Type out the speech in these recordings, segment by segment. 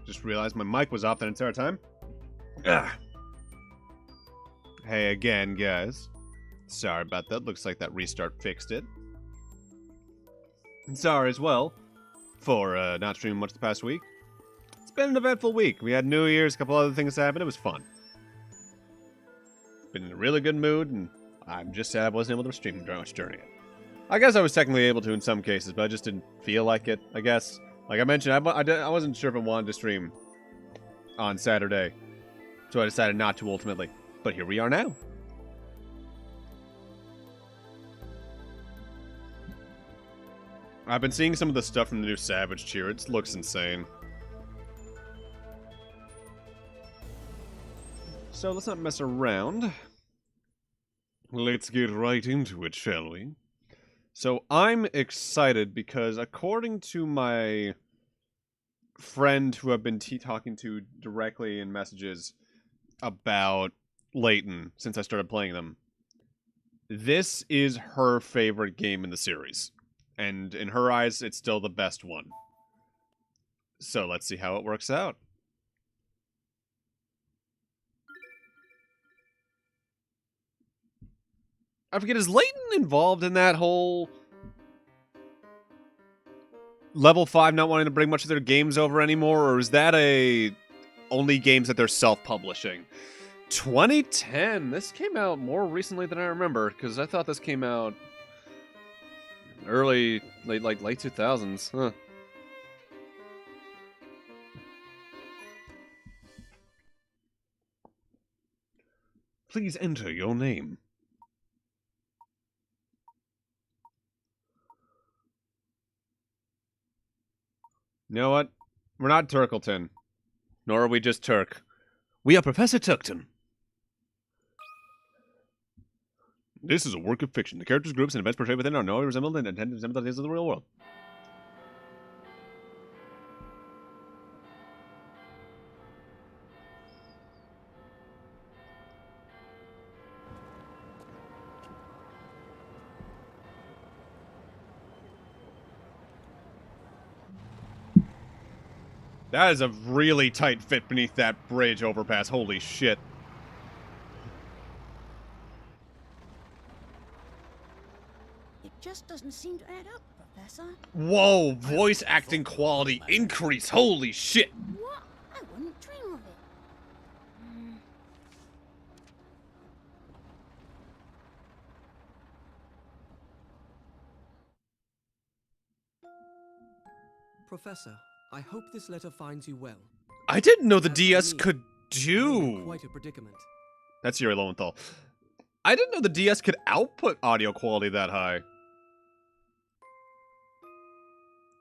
Just realized my mic was off that entire time. Ugh. Hey again, guys. Sorry about that. Looks like that restart fixed it. And sorry as well for not streaming much the past week. It's been an eventful week. We had New Year's, a couple other things happened. It was fun. Been in a really good mood, and I'm just sad I wasn't able to stream very much during it. I guess I was technically able to in some cases, but I just didn't feel like it, I guess. Like I mentioned, I wasn't sure if I wanted to stream on Saturday, so I decided not to ultimately. But here we are now. I've been seeing some of the stuff from the new Savage Cheer. It looks insane. So let's not mess around. Let's get right into it, shall we? So I'm excited because according to my friend who I've been talking to directly in messages about Layton since I started playing them, this is her favorite game in the series. And in her eyes, it's still the best one. So let's see how it works out. I forget, is Layton involved in that whole Level 5 not wanting to bring much of their games over anymore, or is that only games that they're self-publishing? 2010. This came out more recently than I remember, because I thought this came out late 2000s. Huh. Please enter your name. You know what? We're not Turkleton. Nor are we just Turk. We are Professor Turkton. This is a work of fiction. The characters, groups, and events portrayed within are no resembled and intended to resemble the things of the real world. That is a really tight fit beneath that bridge overpass. Holy shit. It just doesn't seem to add up, Professor. Whoa, voice acting quality increase. Holy shit. What? I wouldn't dream of it. Professor, I hope this letter finds you well. I didn't know the As for DS me, could I'm in do. quite a predicament. That's Yuri Lowenthal. I didn't know the DS could output audio quality that high.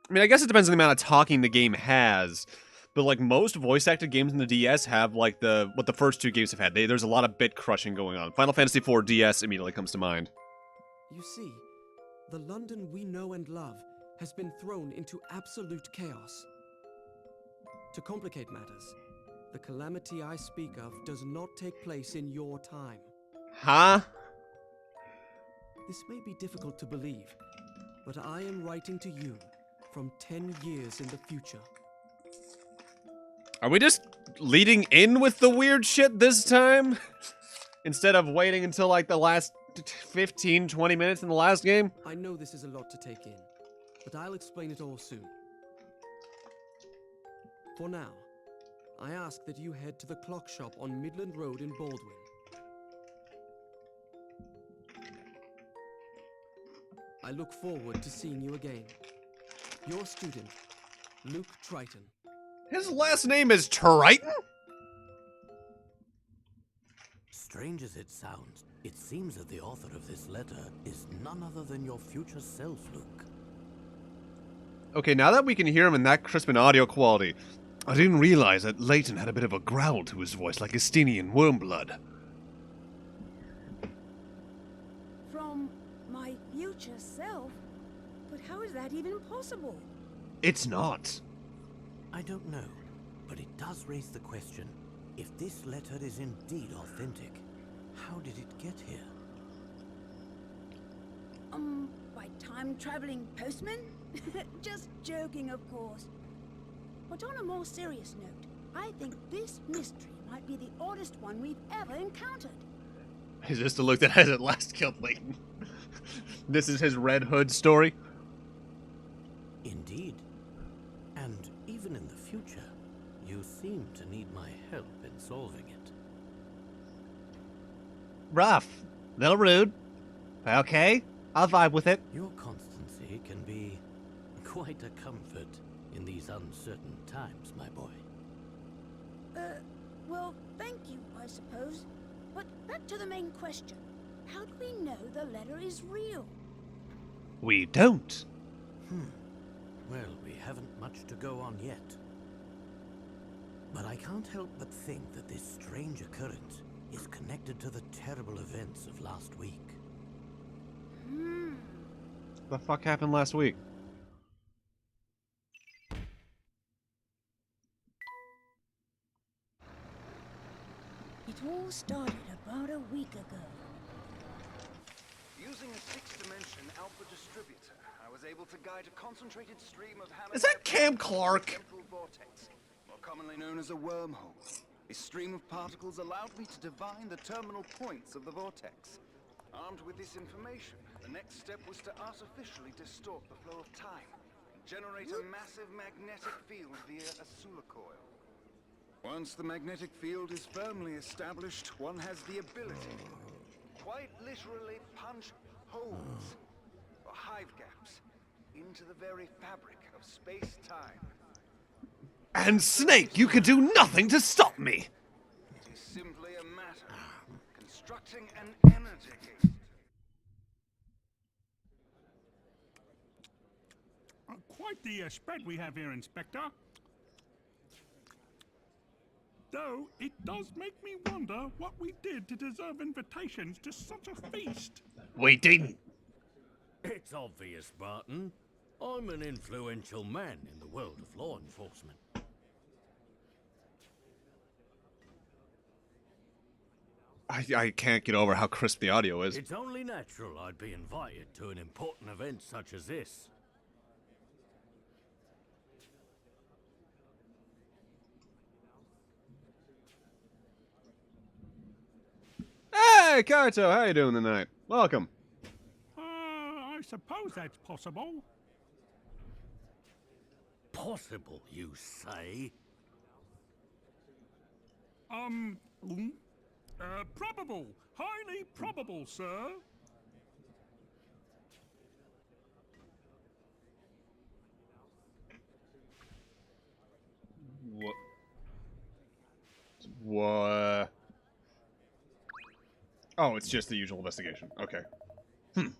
I mean, I guess it depends on the amount of talking the game has. But, like, most voice-acted games in the DS have, like, what the first two games have had. There's a lot of bit crushing going on. Final Fantasy IV DS immediately comes to mind. You see, the London we know and love has been thrown into absolute chaos. To complicate matters, the calamity I speak of does not take place in your time. Huh? This may be difficult to believe, but I am writing to you from 10 years in the future. Are we just leading in with the weird shit this time? Instead of waiting until, like, the last 15, 20 minutes in the last game? I know this is a lot to take in, but I'll explain it all soon. For now, I ask that you head to the clock shop on Midland Road in Baldwin. I look forward to seeing you again. Your student, Luke Triton. His last name is Triton? Strange as it sounds, it seems that the author of this letter is none other than your future self, Luke. Okay, now that we can hear him in that crisp and audio quality, I didn't realize that Layton had a bit of a growl to his voice, like Estinian wormblood. From my future self? But how is that even possible? It's not. I don't know, but it does raise the question, if this letter is indeed authentic, how did it get here? By time-traveling postman? Just joking, of course. But on a more serious note, I think this mystery might be the oddest one we've ever encountered. Is this the Luke that has at last killed Layton? This is his Red Hood story? Indeed. And even in the future, you seem to need my help in solving it. Rough. Little rude. Okay, I'll vibe with it. Your constancy can be quite a comfort in these uncertain times, my boy. Well, thank you, I suppose. But back to the main question. How do we know the letter is real? We don't. Well, we haven't much to go on yet. But I can't help but think that this strange occurrence is connected to the terrible events of last week. What the fuck happened last week? It all started about a week ago. Using a six-dimension alpha distributor, I was able to guide a concentrated stream of hammer. Is that Cam Clark? Central vortex, more commonly known as a wormhole. A stream of particles allowed me to divine the terminal points of the vortex. Armed with this information, the next step was to artificially distort the flow of time and generate a massive magnetic field via a Sula coil. Once the magnetic field is firmly established, one has the ability to quite literally punch holes or hive gaps into the very fabric of space-time. And Snake, you could do nothing to stop me! It is simply a matter of constructing an energy gate. Quite the spread we have here, Inspector. Though, it does make me wonder what we did to deserve invitations to such a feast. We didn't. It's obvious, Barton. I'm an influential man in the world of law enforcement. I can't get over how crisp the audio is. It's only natural I'd be invited to an important event such as this. Hey, Kaito, how you doing tonight? Welcome. I suppose that's possible. Possible, you say? Probable. Highly probable, sir. What? Oh, it's just the usual investigation. Okay.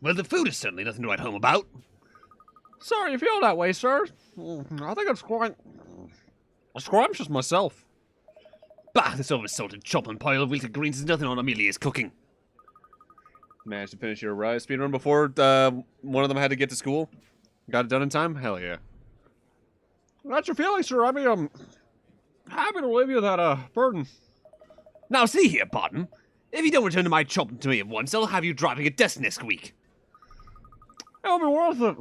Well, the food is certainly nothing to write home about. Sorry you feel that way, sir. I think it's quite scrumptious myself. Bah, this oversalted chopping pile of wilted greens is nothing on Amelia's cooking. Managed to finish your speedrun before one of them had to get to school? Got it done in time? Hell yeah. That's your feeling, sir. I mean, I'm happy to relieve you of that burden. Now see here, Barton. If you don't return to my chopping to me at once, I'll have you driving a desk next week. It'll be worth it.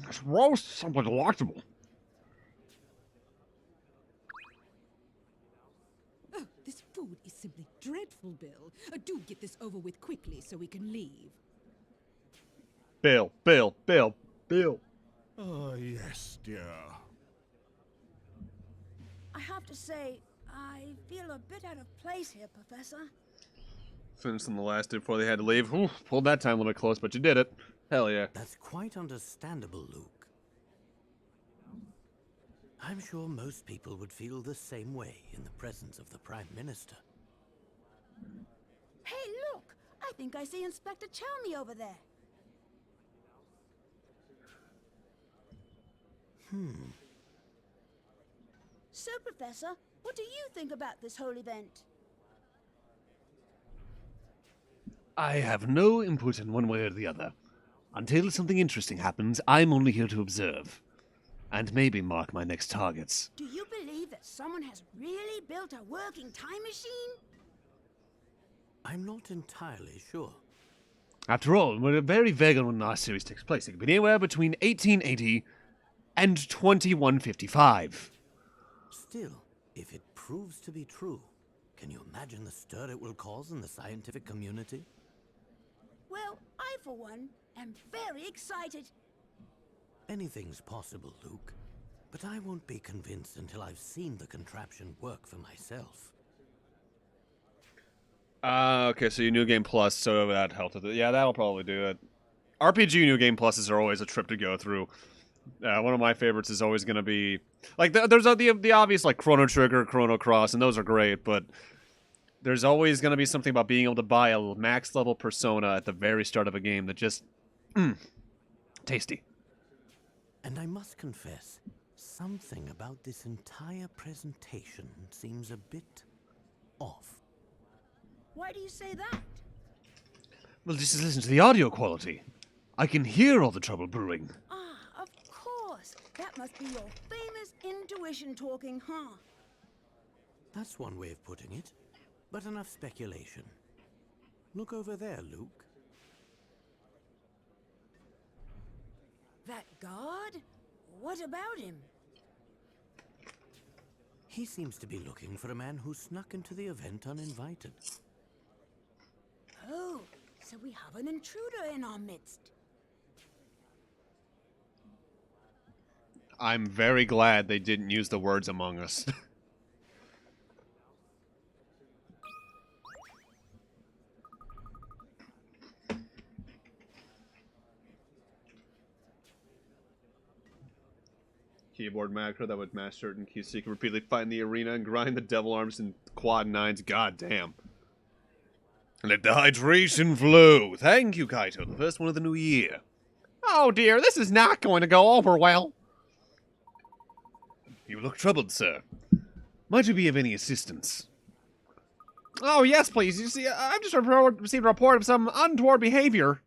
This roast is something delectable. Oh, this food is simply dreadful, Bill. Do get this over with quickly so we can leave. Bill. Oh, yes, dear. I have to say, I feel a bit out of place here, Professor. Finished them the last two before they had to leave. Whew, pulled that time limit close, but you did it. Hell yeah. That's quite understandable, Luke. I'm sure most people would feel the same way in the presence of the Prime Minister. Hey, look! I think I see Inspector Chelmy over there. So, Professor, what do you think about this whole event? I have no input in one way or the other. Until something interesting happens, I'm only here to observe. And maybe mark my next targets. Do you believe that someone has really built a working time machine? I'm not entirely sure. After all, we're very vague on when our series takes place. It could be anywhere between 1880 and 2155. Still, if it proves to be true, can you imagine the stir it will cause in the scientific community? Well, I, for one, am very excited. Anything's possible, Luke. But I won't be convinced until I've seen the contraption work for myself. Okay, so you New Game Plus, so that helped with it. Yeah, that'll probably do it. RPG New Game Pluses are always a trip to go through. One of my favorites is always going to be... Like, there's the obvious, like, Chrono Trigger, Chrono Cross, and those are great, but... There's always going to be something about being able to buy a max-level persona at the very start of a game that just... tasty. And I must confess, something about this entire presentation seems a bit off. Why do you say that? Well, just listen to the audio quality. I can hear all the trouble brewing. Ah, of course. That must be your famous intuition talking, huh? That's one way of putting it, but enough speculation. Look over there, Luke. That guard? What about him? He seems to be looking for a man who snuck into the event uninvited. Oh, so we have an intruder in our midst. I'm very glad they didn't use the words Among Us. Keyboard macro that would mash certain keys so you can repeatedly fight in the arena and grind the devil arms and quad nines. God damn. Let the hydration flow. Thank you, Kaito. The first one of the new year. Oh dear, this is not going to go over well. You look troubled, sir. Might you be of any assistance? Oh yes, please. You see, I've just received a report of some untoward behavior.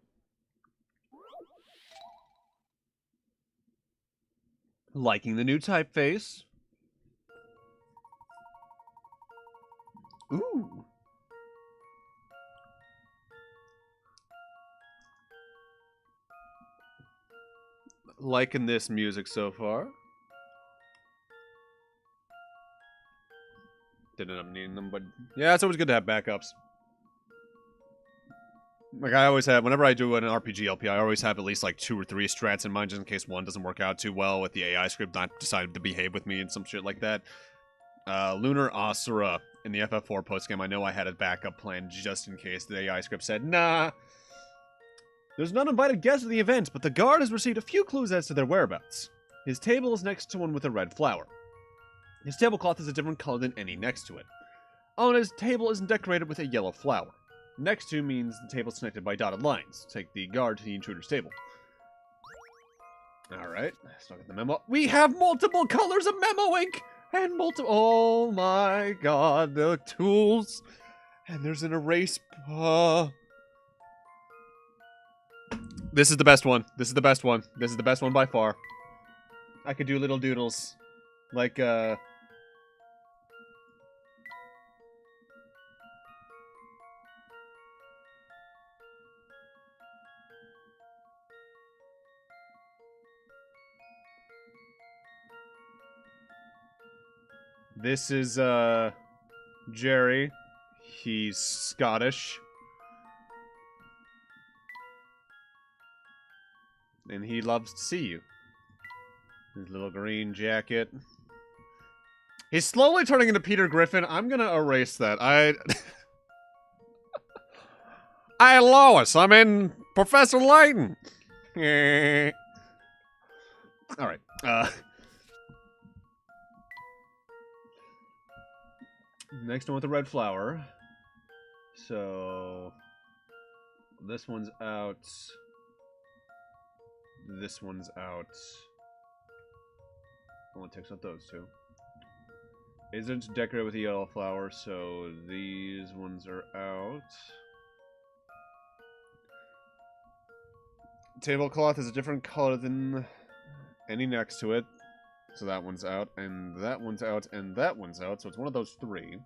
Liking the new typeface? Ooh. Liking this music so far. Didn't end up needing them, but yeah, it's always good to have backups. Like I always have, whenever I do an RPG LP, I always have at least like 2 or 3 strats in mind just in case one doesn't work out too well with the AI script not decided to behave with me and some shit like that. Lunar Asura in the FF4 postgame, I know I had a backup plan just in case the AI script said, nah. There's an uninvited guest at the event, but the guard has received a few clues as to their whereabouts. His table is next to one with a red flower. His tablecloth is a different color than any next to it. On his table isn't decorated with a yellow flower. Next to means the table is connected by dotted lines. Take the guard to the intruder's table. Alright, let's look at the memo. We have multiple colors of memo ink! And oh my god, the tools! And there's an erase... This is the best one. This is the best one. This is the best one by far. I could do little doodles. Like, This is, Jerry. He's Scottish. And he loves to see you. His little green jacket. He's slowly turning into Peter Griffin. I'm gonna erase that. Hey, Lois, I'm in Professor Layton. Alright. Next one with the red flower. So... this one's out. This one's out. Only takes out those two. Isn't decorated with the yellow flower, so these ones are out. Tablecloth is a different color than any next to it. So that one's out, and that one's out, and that one's out. So it's one of those three.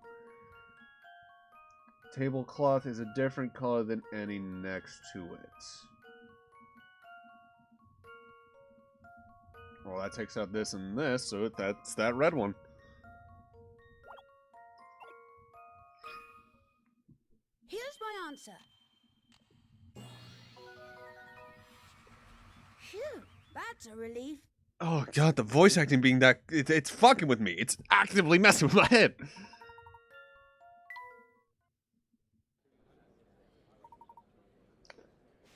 Tablecloth is a different color than any next to it. Well, that takes out this and this, so that's that red one. Here's my answer. Phew, that's a relief. Oh god, the voice acting being that... it's fucking with me. It's actively messing with my head.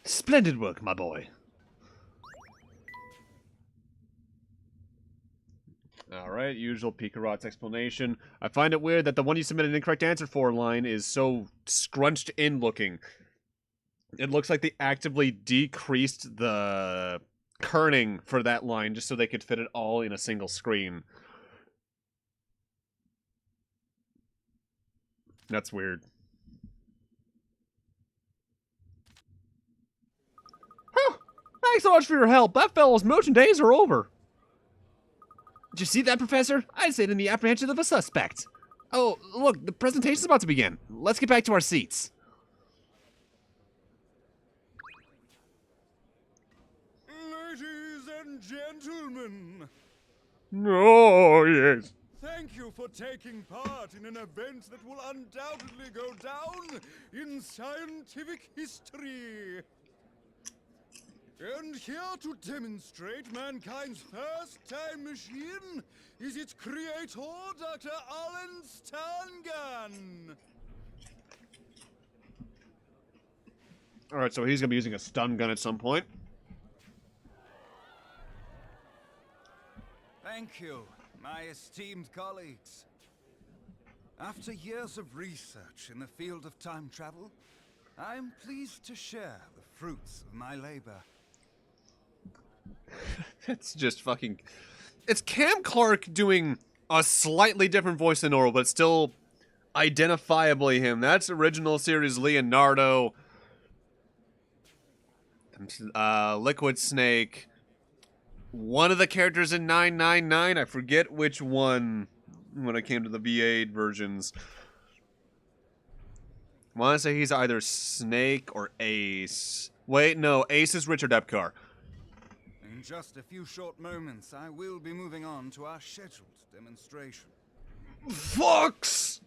Splendid work, my boy. Alright, usual Picarot's explanation. I find it weird that the one you submitted an incorrect answer for line is so scrunched in looking. It looks like they actively decreased the kerning for that line just so they could fit it all in a single screen. That's weird. Huh. Thanks so much for your help. That fellow's motion days are over. Did you see that, Professor? I'd say it in the apprehension of a suspect. Oh, look, the presentation's about to begin. Let's get back to our seats. Ladies and gentlemen, Oh, yes. thank you for taking part in an event that will undoubtedly go down in scientific history. And here to demonstrate mankind's first time machine is its creator, Dr. Alan Stangan. Alright, so he's gonna be using a stun gun at some point. Thank you, my esteemed colleagues. After years of research in the field of time travel, I'm pleased to share the fruits of my labor. It's just fucking... it's Cam Clark doing a slightly different voice than normal, but still identifiably him. That's original series Leonardo. Liquid Snake. One of the characters in 999. I forget which one when it came to the V8 versions. I want to say he's either Snake or Ace. Wait, no. Ace is Richard Epcar. In just a few short moments, I will be moving on to our scheduled demonstration. Fox!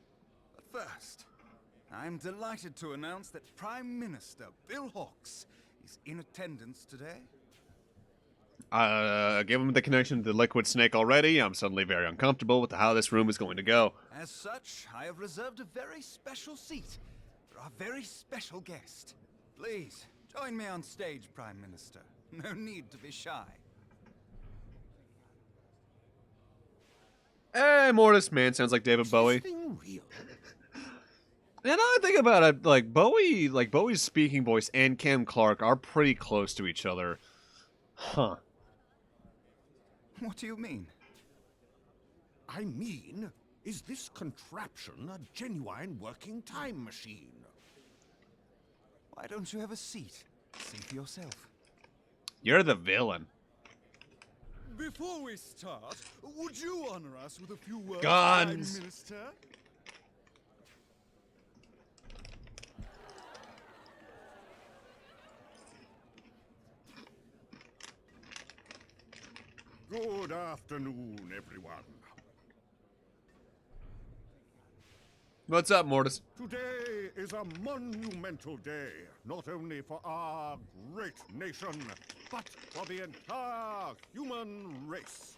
But first, I'm delighted to announce that Prime Minister Bill Hawks is in attendance today. Give him the connection to the Liquid Snake already. I'm suddenly very uncomfortable with how this room is going to go. As such, I have reserved a very special seat for our very special guest. Please, join me on stage, Prime Minister. No need to be shy. Hey, Mortis, man, sounds like David Bowie. And I think about it, like Bowie's speaking voice and Cam Clark are pretty close to each other. Huh. What do you mean? I mean, is this contraption a genuine working time machine? Why don't you have a seat? See for yourself. You're the villain. Before we start, would you honor us with a few words, Guns. Prime Minister? Good afternoon, everyone. What's up, Mortis? Today is a monumental day, not only for our great nation, but for the entire human race.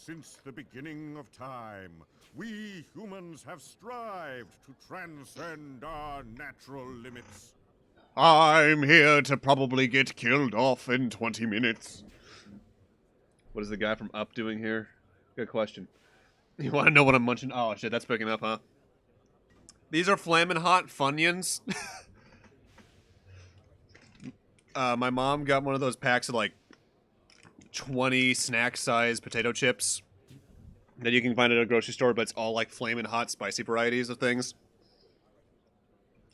Since the beginning of time, we humans have strived to transcend our natural limits. I'm here to probably get killed off in 20 minutes. What is the guy from Up doing here? Good question. You want to know what I'm munching? Oh, shit, that's picking up, huh? These are Flamin' Hot Funyuns. My mom got one of those packs of, like, 20 snack-sized potato chips that you can find at a grocery store, but it's all, like, Flamin' Hot spicy varieties of things.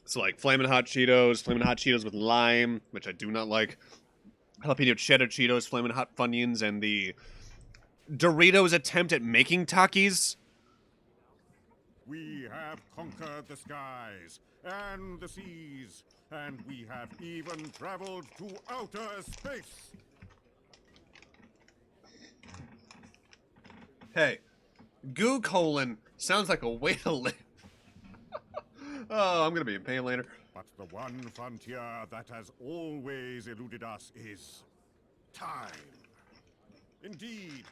So, like, Flamin' Hot Cheetos with lime, which I do not like, jalapeno cheddar Cheetos, Flamin' Hot Funyuns, and the Doritos attempt at making Takis. We have conquered the skies and the seas, and we have even traveled to outer space. Hey, goo colon sounds like a way to live. Oh, I'm gonna be in pain later. But the one frontier that has always eluded us is time. Indeed,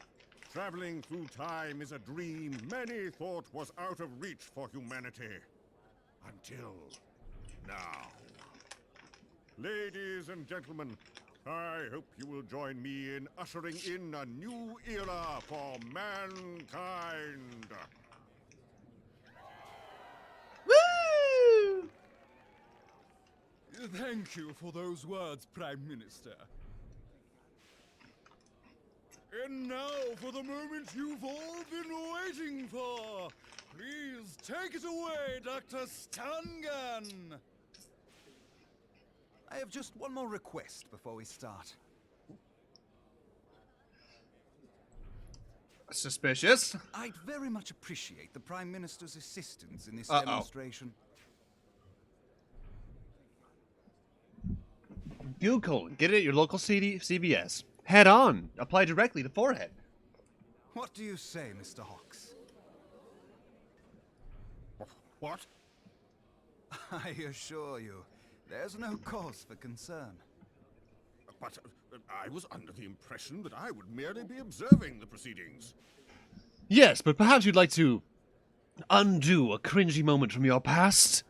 traveling through time is a dream many thought was out of reach for humanity. Until now. Ladies and gentlemen, I hope you will join me in ushering in a new era for mankind. Woo! Thank you for those words, Prime Minister. And now for the moment you've all been waiting for. Please take it away, Dr. Stangan. I have just one more request before we start. Suspicious. I'd very much appreciate the Prime Minister's assistance in this Uh-oh. demonstration. Goo colon. Get it at your local CVS. Head on. Apply directly to forehead. What do you say, Mr. Hawks? What? I assure you, there's no cause for concern. But I was under the impression that I would merely be observing the proceedings. Yes, but perhaps you'd like to undo a cringy moment from your past?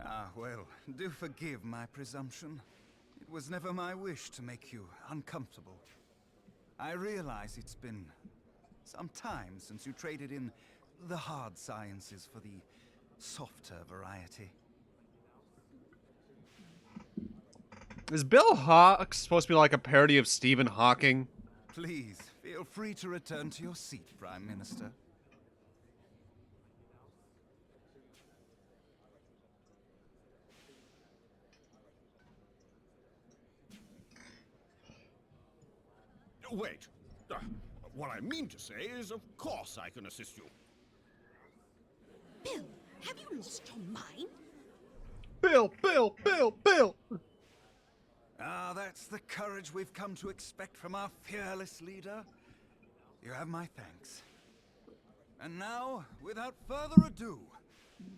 Ah, well, do forgive my presumption. It was never my wish to make you uncomfortable. I realize it's been some time since you traded in the hard sciences for the softer variety. Is Bill Hawks supposed to be like a parody of Stephen Hawking? Please, feel free to return to your seat, Prime Minister. Wait. What I mean to say is, of course I can assist you. Bill, have you lost your mind? Bill! Ah, that's the courage we've come to expect from our fearless leader. You have my thanks. And now, without further ado,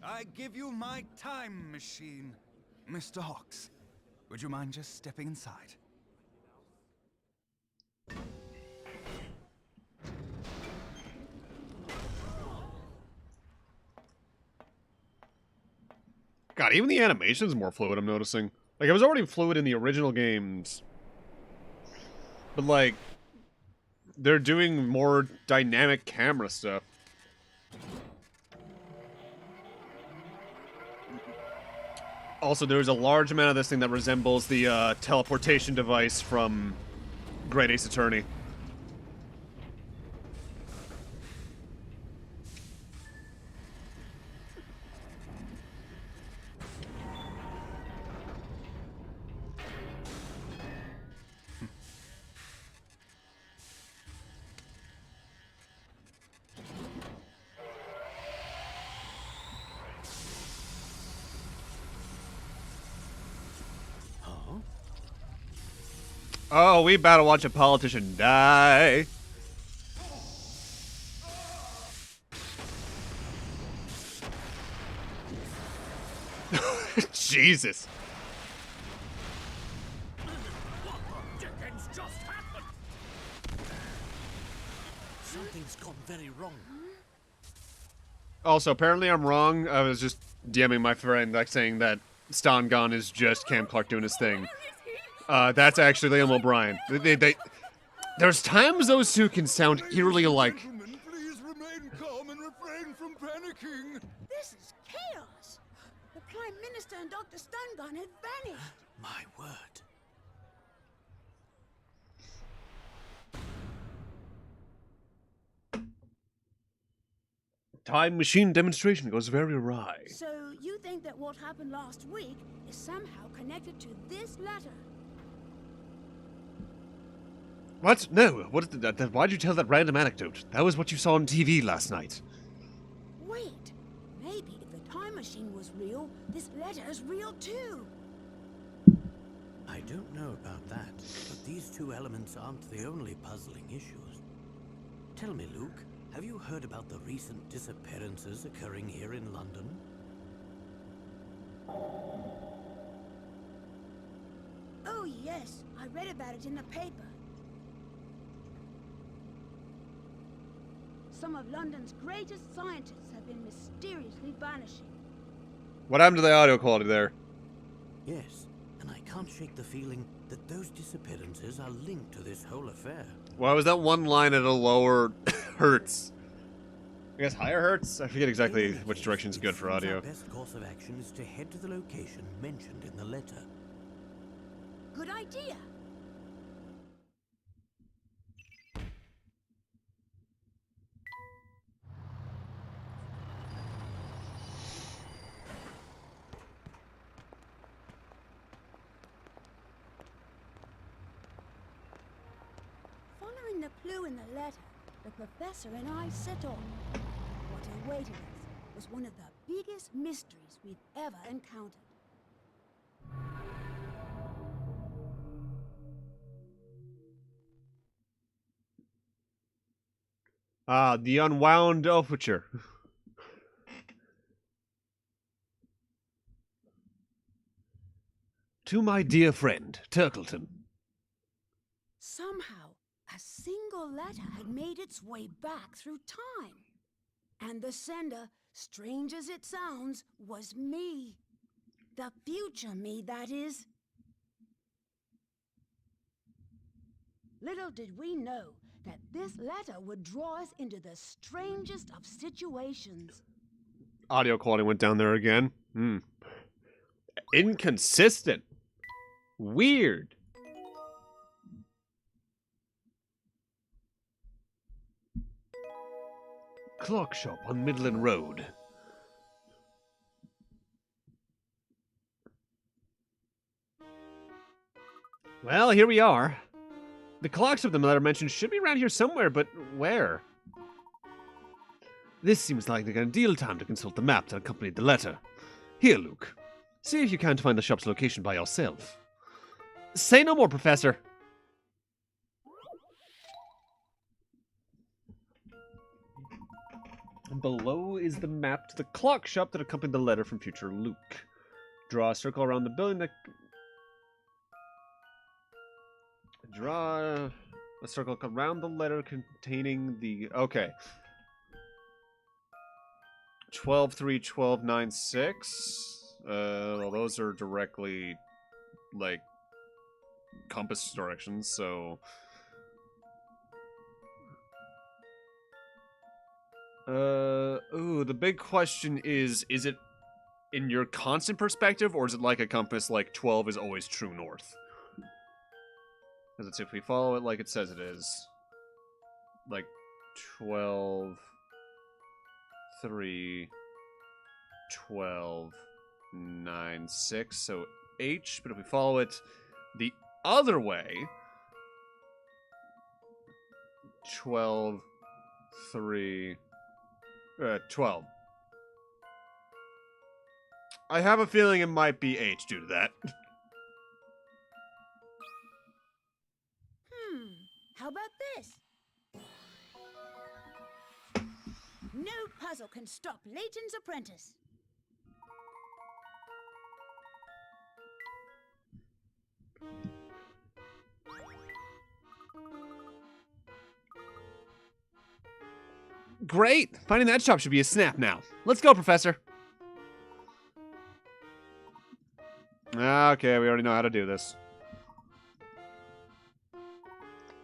I give you my time machine. Mr. Hawks, would you mind just stepping inside? God, even the animation's more fluid, I'm noticing. Like, it was already fluid in the original games. But, like, they're doing more dynamic camera stuff. Also, there's a large amount of this thing that resembles the teleportation device from Great Ace Attorney. Oh, we about to watch a politician die. Jesus. What the dickens just happened? Something's gone very wrong. Also, apparently I'm wrong. I was just DMing my friend, like, saying that Stangan is just Cam Clark doing his thing. That's actually Liam O'Brien. There's times those two can sound eerily alike. Gentlemen, please remain calm and refrain from panicking. This is chaos. The Prime Minister and Dr. Stungun have vanished. My word. Time machine demonstration goes very awry. So you think that what happened last week is somehow connected to this letter? What? No. Why'd you tell that random anecdote? That was what you saw on TV last night. Wait, maybe if the time machine was real, this letter is real too. I don't know about that, but these two elements aren't the only puzzling issues. Tell me, Luke, have you heard about the recent disappearances occurring here in London? Oh yes, I read about it in the paper. Some of London's greatest scientists have been mysteriously vanishing. What happened to the audio quality there? Yes, and I can't shake the feeling that those disappearances are linked to this whole affair. Why was that one line at a lower hertz? I guess higher hertz? I forget exactly which direction's good for audio. Our best course of action is to head to the location mentioned in the letter. Good idea. Following the clue in the letter, the professor and I set off. What awaited us was one of the biggest mysteries we've ever encountered. Ah, the Unwound Future. To my dear friend, Turkleton. Somehow, a single letter had made its way back through time. And the sender, strange as it sounds, was me. The future me, that is. Little did we know that this letter would draw us into the strangest of situations. Audio quality went down there again. Inconsistent. Weird. Clock shop on Midland Road. Well, here we are. The clock shop the letter mentioned should be around here somewhere, but where? This seems like the ideal time to consult the map that accompanied the letter. Here, Luke. See if you can't find the shop's location by yourself. Say no more, Professor. And below is the map to the clock shop that accompanied the letter from future Luke. Draw a circle around the building that... Draw a circle around the letter containing the... Okay. 12-3, 12-9, 6. Well, those are directly, like, compass directions, so... Ooh, the big question is it in your constant perspective, or is it like a compass, like 12 is always true north? Because it's if we follow it like it says it is, like 12, 3, 12, 9, 6, so H, but if we follow it the other way, 12, 3, 12. I have a feeling it might be H due to that. How about this? No puzzle can stop Layton's apprentice. Great! Finding that shop should be a snap now. Let's go, Professor. Okay, we already know how to do this.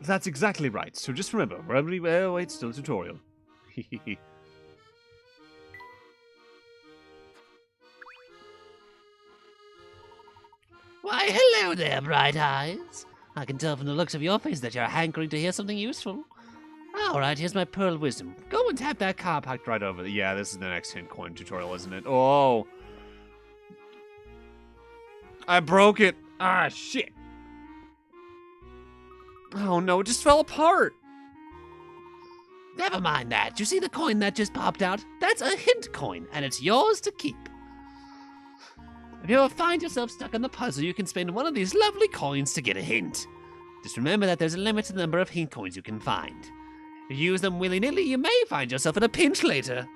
That's exactly right. So just remember, wherever you... Oh, wait, still a tutorial. Why, hello there, Bright Eyes. I can tell from the looks of your face that you're hankering to hear something useful. All right, here's my pearl of wisdom. Go and tap that car parked right over there. Yeah, this is the next hint coin tutorial, isn't it? Oh. I broke it. Ah, shit. Oh, no, it just fell apart. Never mind that. You see the coin that just popped out? That's a hint coin, and it's yours to keep. If you ever find yourself stuck on the puzzle, you can spend one of these lovely coins to get a hint. Just remember that there's a limit to the number of hint coins you can find. If you use them willy-nilly, you may find yourself in a pinch later.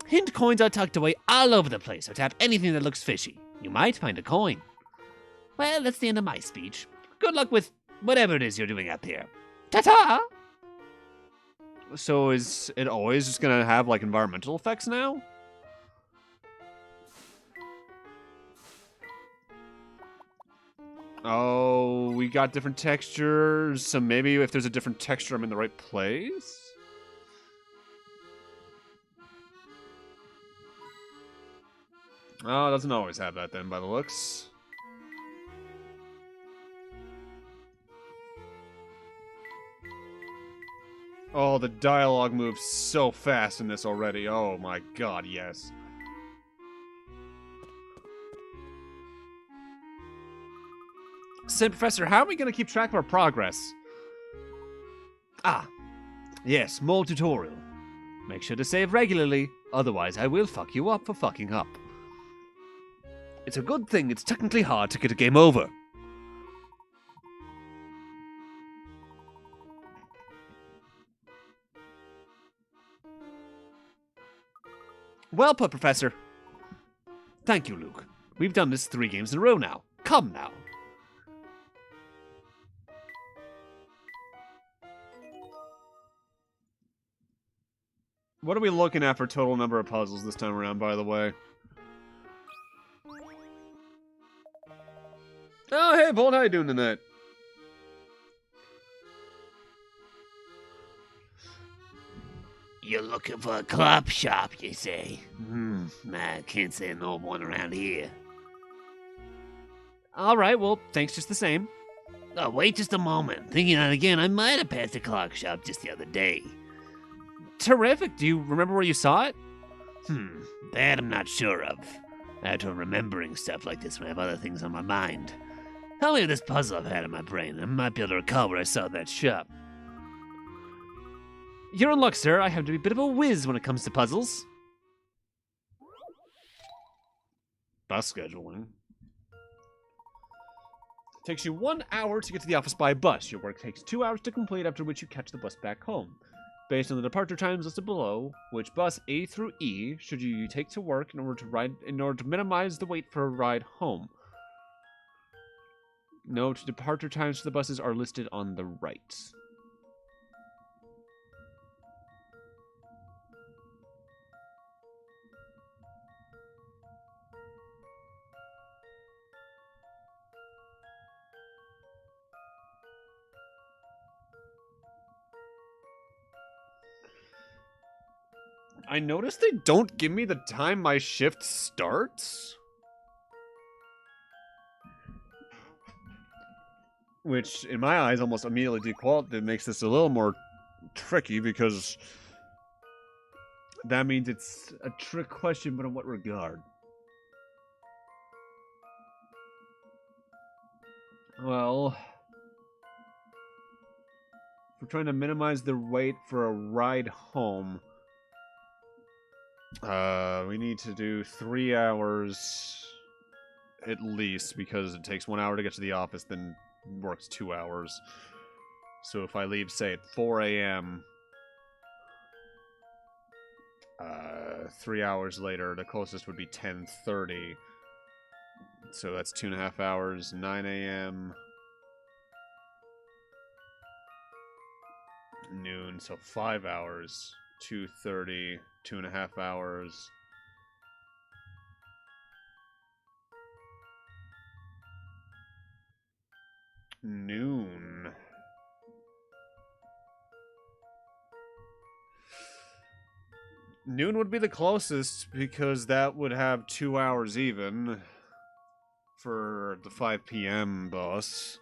Hint coins are tucked away all over the place, so tap anything that looks fishy. You might find a coin. Well, that's the end of my speech. Good luck with whatever it is you're doing up here. Ta-ta! So is it always just gonna have, like, environmental effects now? Oh, we got different textures, so maybe if there's a different texture, I'm in the right place? Oh, it doesn't always have that then, by the looks. Oh, the dialogue moves so fast in this already. Oh my god, yes. Said Professor, how are we going to keep track of our progress? Ah, yes, more tutorial. Make sure to save regularly, otherwise I will fuck you up for fucking up. It's a good thing it's technically hard to get a game over. Well put, Professor. Thank you, Luke. We've done this 3 games in a row now. Come now. What are we looking at for total number of puzzles this time around, by the way? Oh, hey, Bolt, how you doing tonight? You're looking for a club shop, you say? I can't say no one around here. Alright, well, thanks just the same. Oh, wait just a moment. Thinking on it again, I might have passed a clock shop just the other day. Terrific. Do you remember where you saw it? That I'm not sure of. I have trouble remembering stuff like this when I have other things on my mind. Tell me this puzzle I've had in my brain. I might be able to recall where I saw that shop. You're in luck, sir. I have to be a bit of a whiz when it comes to puzzles. Bus scheduling. Takes you 1 hour to get to the office by bus. Your work takes 2 hours to complete, after which you catch the bus back home. Based on the departure times listed below, which bus A through E should you take to work in order to minimize the wait for a ride home? Note, departure times for the buses are listed on the right. I noticed they don't give me the time my shift starts. Which, in my eyes, almost immediately that makes this a little more tricky, because that means it's a trick question, but in what regard? Well, if we're trying to minimize the wait for a ride home, we need to do 3 hours at least, because it takes 1 hour to get to the office, then works 2 hours. So if I leave, say, at 4 a.m., 3 hours later, the closest would be 10:30. So that's 2.5 hours, 9 a.m., noon, so 5 hours. 2:30, 2.5 hours. Noon. Noon would be the closest because that would have 2 hours even for the 5 p.m. bus.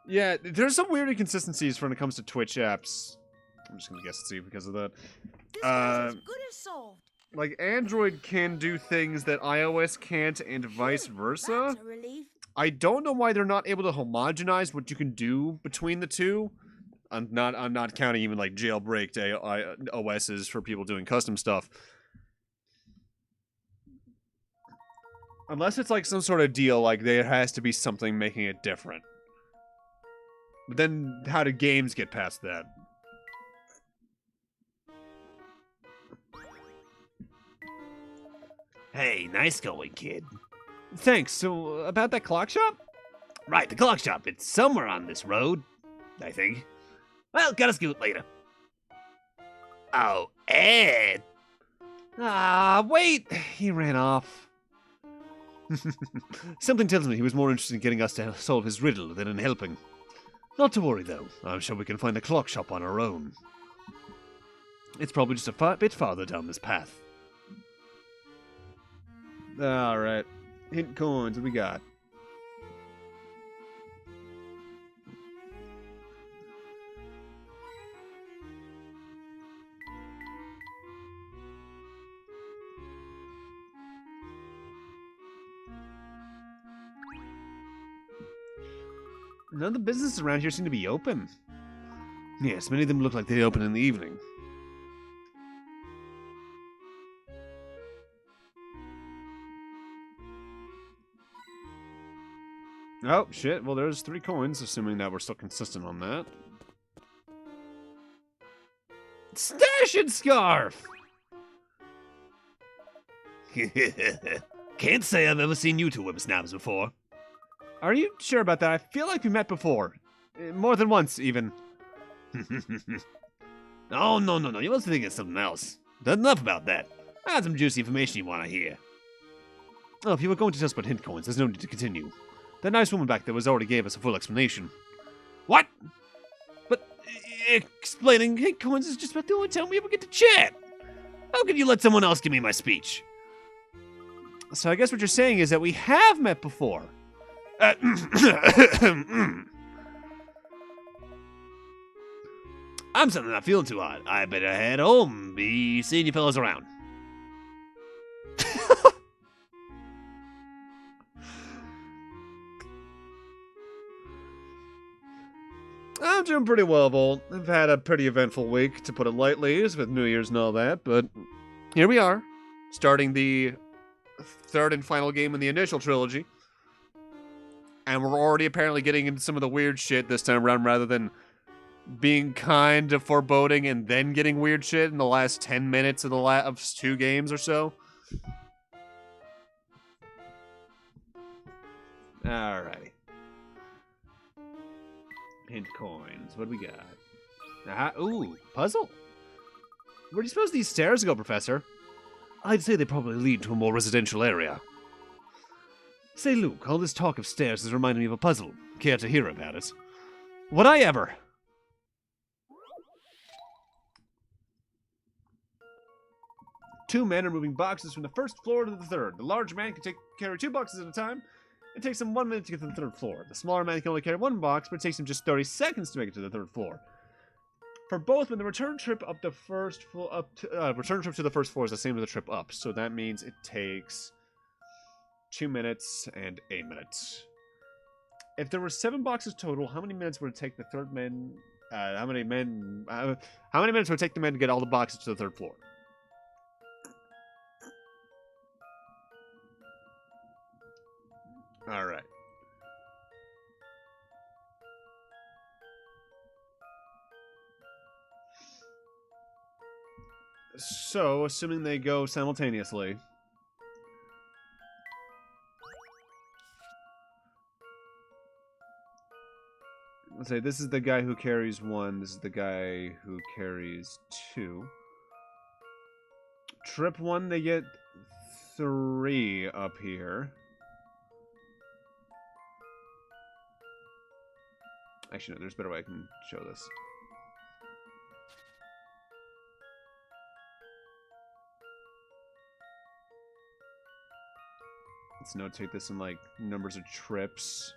Yeah, there's some weird inconsistencies when it comes to Twitch apps. I'm just gonna guess and see because of that. This guy's as good as solved. Like, Android can do things that iOS can't and vice versa. That's a relief. I don't know why they're not able to homogenize what you can do between the two. I'm not counting even like jailbreaked OSs for people doing custom stuff. Unless it's like some sort of deal, like there has to be something making it different. But then how do games get past that? Hey, nice going, kid. Thanks. So, about that clock shop? Right, the clock shop. It's somewhere on this road, I think. Well, gotta scoot later. Oh, Ed! Ah, wait! He ran off. Something tells me he was more interested in getting us to solve his riddle than in helping. Not to worry, though. I'm sure we can find the clock shop on our own. It's probably just a bit farther down this path. Alright. Hint coins, what we got? None of the businesses around here seem to be open. Yes, many of them look like they open in the evening. Oh, shit. Well, there's 3 coins, assuming that we're still consistent on that. Stash and scarf! Can't say I've ever seen you two whippersnappers before. Are you sure about that? I feel like we met before. More than once, even. Oh, no. You must be thinking of something else. That's enough about that. I have some juicy information you want to hear. Oh, if you were going to tell us about hint coins, there's no need to continue. That nice woman back there already gave us a full explanation. What? But explaining hint coins is just about the only time we ever get to chat. How could you let someone else give me my speech? So I guess what you're saying is that we have met before. I'm suddenly not feeling too hot. I better head home. Be seeing you fellas around. I'm doing pretty well, Volt. I've had a pretty eventful week, to put it lightly, with New Year's and all that, but here we are, starting the third and final game in the initial trilogy. And we're already apparently getting into some of the weird shit this time around, rather than being kind of foreboding and then getting weird shit in the last 10 minutes of the of 2 games or so. Alrighty. Hint coins. What do we got? Ooh, puzzle. Where do you suppose these stairs go, Professor? I'd say they probably lead to a more residential area. Say, Luke, all this talk of stairs has reminded me of a puzzle. Care to hear about it? Would I ever? Two men are moving boxes from the first floor to the third. The large man can carry 2 boxes at a time. It takes him 1 minute to get to the 3rd floor. The smaller man can only carry 1 box, but it takes him just 30 seconds to make it to the 3rd floor. For both, when the return trip up the first return trip to the 1st floor is the same as the trip up, so that means it takes 2 minutes and 8 minutes. If there were 7 boxes total, how many minutes would it take the third man? How many minutes would it take the men to get all the boxes to the 3rd floor? All right. So, assuming they go simultaneously. let's say this is the guy who carries 1. This is the guy who carries 2. Trip 1, they get 3 up here. Actually, no, there's a better way I can show this. Let's notate this in, like, numbers of trips.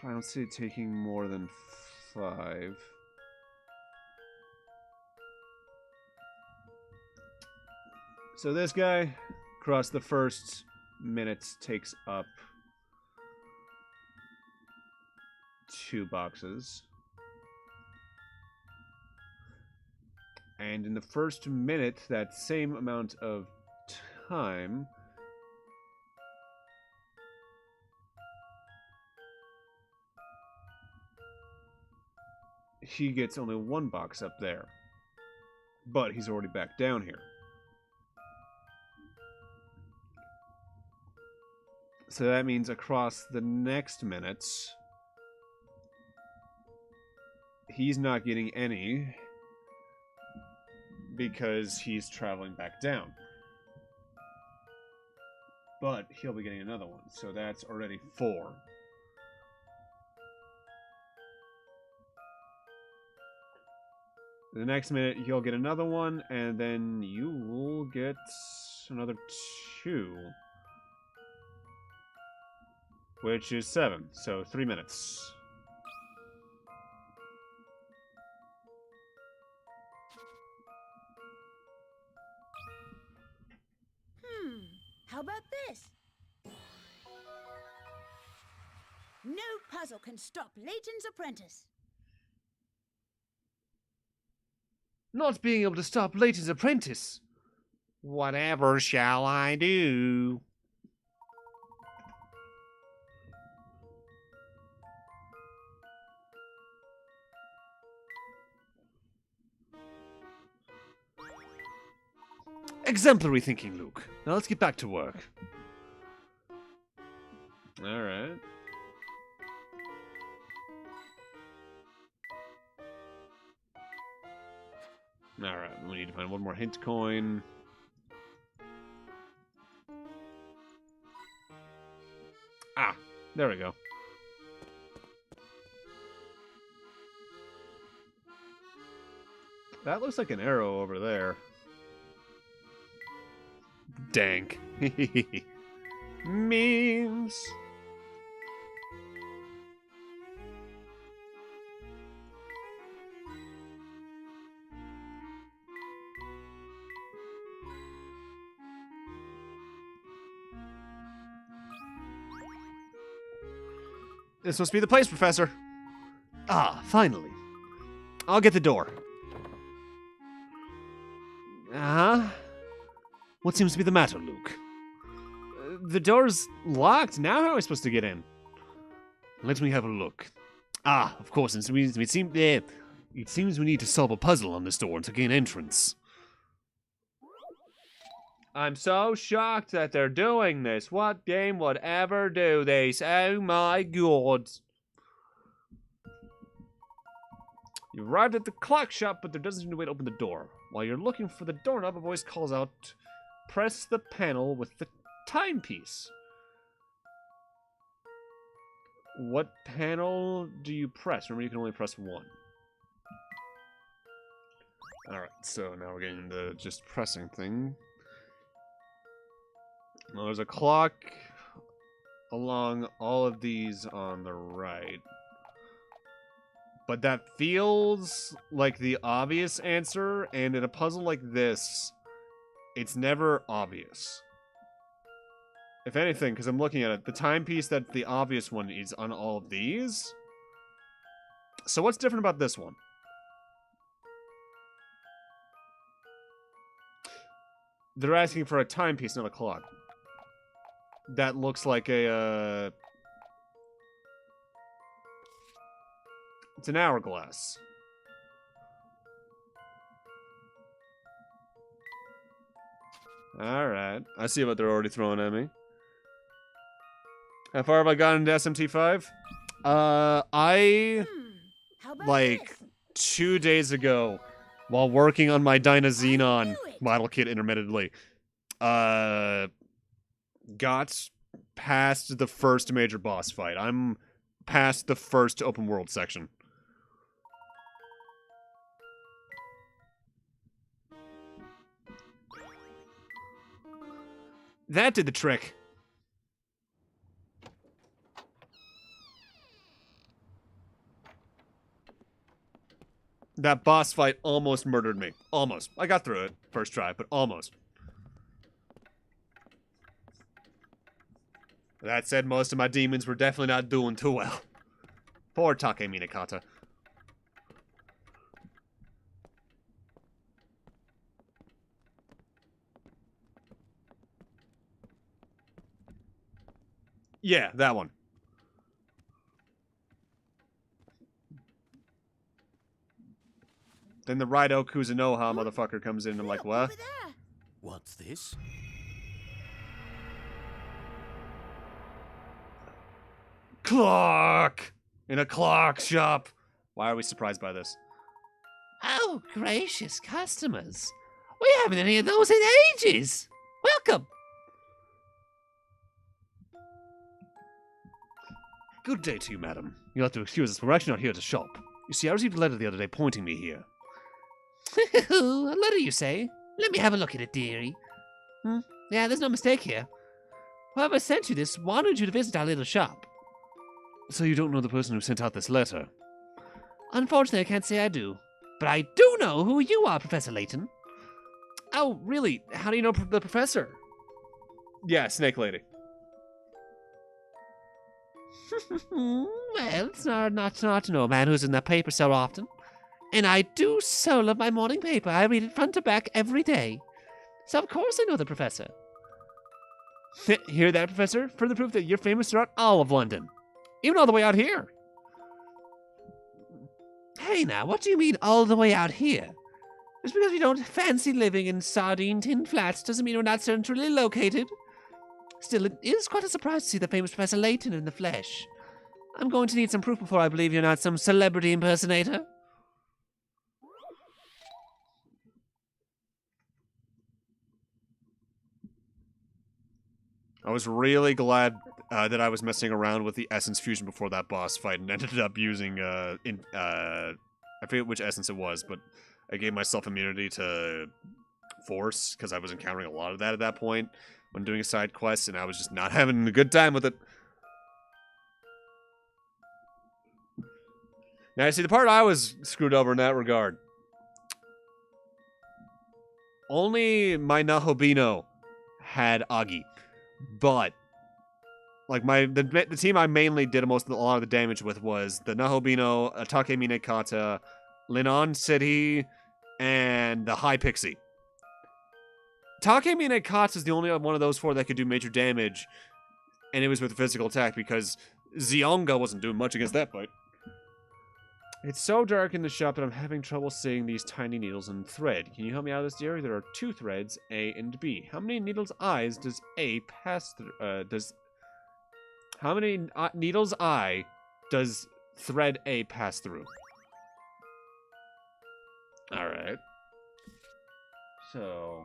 I don't see it taking more than 5. So this guy, across the first minute, takes up 2 boxes. And in the first minute, that same amount of time, he gets only 1 box up there. But he's already back down here. So that means across the next minutes, he's not getting any because he's traveling back down. But he'll be getting another one, so that's already 4. The next minute, you'll get another one, and then you will get another 2. Which is 7, so 3 minutes. How about this? No puzzle can stop Layton's apprentice. Not being able to stop Layton's apprentice. Whatever shall I do? Exemplary thinking, Luke. Now let's get back to work. Alright. Alright, we need to find one more hint coin. Ah, there we go. That looks like an arrow over there. Dank. Memes. This must be the place, Professor. Ah, finally. I'll get the door. Uh-huh. What seems to be the matter, Luke? The door's locked. Now how am I supposed to get in? Let me have a look. Ah, of course, it seems we need to solve a puzzle on this door to gain entrance. I'm so shocked that they're doing this. What game would ever do this? Oh my god. You arrived at the clock shop, but there doesn't seem to be a way to open the door. While you're looking for the doorknob, a voice calls out, press the panel with the timepiece. What panel do you press? Remember, you can only press 1. Alright, so now we're getting the just pressing thing. Well, there's a clock along all of these on the right. But that feels like the obvious answer, and in a puzzle like this, it's never obvious. If anything, because I'm looking at it, the timepiece that's the obvious one is on all of these. So what's different about this one? They're asking for a timepiece, not a clock. That looks like a, it's an hourglass. Alright. I see what they're already throwing at me. How far have I gotten into SMT5? I How about like this? 2 days ago, while working on my Dyna Xenon knew it. model kit intermittently, got past the first major boss fight. I'm past the first open world section. That did the trick. That boss fight almost murdered me. Almost. I got through it first try, but almost. That said, most of my demons were definitely not doing too well. Poor Take Minakata. Yeah, that one. Then the Raido Kuzunoha motherfucker comes in and I'm like, what? Over there. What's this? Clock! In a clock shop. Why are we surprised by this? Oh, gracious customers. We haven't any of those in ages. Welcome. Good day to you, madam. You'll have to excuse us, we're actually not here to shop. You see, I received a letter the other day pointing me here. A letter, you say? Let me have a look at it, dearie. Yeah, there's no mistake here. Whoever sent you this wanted you to visit our little shop. So you don't know the person who sent out this letter? Unfortunately, I can't say I do. But I do know who you are, Professor Layton. Oh, really? How do you know the professor? Yeah, Snake Lady. Well, it's not to know a man who's in the paper so often. And I do so love my morning paper. I read it front to back every day. So of course I know the professor. Hear that, Professor? Further proof that you're famous throughout all of London. Even all the way out here. Hey now, what do you mean all the way out here? Just because we don't fancy living in sardine tin flats doesn't mean we're not centrally located. Still, it is quite a surprise to see the famous Professor Layton in the flesh. I'm going to need some proof before I believe you're not some celebrity impersonator. I was really glad that I was messing around with the essence fusion before that boss fight and ended up using, I forget which essence it was, but I gave myself immunity to force because I was encountering a lot of that at that point when doing a side quest, and I was just not having a good time with it. Now, see, the part I was screwed over in that regard. Only my Nahobino had Agi. But, like, the team I mainly did a lot of the damage with was the Nahobino, Atake Minekata, Linon City, and the High Pixie. Take Minekata is the only one of those four that could do major damage, and it was with physical attack because Zionga wasn't doing much against that fight. It's so dark in the shop that I'm having trouble seeing these tiny needles and thread. Can you help me out of this, dearie? There are 2 threads, A and B. How many needles' eyes does A pass through? How many needles' eye does thread A pass through? All right. So,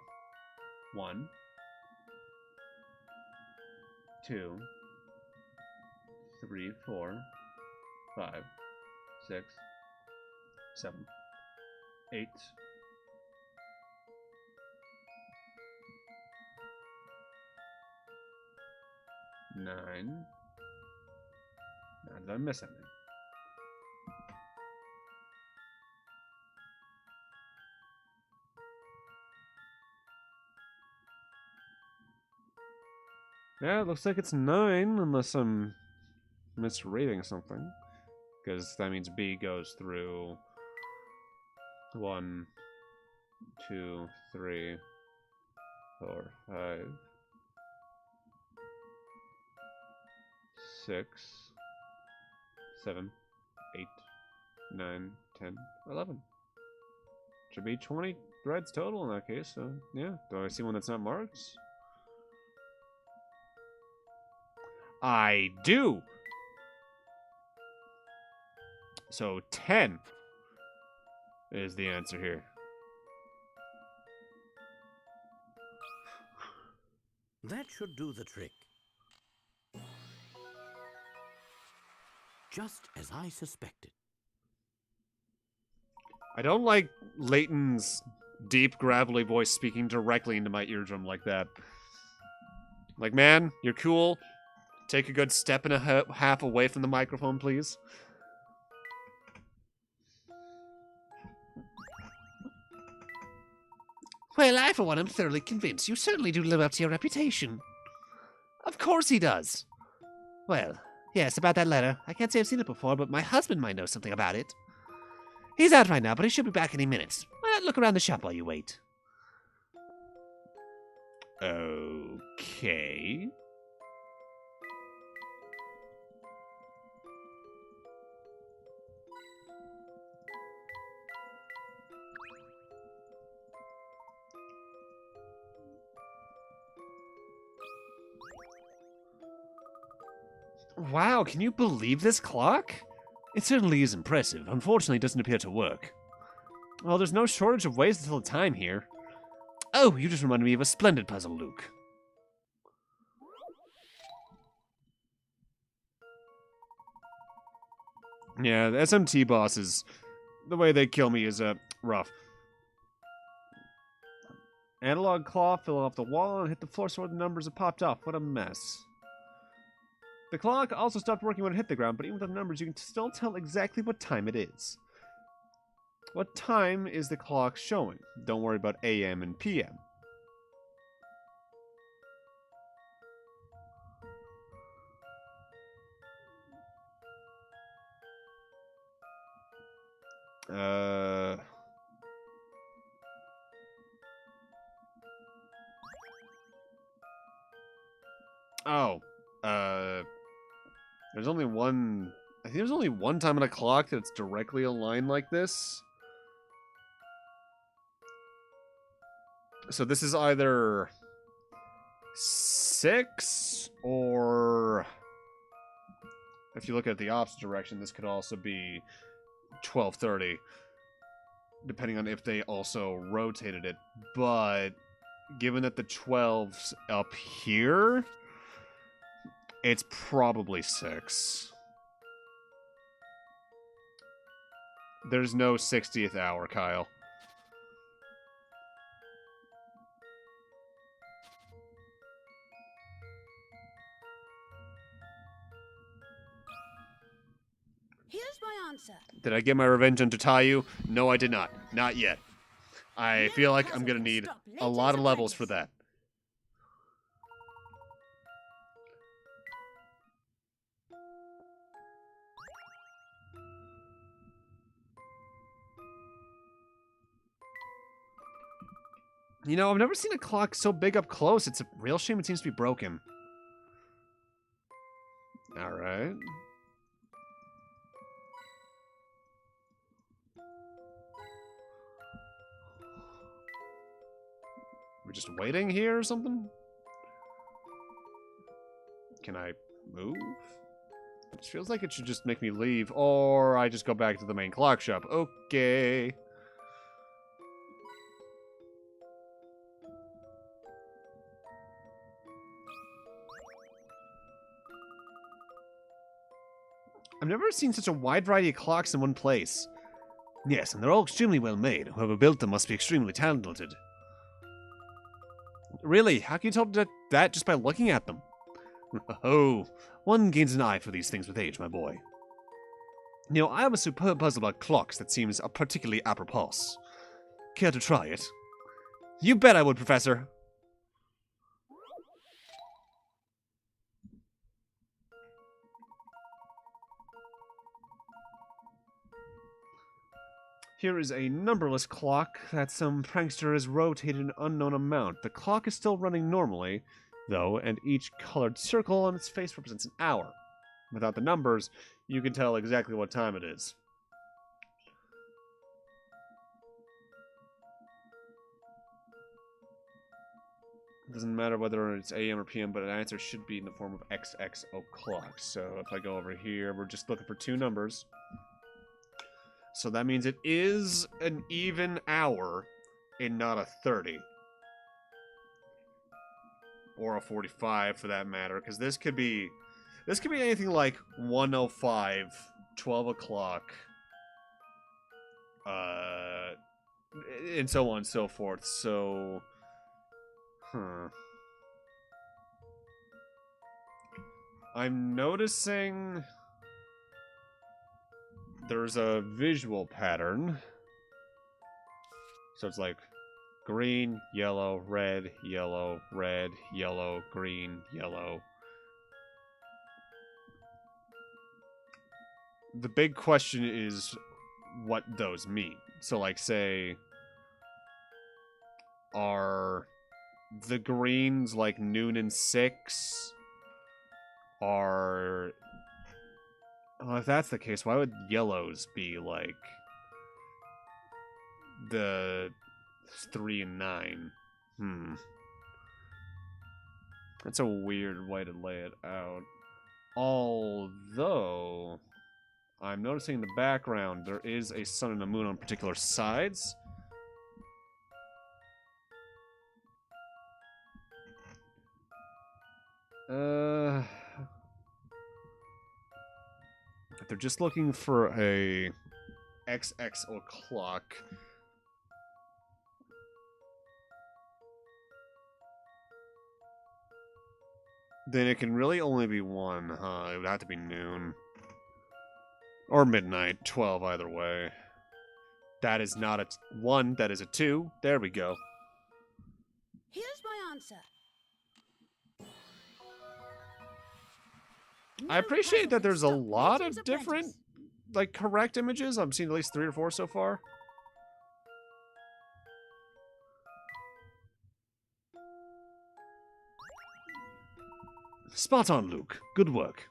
1, 2, 3, 4, 5, 6, 7, 8. 9. Now, did I miss anything? Yeah, it looks like it's 9, unless I'm misreading something. Because that means B goes through 1, 2, 3, 4, 5, 6, 7, 8, 9, 10, 11. Should be 20 threads total in that case, so yeah. Do I see one that's not marked? I do. So 10 is the answer here. That should do the trick. Just as I suspected. I don't like Layton's deep, gravelly voice speaking directly into my eardrum like that. Like, man, you're cool. Take a good step and a half away from the microphone, please. Well, I, for one, am thoroughly convinced you certainly do live up to your reputation. Of course he does. Well, yes, about that letter. I can't say I've seen it before, but my husband might know something about it. He's out right now, but he should be back any minute. Why not look around the shop while you wait? Okay. Wow, can you believe this clock? It certainly is impressive. Unfortunately, it doesn't appear to work. Well, there's no shortage of ways to tell the time here. Oh, you just reminded me of a splendid puzzle, Luke. Yeah, the SMT bosses, the way they kill me is, rough. Analog claw fell off the wall and hit the floor so the numbers have popped off. What a mess. The clock also stopped working when it hit the ground, but even with the numbers, you can still tell exactly what time it is. What time is the clock showing? Don't worry about AM and PM. Oh. There's only one... I think there's only one time on a clock that's directly aligned like this. So this is either 6 or... If you look at the opposite direction, this could also be 12:30. Depending on if they also rotated it. But given that the 12's up here... It's probably 6. There's no 60th hour, Kyle. Here's my answer. Did I get my revenge on Tatayu? No, I did not. Not yet. I feel like I'm gonna need a lot of levels for that. You know, I've never seen a clock so big up close. It's a real shame it seems to be broken. Alright. We're just waiting here or something? Can I move? It feels like it should just make me leave, or I just go back to the main clock shop. Okay. I've never seen such a wide variety of clocks in one place. Yes, and they're all extremely well made. Whoever built them must be extremely talented. Really? How can you tell that just by looking at them? Oh, one gains an eye for these things with age, my boy. You know, I have a superb puzzle about clocks that seems particularly apropos. Care to try it? You bet I would, Professor. Here is a numberless clock that some prankster has rotated an unknown amount. The clock is still running normally, though, and each colored circle on its face represents an hour. Without the numbers, you can tell exactly what time it is. It doesn't matter whether it's AM or PM, but an answer should be in the form of XX o'clock. So if I go over here, we're just looking for 2 numbers. So that means it is an even hour and not a 30. Or a 45 for that matter, because this could be anything like 1:05, 12 o'clock, and so on and so forth. So, I'm noticing there's a visual pattern. So it's like green, yellow, red, yellow, green, yellow. The big question is what those mean. So, like, say, are the greens like noon and 6? Are... Well, if that's the case, why would yellows be like the 3 and 9? That's a weird way to lay it out. Although, I'm noticing in the background there is a sun and a moon on particular sides. If they're just looking for a XX o'clock, then it can really only be one, huh? It would have to be noon. Or midnight, 12 either way. That is not a 1, that is a 2. There we go. Here's my answer. I appreciate that there's a lot of different, like, correct images. I'm seeing at least 3 or 4 so far. Spot on, Luke. Good work.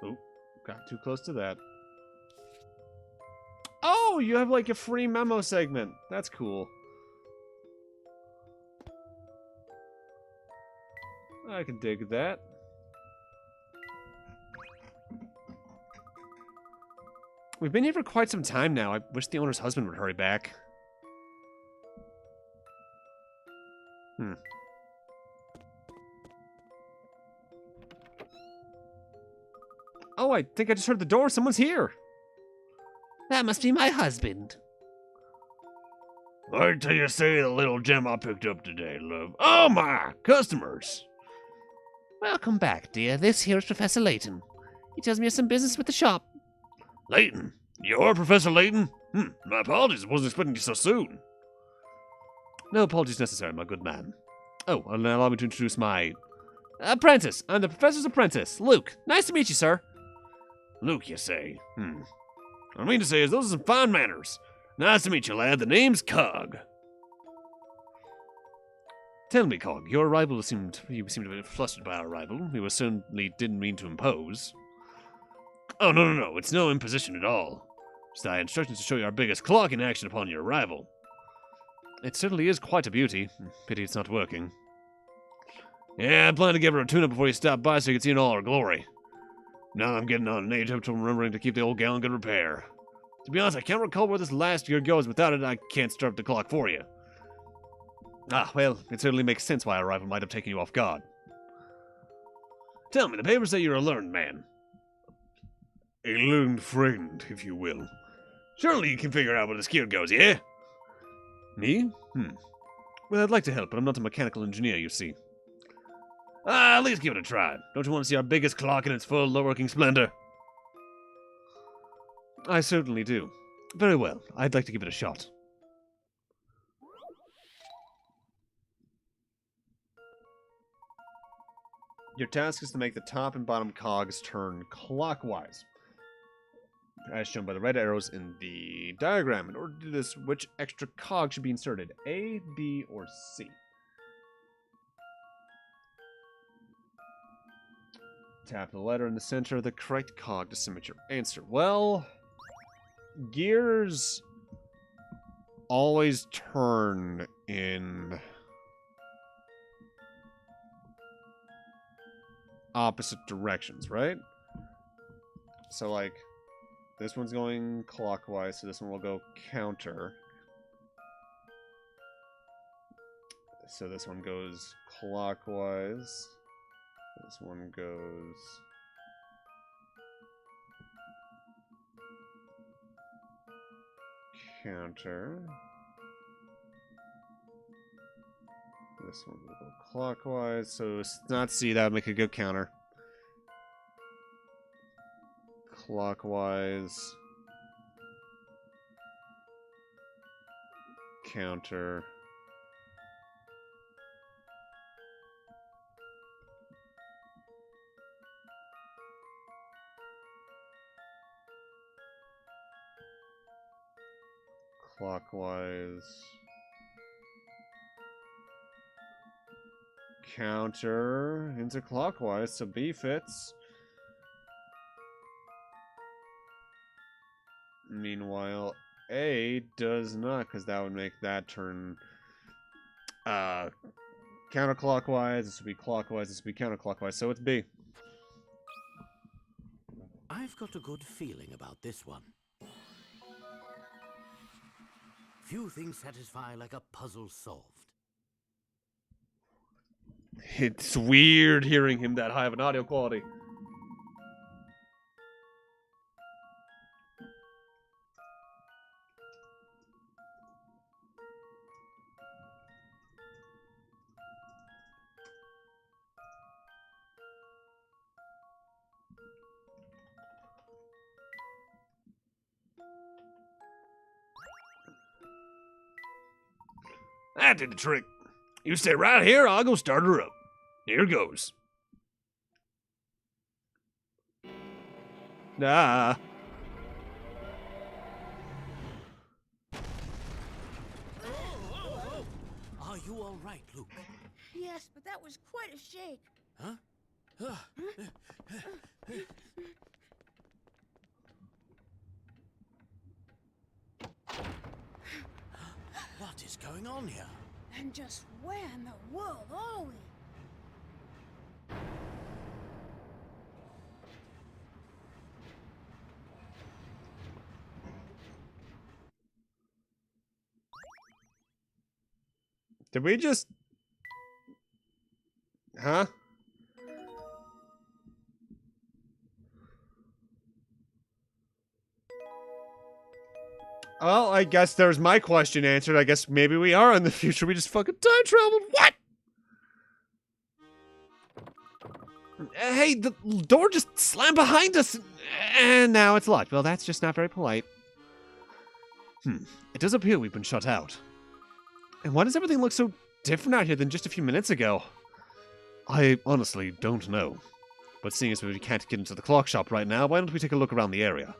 Oh, got too close to that. Oh, you have like a free memo segment. That's cool. I can dig that. We've been here for quite some time now. I wish the owner's husband would hurry back. Oh, I think I just heard the door. Someone's here. That must be my husband. Wait till you see the little gem I picked up today, love. Oh my, customers. Welcome back, dear. This here is Professor Layton. He tells me you have some business with the shop. Layton? You're Professor Layton? My apologies, I wasn't expecting you so soon. No apologies necessary, my good man. Oh, and allow me to introduce my apprentice. I'm the professor's apprentice, Luke. Nice to meet you, sir. Luke, you say? What I mean to say is those are some fine manners. Nice to meet you, lad. The name's Cog. Tell me, Cog, your arrival you seem to be flustered by our arrival. We certainly didn't mean to impose. Oh, no. It's no imposition at all. Just I had instructions to show you our biggest clock in action upon your arrival. It certainly is quite a beauty. Pity it's not working. Yeah, I plan to give her a tune-up before you stop by so you can see it in all her glory. Now I'm getting on in age up to remembering to keep the old gal in good repair. To be honest, I can't recall where this last year goes. Without it, I can't start up the clock for you. Ah, well, it certainly makes sense why our arrival might have taken you off guard. Tell me, the papers say you're a learned man. A learned friend, if you will. Surely you can figure out where this gear goes, yeah? Me? Well, I'd like to help, but I'm not a mechanical engineer, you see. At least give it a try. Don't you want to see our biggest clock in its full, working splendor? I certainly do. Very well. I'd like to give it a shot. Your task is to make the top and bottom cogs turn clockwise, as shown by the red arrows in the diagram. In order to do this, which extra cog should be inserted? A, B, or C? Tap the letter in the center of the correct cog to submit your answer. Well, gears always turn in opposite directions, right? So, like, this one's going clockwise, so this one will go counter. So this one goes clockwise. This one goes counter. This one will go clockwise, so it's not C, that would make a good counter. Clockwise. Counter. Clockwise. Counter into clockwise, so B fits. Meanwhile, A does not, because that would make that turn counterclockwise. This would be clockwise, this would be counterclockwise, so it's B. I've got a good feeling about this one. Few things satisfy like a puzzle solved. It's weird hearing him that high of an audio quality. That did the trick. You stay right here, I'll go start her up. Here goes. Ah. Are you all right, Luke? Yes, but that was quite a shake. Huh? What is going on here? And just where in the world are we? Did we just... Huh? Well, I guess there's my question answered. I guess maybe we are in the future. We just fucking time traveled. What? Hey, the door just slammed behind us. And now it's locked. Well, that's just not very polite. It does appear we've been shut out. And why does everything look so different out here than just a few minutes ago? I honestly don't know. But seeing as we can't get into the clock shop right now, why don't we take a look around the area?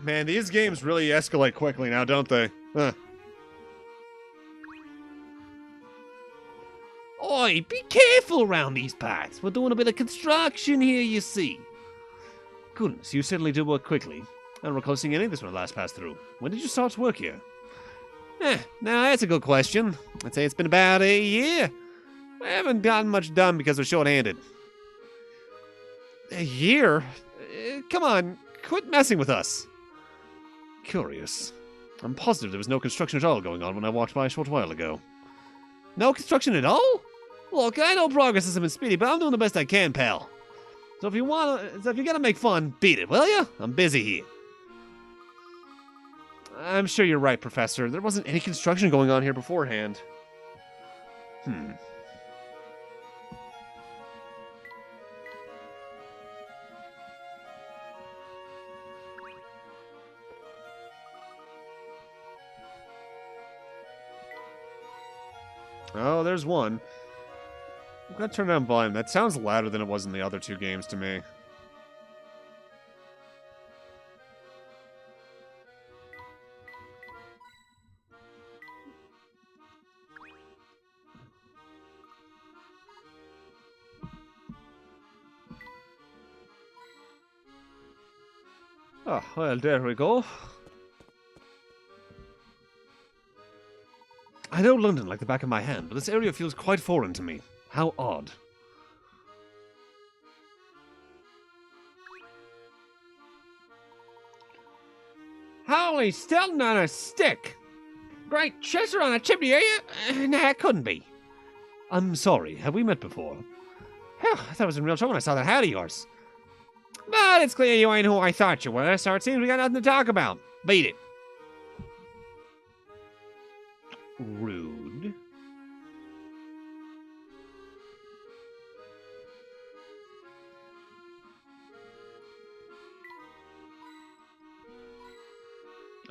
Man, these games really escalate quickly now, don't they? Huh. Oi, be careful around these parts. We're doing a bit of construction here, you see. Goodness, you certainly do work quickly. I don't recall seeing any of this when I last passed through. When did you start work here? Now that's a good question. I'd say it's been about a year. I haven't gotten much done because we're short-handed. A year? Come on, quit messing with us. Curious. I'm positive there was no construction at all going on when I walked by a short while ago. No construction at all? Look, I know progress hasn't been speedy, but I'm doing the best I can, pal. So if you're gonna make fun, beat it, will ya? I'm busy here. I'm sure you're right, Professor. There wasn't any construction going on here beforehand. Oh, there's one. I'm gonna turn down volume. That sounds louder than it was in the other two games to me. Oh, well, there we go. I know London like the back of my hand, but this area feels quite foreign to me. How odd. Holy Stilton on a stick! Great Chester on a chimney, are you? Nah, it couldn't be. I'm sorry, have we met before? Phew, I thought I was in real trouble when I saw that hat of yours. But it's clear you ain't who I thought you were, so it seems we got nothing to talk about. Beat it. Rude.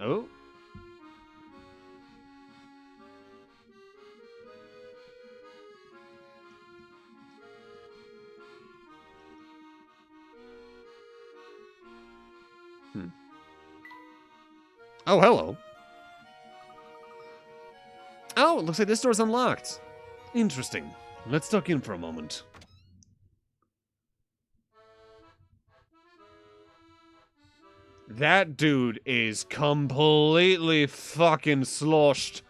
Oh. Oh, hello. Oh, it looks like this door's unlocked. Interesting. Let's duck in for a moment. That dude is completely fucking sloshed.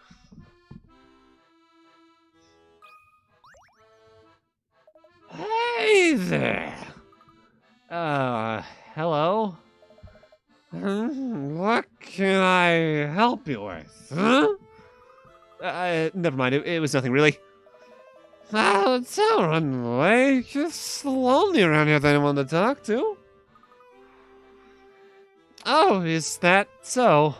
Hey there. Hello? What can I help you with, huh? Never mind. It was nothing, really. Oh, don't run away. It's lonely around here with anyone to talk to. Oh, is that so?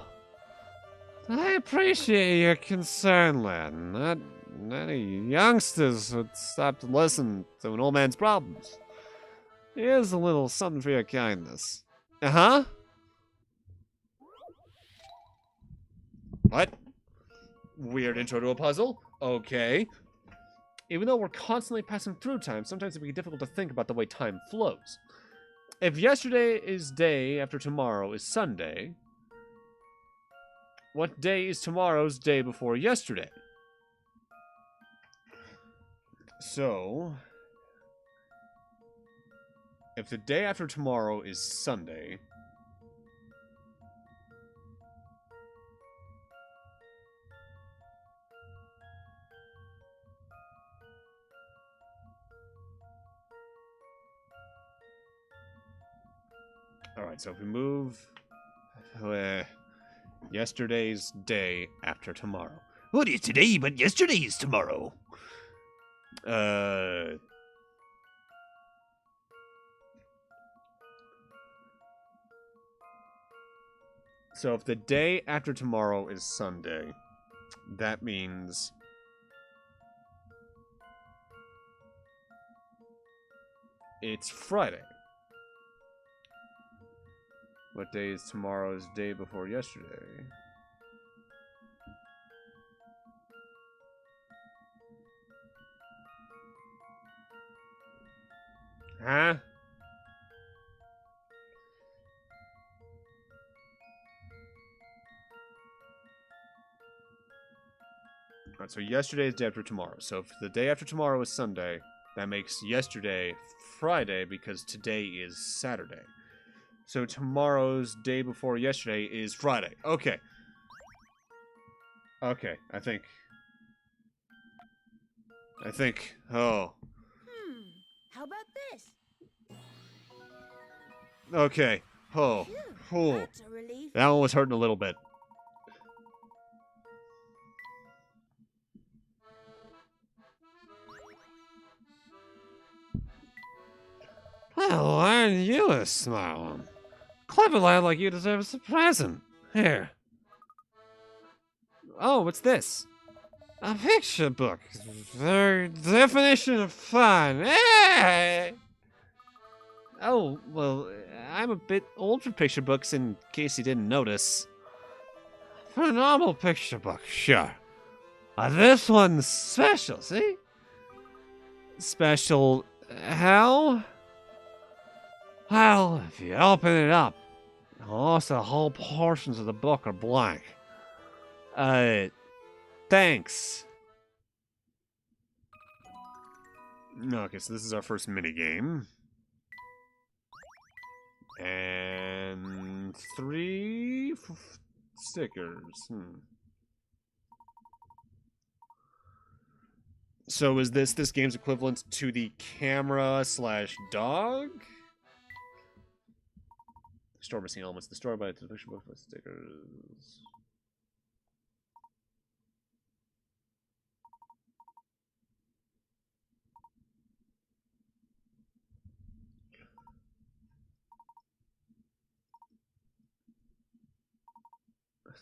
I appreciate your concern, lad. Not many youngsters would stop to listen to an old man's problems. Here's a little something for your kindness. Uh-huh? What? Weird intro to a puzzle? Okay. Even though we're constantly passing through time, sometimes it can be difficult to think about the way time flows. If yesterday is day after tomorrow is Sunday, what day is tomorrow's day before yesterday? So, if the day after tomorrow is Sunday, alright, so if we move yesterday's day after tomorrow. What is today but yesterday is tomorrow? So if the day after tomorrow is Sunday, that means it's Friday. What day is tomorrow's day before yesterday? Huh? Alright, so yesterday is day after tomorrow. So if the day after tomorrow is Sunday, that makes yesterday Friday because today is Saturday. So tomorrow's day before yesterday is Friday. Okay. Okay, I think. Oh. How about this? Okay. Oh. Oh. That's a relief. That one was hurting a little bit. Well, aren't you a smart one? Clever lad like you deserves a present. Here. Oh, what's this? A picture book. The definition of fun. Hey! Oh, well, I'm a bit old for picture books in case you didn't notice. For a normal picture book, sure. This one's special, see? Special how? Well, if you open it up, also whole portions of the book are blank. Thanks. Okay, so this is our first minigame. And 3 stickers. So is this game's equivalent to the camera / dog? Store missing elements. The store by the picture book with stickers.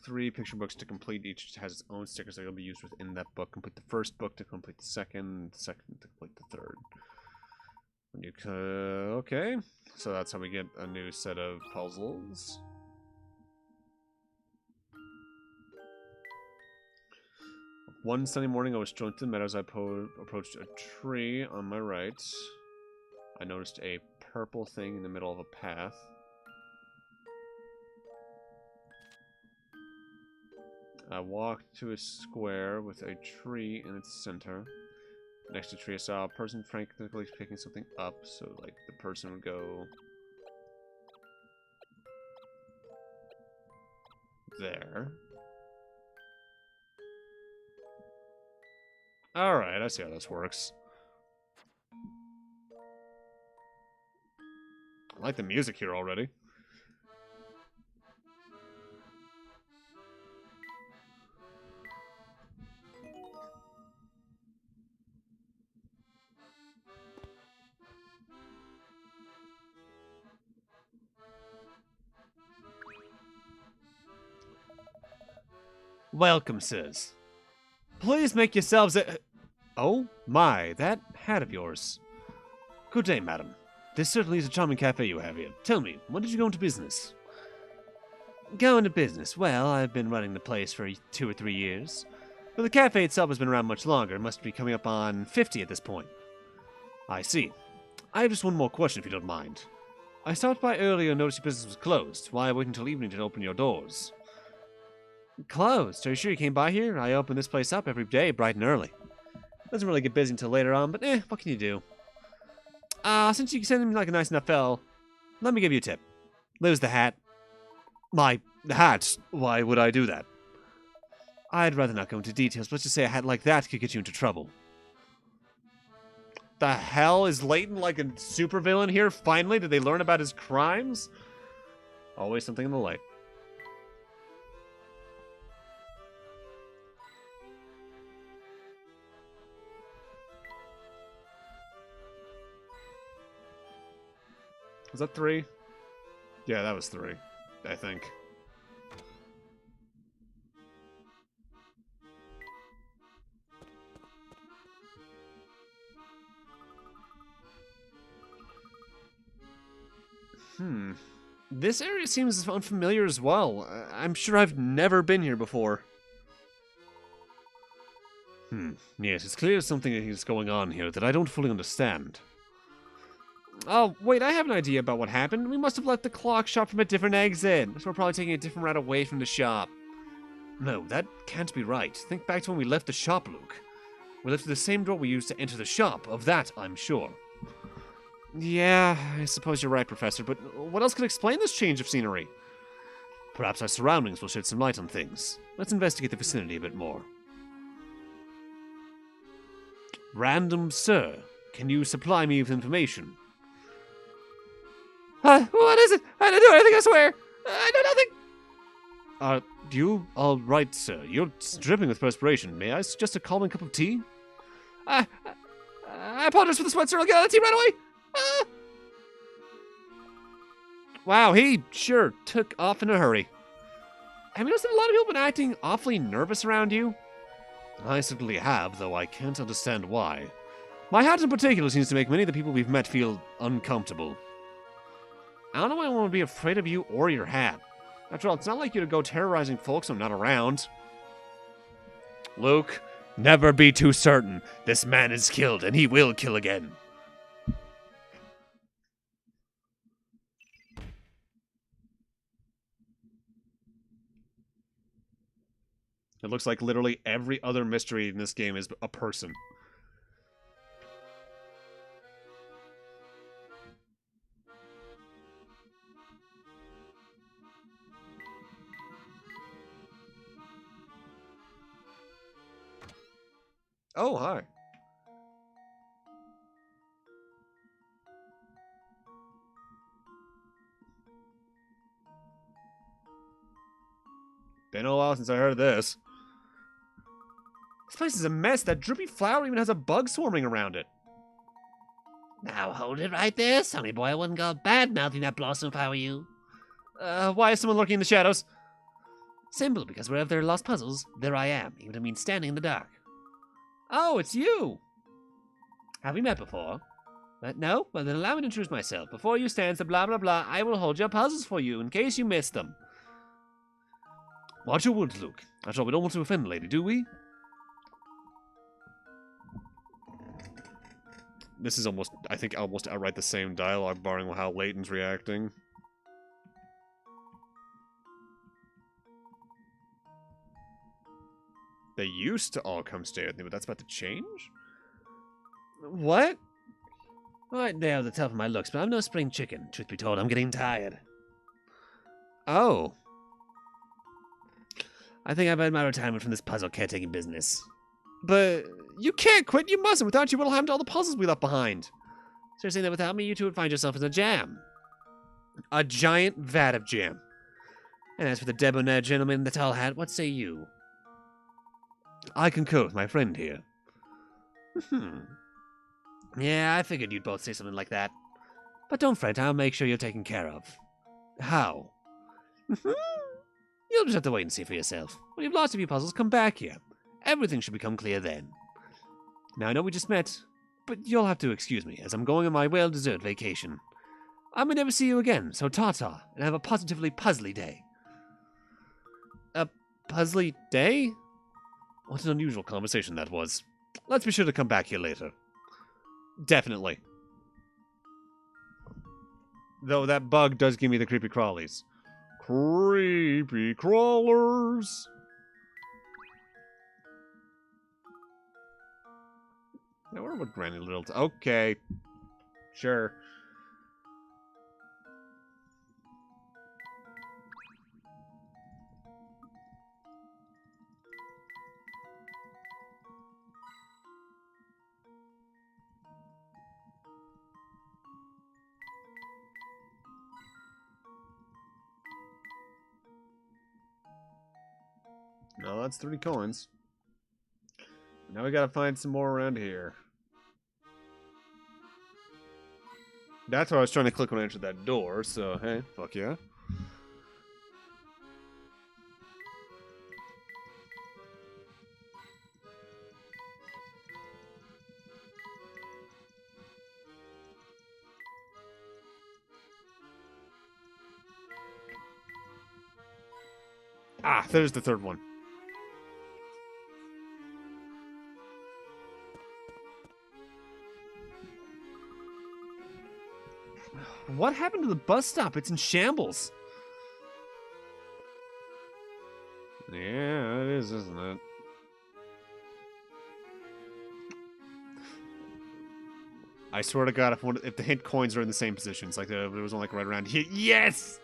Three picture books to complete. Each has its own stickers that will be used within that book. Complete the first book to complete the second to complete the third. When you okay, so that's how we get a new set of puzzles. One sunny morning, I was strolling through the meadows. I approached a tree on my right. I noticed a purple thing in the middle of a path. I walked to a square with a tree in its center. Next to the tree, I saw a person frantically picking something up, so like the person would go there. Alright, I see how this works. I like the music here already. Welcome, sirs. Please make yourselves Oh my, that hat of yours. Good day, madam. This certainly is a charming cafe you have here. Tell me, when did you go into business? Go into business? Well, I've been running the place for 2 or 3 years. But the cafe itself has been around much longer. It must be coming up on 50 at this point. I see. I have just one more question, if you don't mind. I stopped by earlier and noticed your business was closed. Why wait until evening to open your doors? Closed? Are you sure you came by here? I open this place up every day, bright and early. Doesn't really get busy until later on, but what can you do? Since you sent me like a nice enough fellow, let me give you a tip. There's the hat. My hat? Why would I do that? I'd rather not go into details, but let's just say a hat like that could get you into trouble. The hell? Is Layton like a supervillain here? Finally? Did they learn about his crimes? Always something in the light. Was that 3? Yeah, that was 3, I think. This area seems unfamiliar as well. I'm sure I've never been here before. Yes, it's clear something is going on here that I don't fully understand. Oh, wait, I have an idea about what happened. We must have left the clock shop from a different exit. So we're probably taking a different route away from the shop. No, that can't be right. Think back to when we left the shop, Luke. We left through the same door we used to enter the shop. Of that, I'm sure. Yeah, I suppose you're right, Professor, but what else could explain this change of scenery? Perhaps our surroundings will shed some light on things. Let's investigate the vicinity a bit more. Random Sir, can you supply me with information? What is it? I didn't do anything, I swear! I know nothing! You? All right, sir. You're dripping with perspiration. May I suggest a calming cup of tea? I apologize for the sweat, sir. I'll get out of the tea right away! Wow, he sure took off in a hurry. Have you noticed that a lot of people have been acting awfully nervous around you? I certainly have, though I can't understand why. My hat in particular seems to make many of the people we've met feel uncomfortable. I don't know why I want to be afraid of you or your hat. After all, it's not like you to go terrorizing folks when I'm not around. Luke, Never be too certain. This man is killed, and he will kill again. It looks like literally every other mystery in this game is a person. Oh, hi. Been a while since I heard of this. This place is a mess. That drippy flower even has a bug swarming around it. Now hold it right there, sonny boy. I wouldn't go bad-mouthing that blossom if I were you. Why is someone lurking in the shadows? Simple, because wherever there are lost puzzles, there I am, even if it means standing in the dark. Oh, it's you! Have we met before? No? Well, then allow me to introduce myself. Before you stand the blah blah blah, I will hold your puzzles for you in case you missed them. Watch your words, Luke. After all, we don't want to offend the lady, do we? This is almost, I think, almost outright the same dialogue, barring how Layton's reacting. They used to all come stay with me, but that's about to change? What? Right there, the top of my looks, but I'm no spring chicken. Truth be told, I'm getting tired. Oh. I think I've had my retirement from this puzzle caretaking business. But you can't quit, you mustn't. Without you, what'll happen to all the puzzles we left behind? So you're saying that without me, you two would find yourself in a jam? A giant vat of jam. And as for the debonair gentleman in the tall hat, what say you? I concur with my friend here. Yeah, I figured you'd both say something like that. But don't fret, I'll make sure you're taken care of. How? You'll just have to wait and see for yourself. When you've lost a few puzzles, come back here. Everything should become clear then. Now, I know we just met, but you'll have to excuse me, as I'm going on my well-deserved vacation. I may never see you again, so ta-ta, and have a positively puzzly day. A puzzly day? What an unusual conversation that was. Let's be sure to come back here later. Definitely. Though that bug does give me the creepy crawlies. Creepy crawlers! I wonder what Granny Little... Okay. Sure. No, that's 30 coins. Now we gotta find some more around here. That's what I was trying to click when I entered that door, so hey, fuck yeah. Ah, there's the third one. What happened to the bus stop? It's in shambles. Yeah, it is, isn't it? I swear to God, if the hint coins are in the same positions, like there was one like right around here. Yes!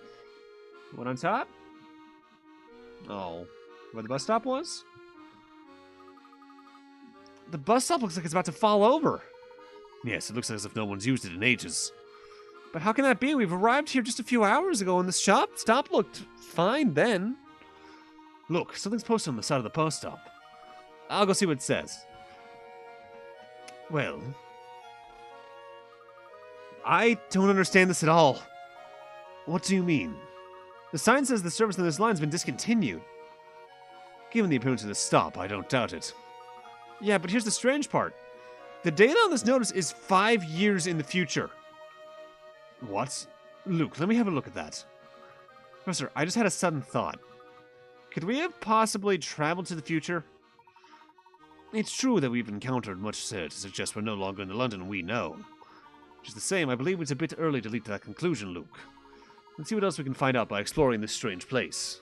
One on top? Oh. Where the bus stop was? The bus stop looks like it's about to fall over. Yes, it looks as if no one's used it in ages. But how can that be? We've arrived here just a few hours ago and the stop looked fine then. Look, something's posted on the side of the post stop. I'll go see what it says. Well, I don't understand this at all. What do you mean? The sign says the service on this line has been discontinued. Given the appearance of this stop, I don't doubt it. Yeah, but here's the strange part. The date on this notice is 5 years in the future. What? Luke, let me have a look at that. Professor, I just had a sudden thought. Could we have possibly traveled to the future? It's true that we've encountered much to suggest we're no longer in the London we know. Just the same, I believe it's a bit early to leap to that conclusion, Luke. Let's see what else we can find out by exploring this strange place.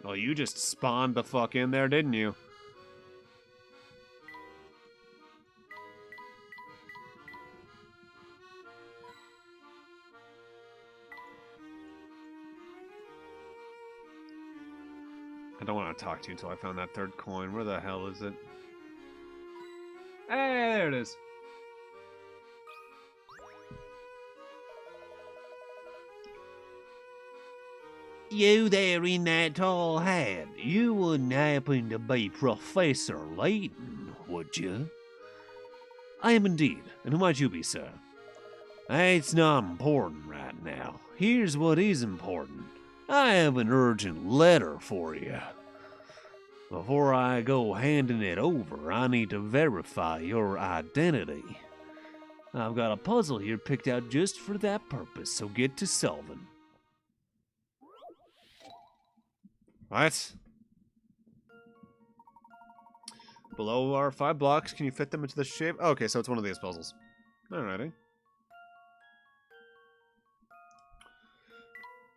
Oh, you just spawned the fuck in there, didn't you? I don't want to talk to you until I found that third coin. Where the hell is it? Hey, there it is. You there in that tall hat, you wouldn't happen to be Professor Layton, would you? I am indeed. And who might you be, sir? It's not important right now. Here's what is important. I have an urgent letter for you. Before I go handing it over, I need to verify your identity. I've got a puzzle here picked out just for that purpose, so get to solving. What? Below are 5 blocks. Can you fit them into the shape? Oh, okay, so it's one of these puzzles. Alrighty.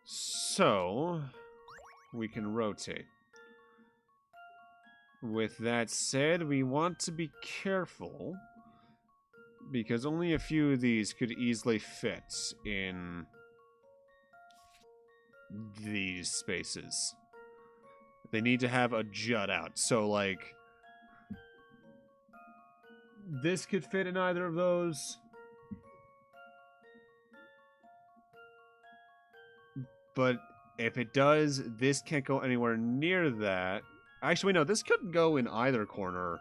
So, we can rotate. With that said, we want to be careful, because only a few of these could easily fit in these spaces. They need to have a jut out. So, like, this could fit in either of those. But if it does, this can't go anywhere near that. Actually, no, this could go in either corner.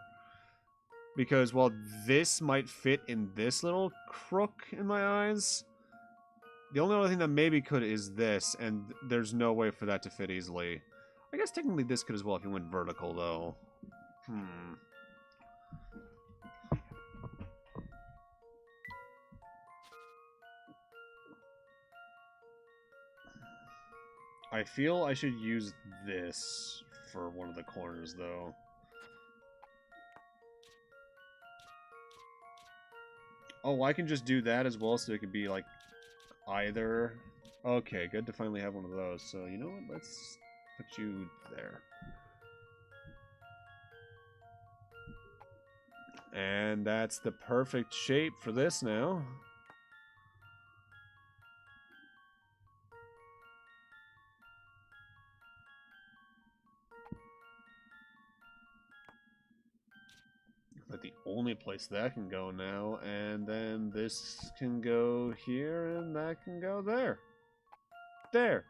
Because while this might fit in this little crook in my eyes, the only other thing that maybe could is this, and there's no way for that to fit easily. I guess technically this could as well if you went vertical, though. I feel I should use this for one of the corners, though. Oh, I can just do that as well, so it could be, like, either. Okay, good to finally have one of those. So, you know what? Let's put you there. And that's the perfect shape for this now. But the only place that can go now, and then this can go here, and that can go there. There.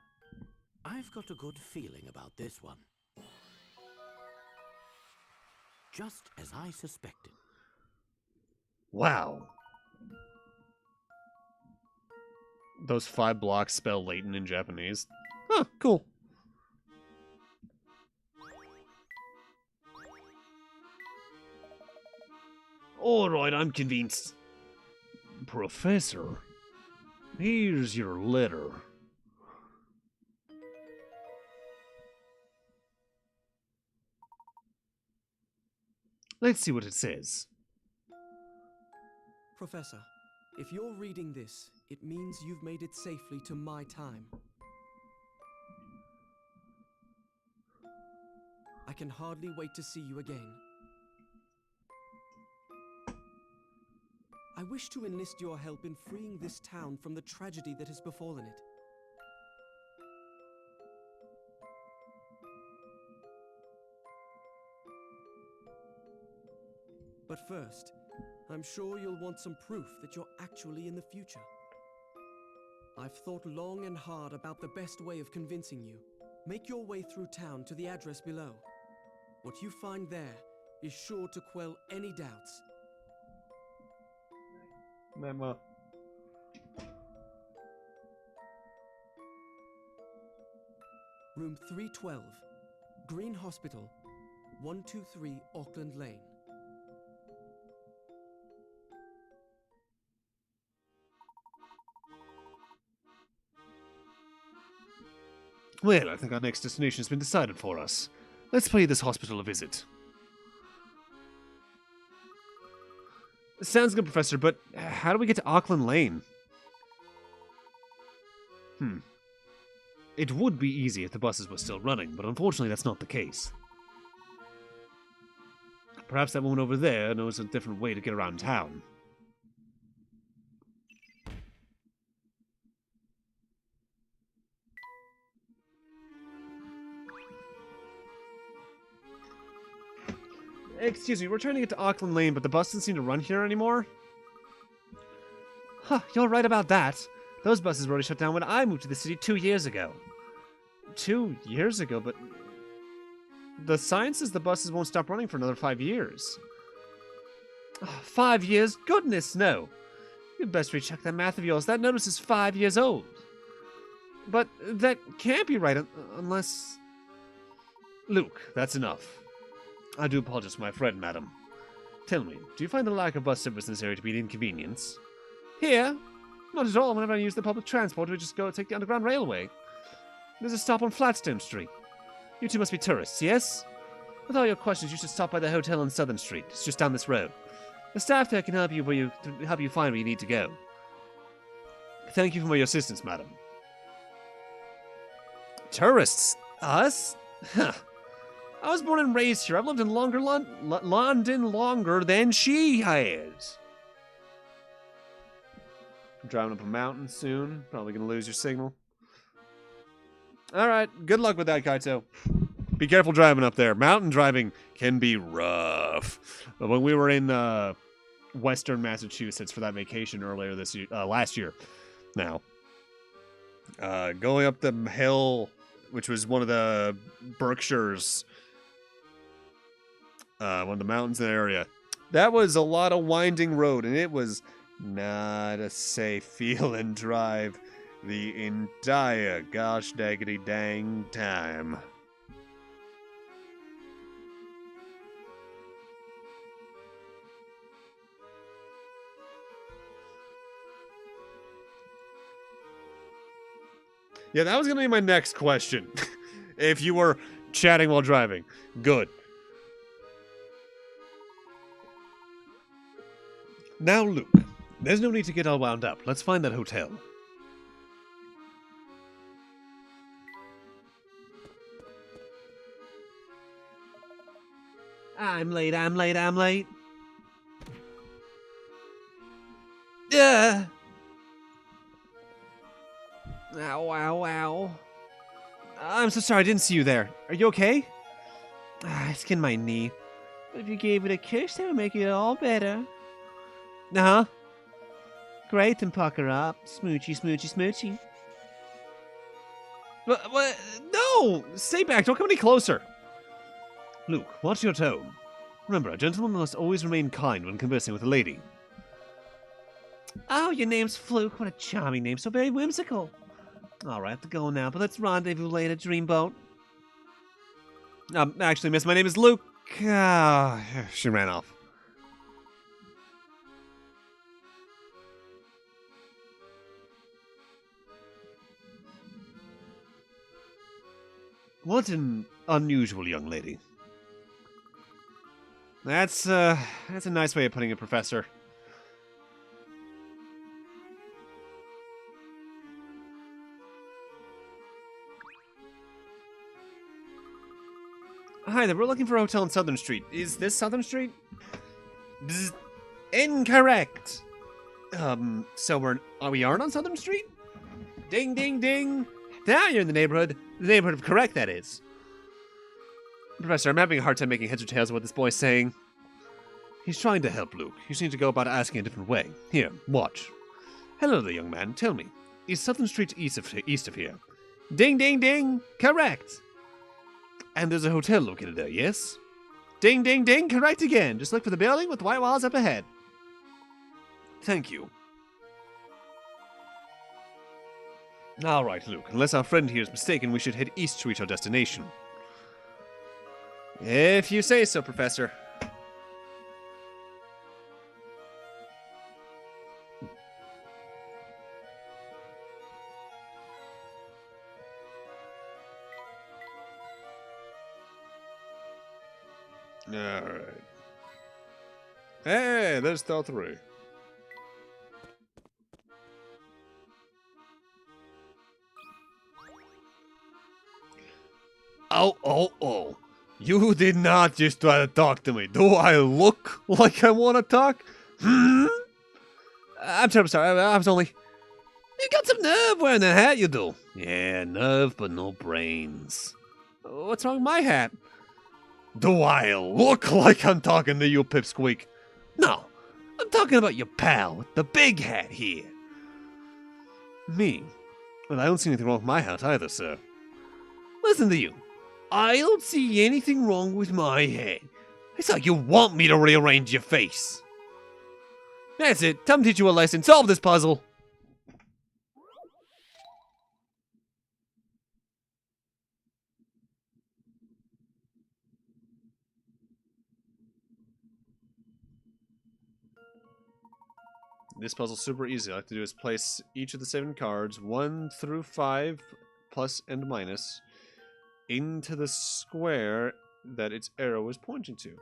I've got a good feeling about this one. Just as I suspected. Wow. Those 5 blocks spell Layton in Japanese. Huh, cool. Alright, I'm convinced. Professor, here's your letter. Let's see what it says. Professor, if you're reading this, it means you've made it safely to my time. I can hardly wait to see you again. I wish to enlist your help in freeing this town from the tragedy that has befallen it. But first, I'm sure you'll want some proof that you're actually in the future. I've thought long and hard about the best way of convincing you. Make your way through town to the address below. What you find there is sure to quell any doubts. Memo. Room 312, Green Hospital, 123 Auckland Lane. Well, I think our next destination has been decided for us. Let's pay this hospital a visit. Sounds good, Professor, but how do we get to Auckland Lane? It would be easy if the buses were still running, but unfortunately that's not the case. Perhaps that woman over there knows a different way to get around town. Excuse me, we're trying to get to Auckland Lane, but the bus doesn't seem to run here anymore. Huh, you're right about that. Those buses were already shut down when I moved to the city 2 years ago. 2 years ago, but the sign says the buses won't stop running for another 5 years. 5 years? Goodness, no. You'd best recheck that math of yours. That notice is 5 years old. But that can't be right unless... Luke, that's enough. I do apologize for my friend, madam. Tell me, do you find the lack of bus service in this area to be an inconvenience? Here? Not at all. Whenever I use the public transport, we just go take the Underground Railway. There's a stop on Flatstone Street. You two must be tourists, yes? With all your questions, you should stop by the hotel on Southern Street. It's just down this road. The staff there can help you find where you need to go. Thank you for your assistance, madam. Tourists? Us? Huh. I was born and raised here. I've lived in London longer than she has. Driving up a mountain soon. Probably gonna lose your signal. Alright, good luck with that, Kaito. Be careful driving up there. Mountain driving can be rough. But when we were in Western Massachusetts for that vacation earlier this year, last year now, going up the hill, which was one of the Berkshires, one of the mountains in the area, that was a lot of winding road, and it was not a safe feeling drive the entire gosh daggity dang time. Yeah, that was going to be my next question. If you were chatting while driving. Good. Now, Luke, there's no need to get all wound up. Let's find that hotel. I'm late. Yeah. Ow. I'm so sorry, I didn't see you there. Are you okay? I skinned my knee. But if you gave it a kiss, that would make it all better. Uh-huh. Great, then pucker up. Smoochy. What? No! Stay back, don't come any closer. Luke, watch your tone. Remember, a gentleman must always remain kind when conversing with a lady. Oh, your name's Fluke. What a charming name. So very whimsical. All right, I have to go now, but let's rendezvous later, Dreamboat. Actually, miss, my name is Luke. She ran off. What an unusual young lady. That's a nice way of putting it, Professor. Hi there, we're looking for a hotel on Southern Street. Is this Southern Street? Bzz. Incorrect! So we aren't on Southern Street? Ding, ding, ding! Now you're in the neighborhood. The neighborhood of correct, that is. Professor, I'm having a hard time making heads or tails of what this boy's saying. He's trying to help, Luke. You just need to go about asking a different way. Here, watch. Hello there, young man. Tell me, is Southern Street east of here? Ding, ding, ding! Correct! And there's a hotel located there, yes? Ding, ding, ding! Correct again! Just look for the building with the white walls up ahead. Thank you. Alright, Luke. Unless our friend here is mistaken, we should head east to reach our destination. If you say so, Professor. Alright. Hey, there's Star 3. Oh. You did not just try to talk to me. Do I look like I want to talk? Hmm? I'm sorry. I was only... You got some nerve wearing that hat, you do. Yeah, nerve, but no brains. What's wrong with my hat? Do I look like I'm talking to you, Pipsqueak? No, I'm talking about your pal with the big hat here. Me? Well, I don't see anything wrong with my hat either, sir. Listen to you. I don't see anything wrong with my head. It's like you want me to rearrange your face. That's it. Time to teach you a lesson. Solve this puzzle. This puzzle's super easy. All I have to do is place each of the 7 cards, 1 through 5, plus and minus, into the square that its arrow is pointing to.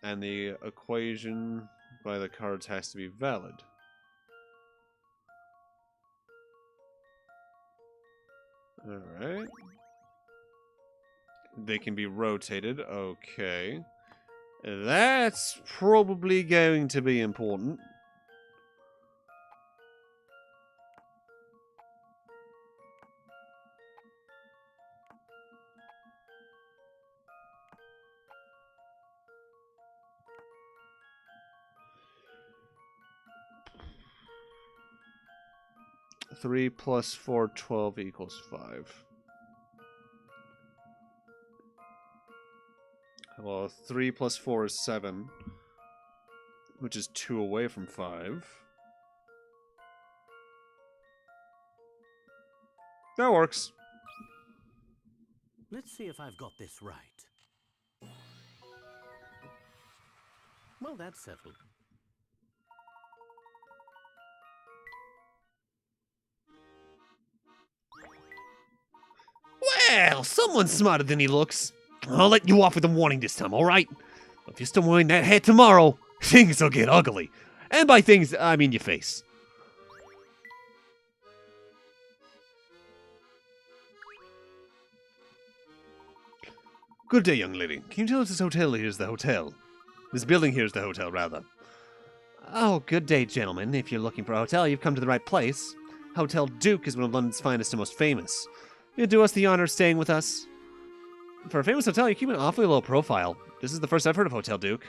And the equation by the cards has to be valid. Alright. They can be rotated. Okay. That's probably going to be important. Three plus 4, 12 equals 5. Well, 3 plus 4 is 7, which is 2 away from 5. That works. Let's see if I've got this right. Well, that's settled. Well, someone's smarter than he looks. I'll let you off with a warning this time, alright? If you're still wearing that hat tomorrow, things will get ugly. And by things, I mean your face. Good day, young lady. Can you tell us this hotel here is the hotel? This building here is the hotel, rather. Oh, good day, gentlemen. If you're looking for a hotel, you've come to the right place. Hotel Duke is one of London's finest and most famous. You do us the honor of staying with us. For a famous hotel, you keep an awfully low profile. This is the first I've heard of Hotel Duke.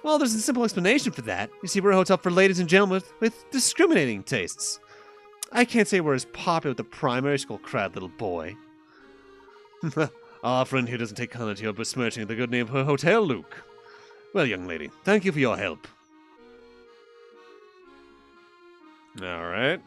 Well, there's a simple explanation for that. You see, we're a hotel for ladies and gentlemen with discriminating tastes. I can't say we're as popular with the primary school crowd, little boy. Our friend here doesn't take kindly to your besmirching the good name of her hotel, Luke. Well, young lady, thank you for your help. Alright.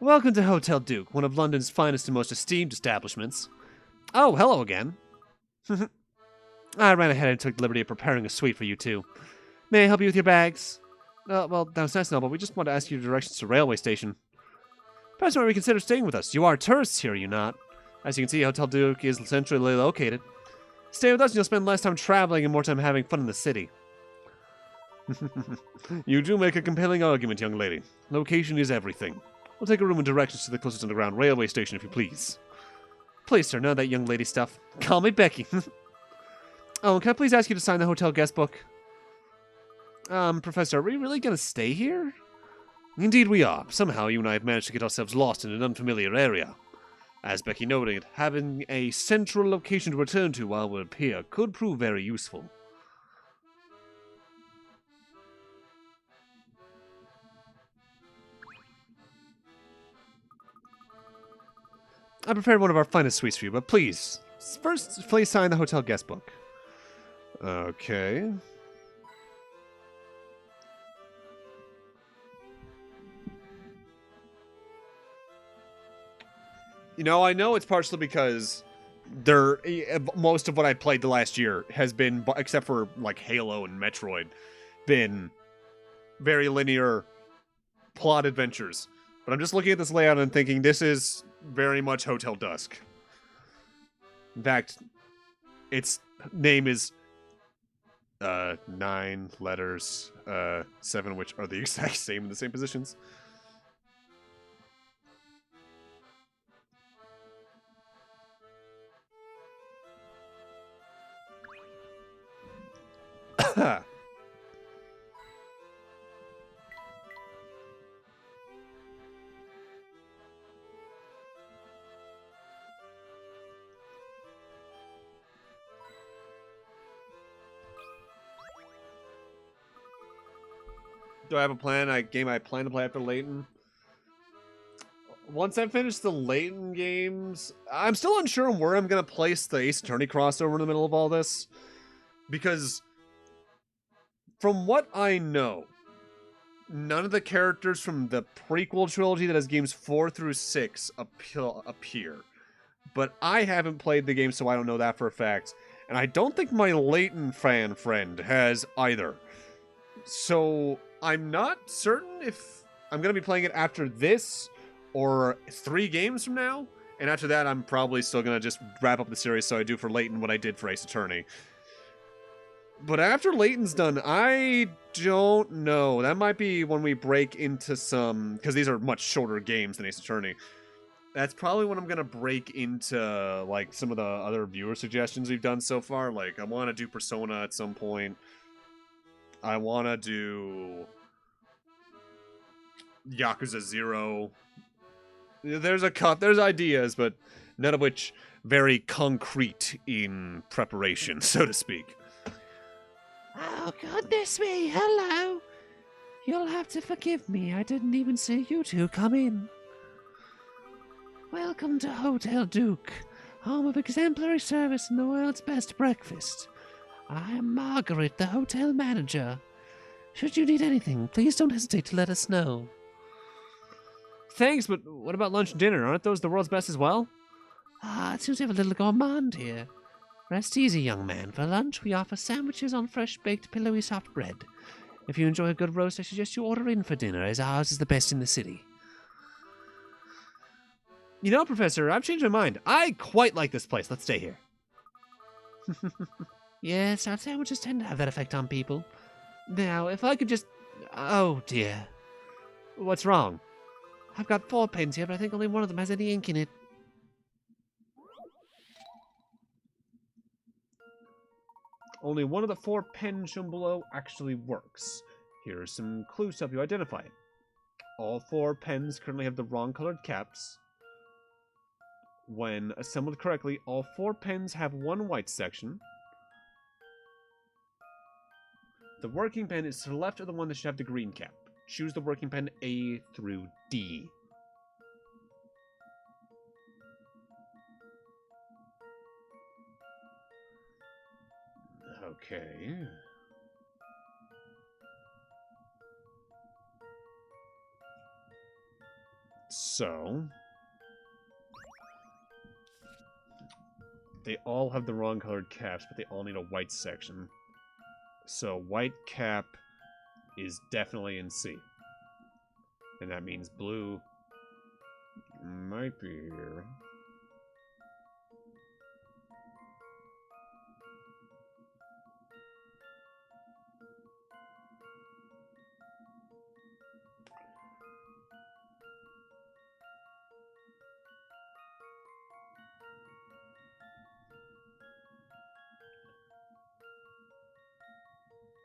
Welcome to Hotel Duke, one of London's finest and most esteemed establishments. Oh, hello again. I ran ahead and took the liberty of preparing a suite for you two. May I help you with your bags? Well, that was nice and all, but we just want to ask you directions to the railway station. Perhaps you might reconsider staying with us. You are tourists here, are you not? As you can see, Hotel Duke is centrally located. Stay with us and you'll spend less time traveling and more time having fun in the city. You do make a compelling argument, young lady. Location is everything. We'll take a room and directions to the closest underground railway station, if you please. Please, sir, none of that young lady stuff. Call me Becky. Oh, can I please ask you to sign the hotel guest book? Professor, are we really gonna stay here? Indeed we are. Somehow you and I have managed to get ourselves lost in an unfamiliar area. As Becky noted, having a central location to return to while we're here could prove very useful. I prepared one of our finest suites for you, but please sign the hotel guest book. Okay. You know, I know it's partially because most of what I played the last year has been, except for like Halo and Metroid, been very linear plot adventures. But I'm just looking at this layout and thinking this is very much Hotel Dusk. In fact, its name is 9 letters, 7 of which are the exact same in the same positions. Do I have a plan? I plan to play after Layton. Once I finish the Layton games, I'm still unsure on where I'm gonna place the Ace Attorney crossover in the middle of all this, because from what I know, none of the characters from the prequel trilogy that has games 4 through 6 appear. But I haven't played the game, so I don't know that for a fact. And I don't think my Layton fan friend has either. So I'm not certain if I'm going to be playing it after this or 3 games from now. And after that, I'm probably still going to just wrap up the series so I do for Layton what I did for Ace Attorney. But after Layton's done, I don't know. That might be when we break into some... Because these are much shorter games than Ace Attorney. That's probably when I'm going to break into, like, some of the other viewer suggestions we've done so far. Like, I want to do Persona at some point. I want to do Yakuza 0. There's ideas, but none of which very concrete in preparation, so to speak. Oh, goodness me, hello. You'll have to forgive me, I didn't even see you two come in. Welcome to Hotel Duke, home of exemplary service and the world's best breakfast. I am Margaret, the hotel manager. Should you need anything, please don't hesitate to let us know. Thanks, but what about lunch and dinner? Aren't those the world's best as well? It seems we have a little gourmand here. Rest easy, young man. For lunch, we offer sandwiches on fresh-baked, pillowy soft bread. If you enjoy a good roast, I suggest you order in for dinner, as ours is the best in the city. You know, Professor, I've changed my mind. I quite like this place. Let's stay here. Yes, our sandwiches tend to have that effect on people. Now, if I could just... Oh, dear. What's wrong? I've got 4 pens here, but I think only one of them has any ink in it. Only one of the 4 pens shown below actually works. Here are some clues to help you identify it. All 4 pens currently have the wrong colored caps. When assembled correctly, all 4 pens have one white section. The working pen is to the left of the one that should have the green cap. Choose the working pen A through D. Okay. So... they all have the wrong colored caps, but they all need a white section. So white cap is definitely in C. And that means blue might be here.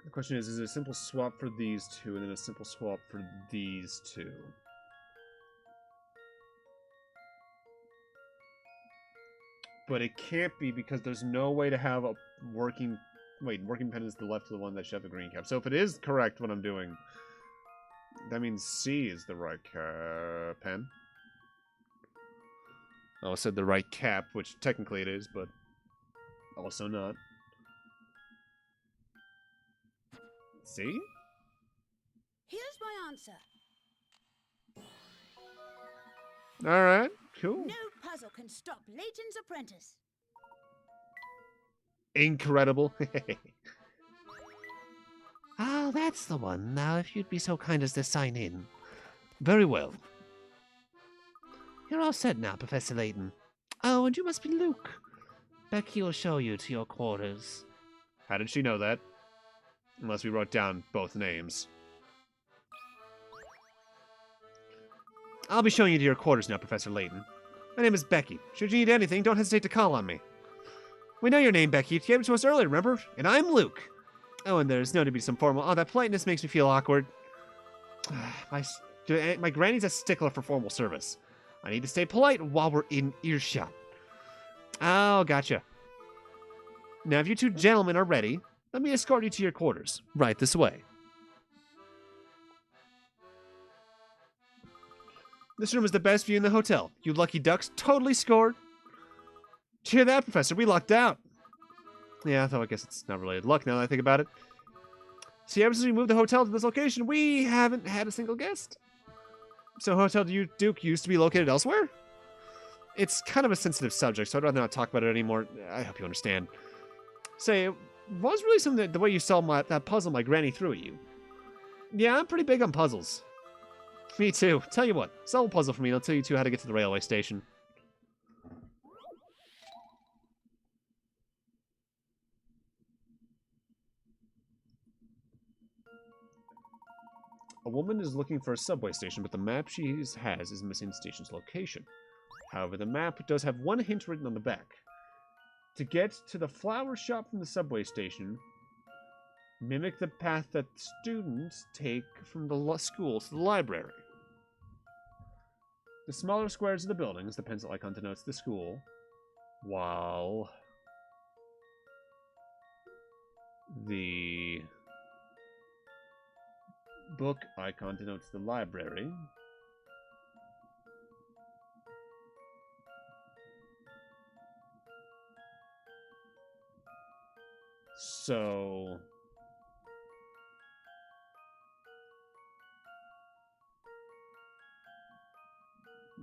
The question is it a simple swap for these 2 and then a simple swap for these 2? But it can't be because there's no way to have a working... Wait, working pen is the left of the one that should have the green cap. So if it is correct what I'm doing, that means C is the right pen. I said the right cap, which technically it is, but also not. See? Here's my answer. Alright, cool. No puzzle puzzle can stop Layton's apprentice. Incredible. Ah, that's the one. Now, if you'd be so kind as to sign in. Very well. You're all set now, Professor Layton. Oh, and you must be Luke. Becky will show you to your quarters. How did she know that? Unless we wrote down both names. I'll be showing you to your quarters now, Professor Layton. My name is Becky. Should you need anything, don't hesitate to call on me. We know your name, Becky. You gave it to us earlier, remember? And I'm Luke. Oh, and there's no to be some formal. Oh, that politeness makes me feel awkward. My granny's a stickler for formal service. I need to stay polite while we're in earshot. Oh, gotcha. Now, if you two gentlemen are ready, let me escort you to your quarters. Right this way. This room is the best view in the hotel. You lucky ducks totally scored. Did you hear that, Professor? We lucked out. Yeah, though I guess it's not really luck now that I think about it. See, ever since we moved the hotel to this location, we haven't had a single guest. So Hotel Duke used to be located elsewhere? It's kind of a sensitive subject, so I'd rather not talk about it anymore. I hope you understand. Say, it was really something the way you solved that puzzle my granny threw at you. Yeah, I'm pretty big on puzzles. Me too. Tell you what, solve a puzzle for me and I'll tell you two how to get to the railway station. A woman is looking for a subway station, but the map she has is missing the station's location. However, the map does have one hint written on the back. To get to the flower shop from the subway station, mimic the path that students take from the school to the library. The smaller squares of the buildings, the pencil icon denotes the school, while the book icon denotes the library. So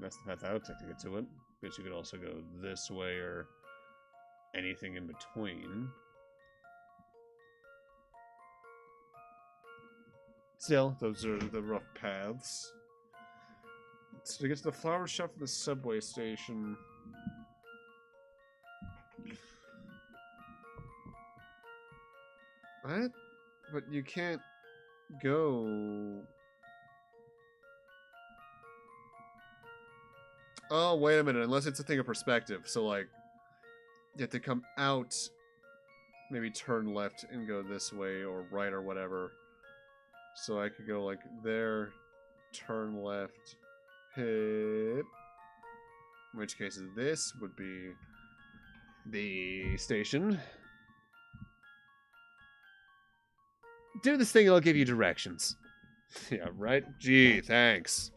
that's the path I would take to get to it. But you could also go this way or anything in between. Still, those are the rough paths. So to get to the flower shop from the subway station. What? But you can't go. Oh, wait a minute. Unless it's a thing of perspective. So, like, you have to come out, maybe turn left and go this way or right or whatever. So I could go, like, there, turn left, hit. In which case, this would be the station. Do this thing, it'll give you directions. Yeah, right? Gee, thanks.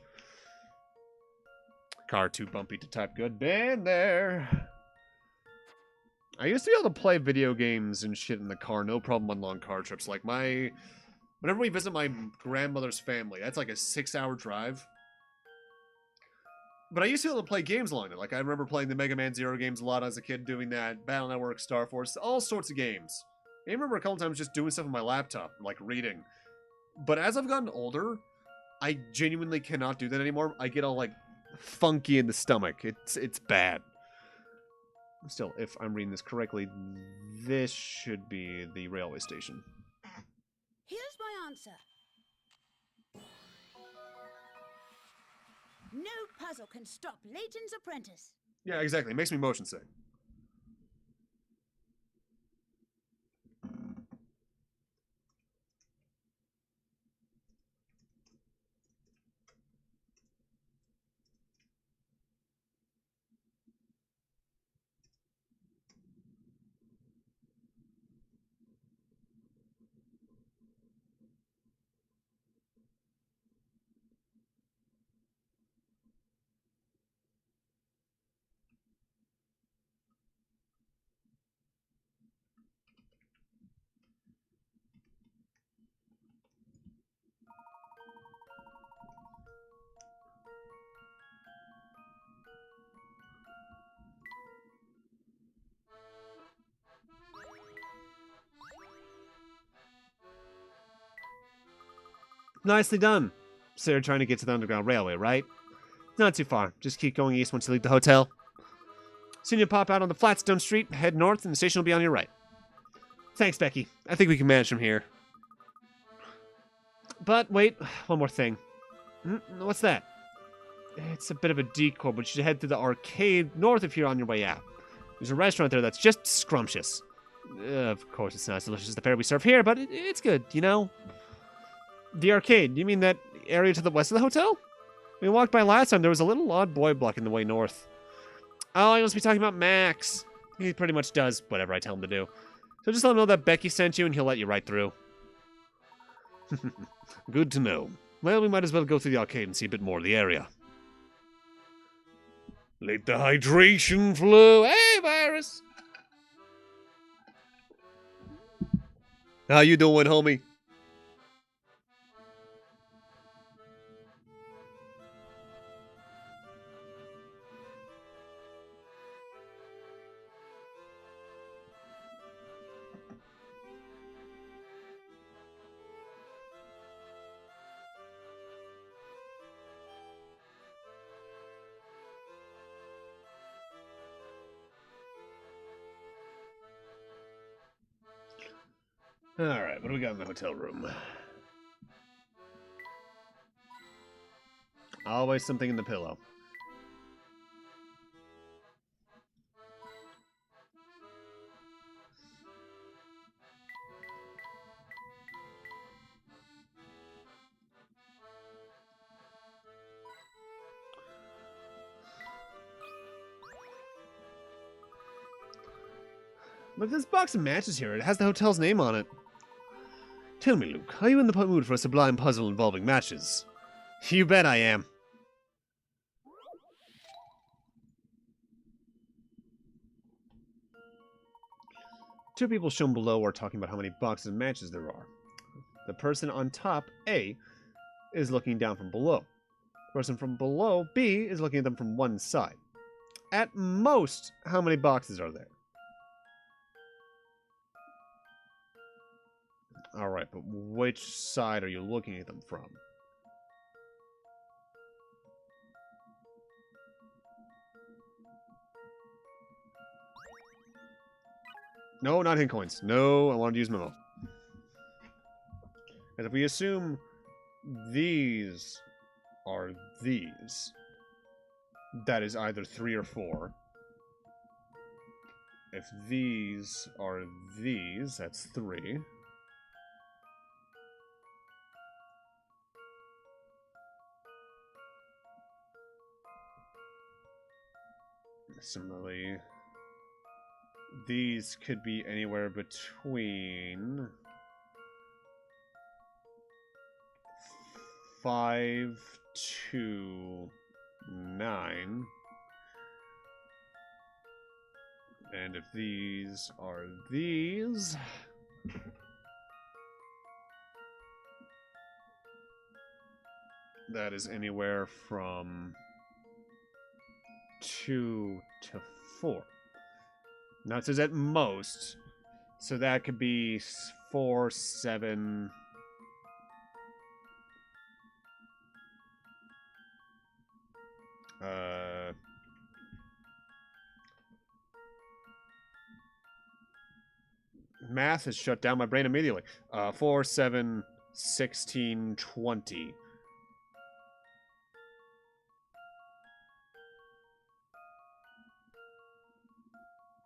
Car too bumpy to type. Good band there. I used to be able to play video games and shit in the car, no problem on long car trips. Like whenever we visit my grandmother's family, that's like a 6-hour drive. But I used to be able to play games along it. Like I remember playing the Mega Man Zero games a lot as a kid, doing that, Battle Network, Star Force, all sorts of games. I remember a couple times just doing stuff on my laptop, like reading. But as I've gotten older, I genuinely cannot do that anymore. I get all like funky in the stomach. It's bad. Still, if I'm reading this correctly, this should be the railway station. Here's my answer. No puzzle can stop Layton's apprentice. Yeah, exactly. It makes me motion sick. Nicely done. So you're trying to get to the Underground Railway, right? Not too far. Just keep going east once you leave the hotel. Soon you'll pop out on the Flatstone Street, head north, and the station will be on your right. Thanks, Becky. I think we can manage from here. But wait, one more thing. What's that? It's a bit of a detour, but you should head through the arcade north if you're on your way out. There's a restaurant there that's just scrumptious. Of course, it's not as delicious as the fare we serve here, but it's good, you know? The arcade, you mean that area to the west of the hotel? We walked by last time, there was a little odd boy blocking the way north. Oh, I must be talking about Max. He pretty much does whatever I tell him to do. So just let him know that Becky sent you and he'll let you right through. Good to know. Well, we might as well go through the arcade and see a bit more of the area. Let the hydration flow. Hey, Virus! How you doing, homie? Alright, what do we got in the hotel room? Always something in the pillow. Look, this box of matches here. It has the hotel's name on it. Tell me, Luke, are you in the mood for a sublime puzzle involving matches? You bet I am. Two people shown below are talking about how many boxes of matches there are. The person on top, A, is looking down from below. The person from below, B, is looking at them from one side. At most, how many boxes are there? Alright, but which side are you looking at them from? No, not hint coins. No, I wanted to use memo. And if we assume these are these, that is either 3 or 4. If these are these, that's 3. Similarly, these could be anywhere between 5 to 9. And if these are these, that is anywhere from 2 to 4. Now it says at most, so that could be 4, 7. Math has shut down my brain immediately. 4, 7, 16, 20.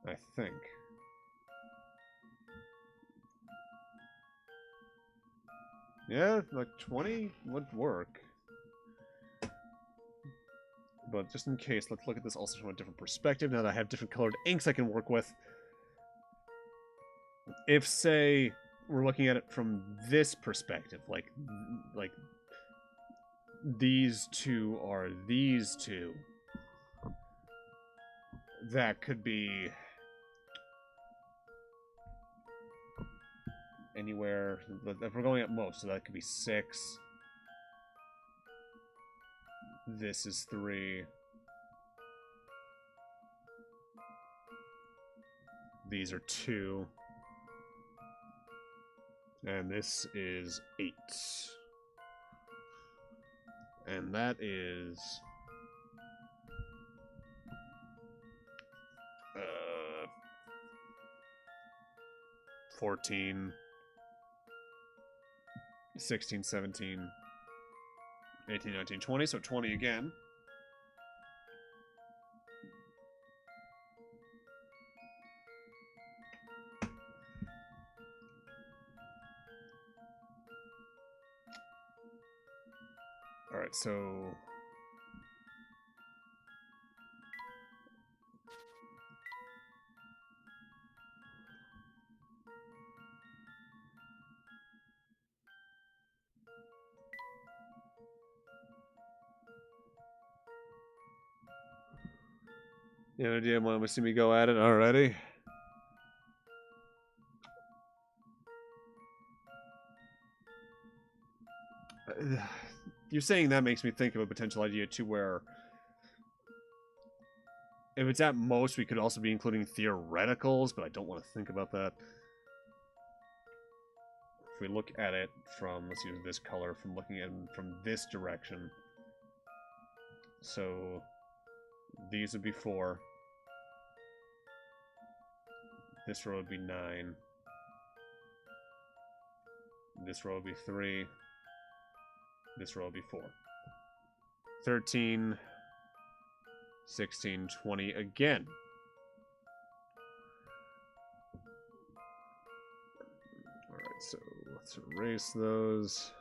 I think. Yeah, like 20 would work. But just in case, let's look at this also from a different perspective, now that I have different colored inks I can work with. If, say, we're looking at it from this perspective, like these two are these two, that could be anywhere, if we're going at most, so that could be 6. This is 3. These are 2. And this is 8. And that is 14, 16, 17, 18, 19, 20, so 20 again. Alright, so... You have an idea want to see me go at it already? You're saying that makes me think of a potential idea too, where if it's at most, we could also be including theoreticals, but I don't want to think about that. If we look at it from, let's use this color, from looking at it from this direction. So these would be 4. This row would be 9. This row would be 3. This row would be 4. 13, 16, 20 again. Alright, so let's erase those.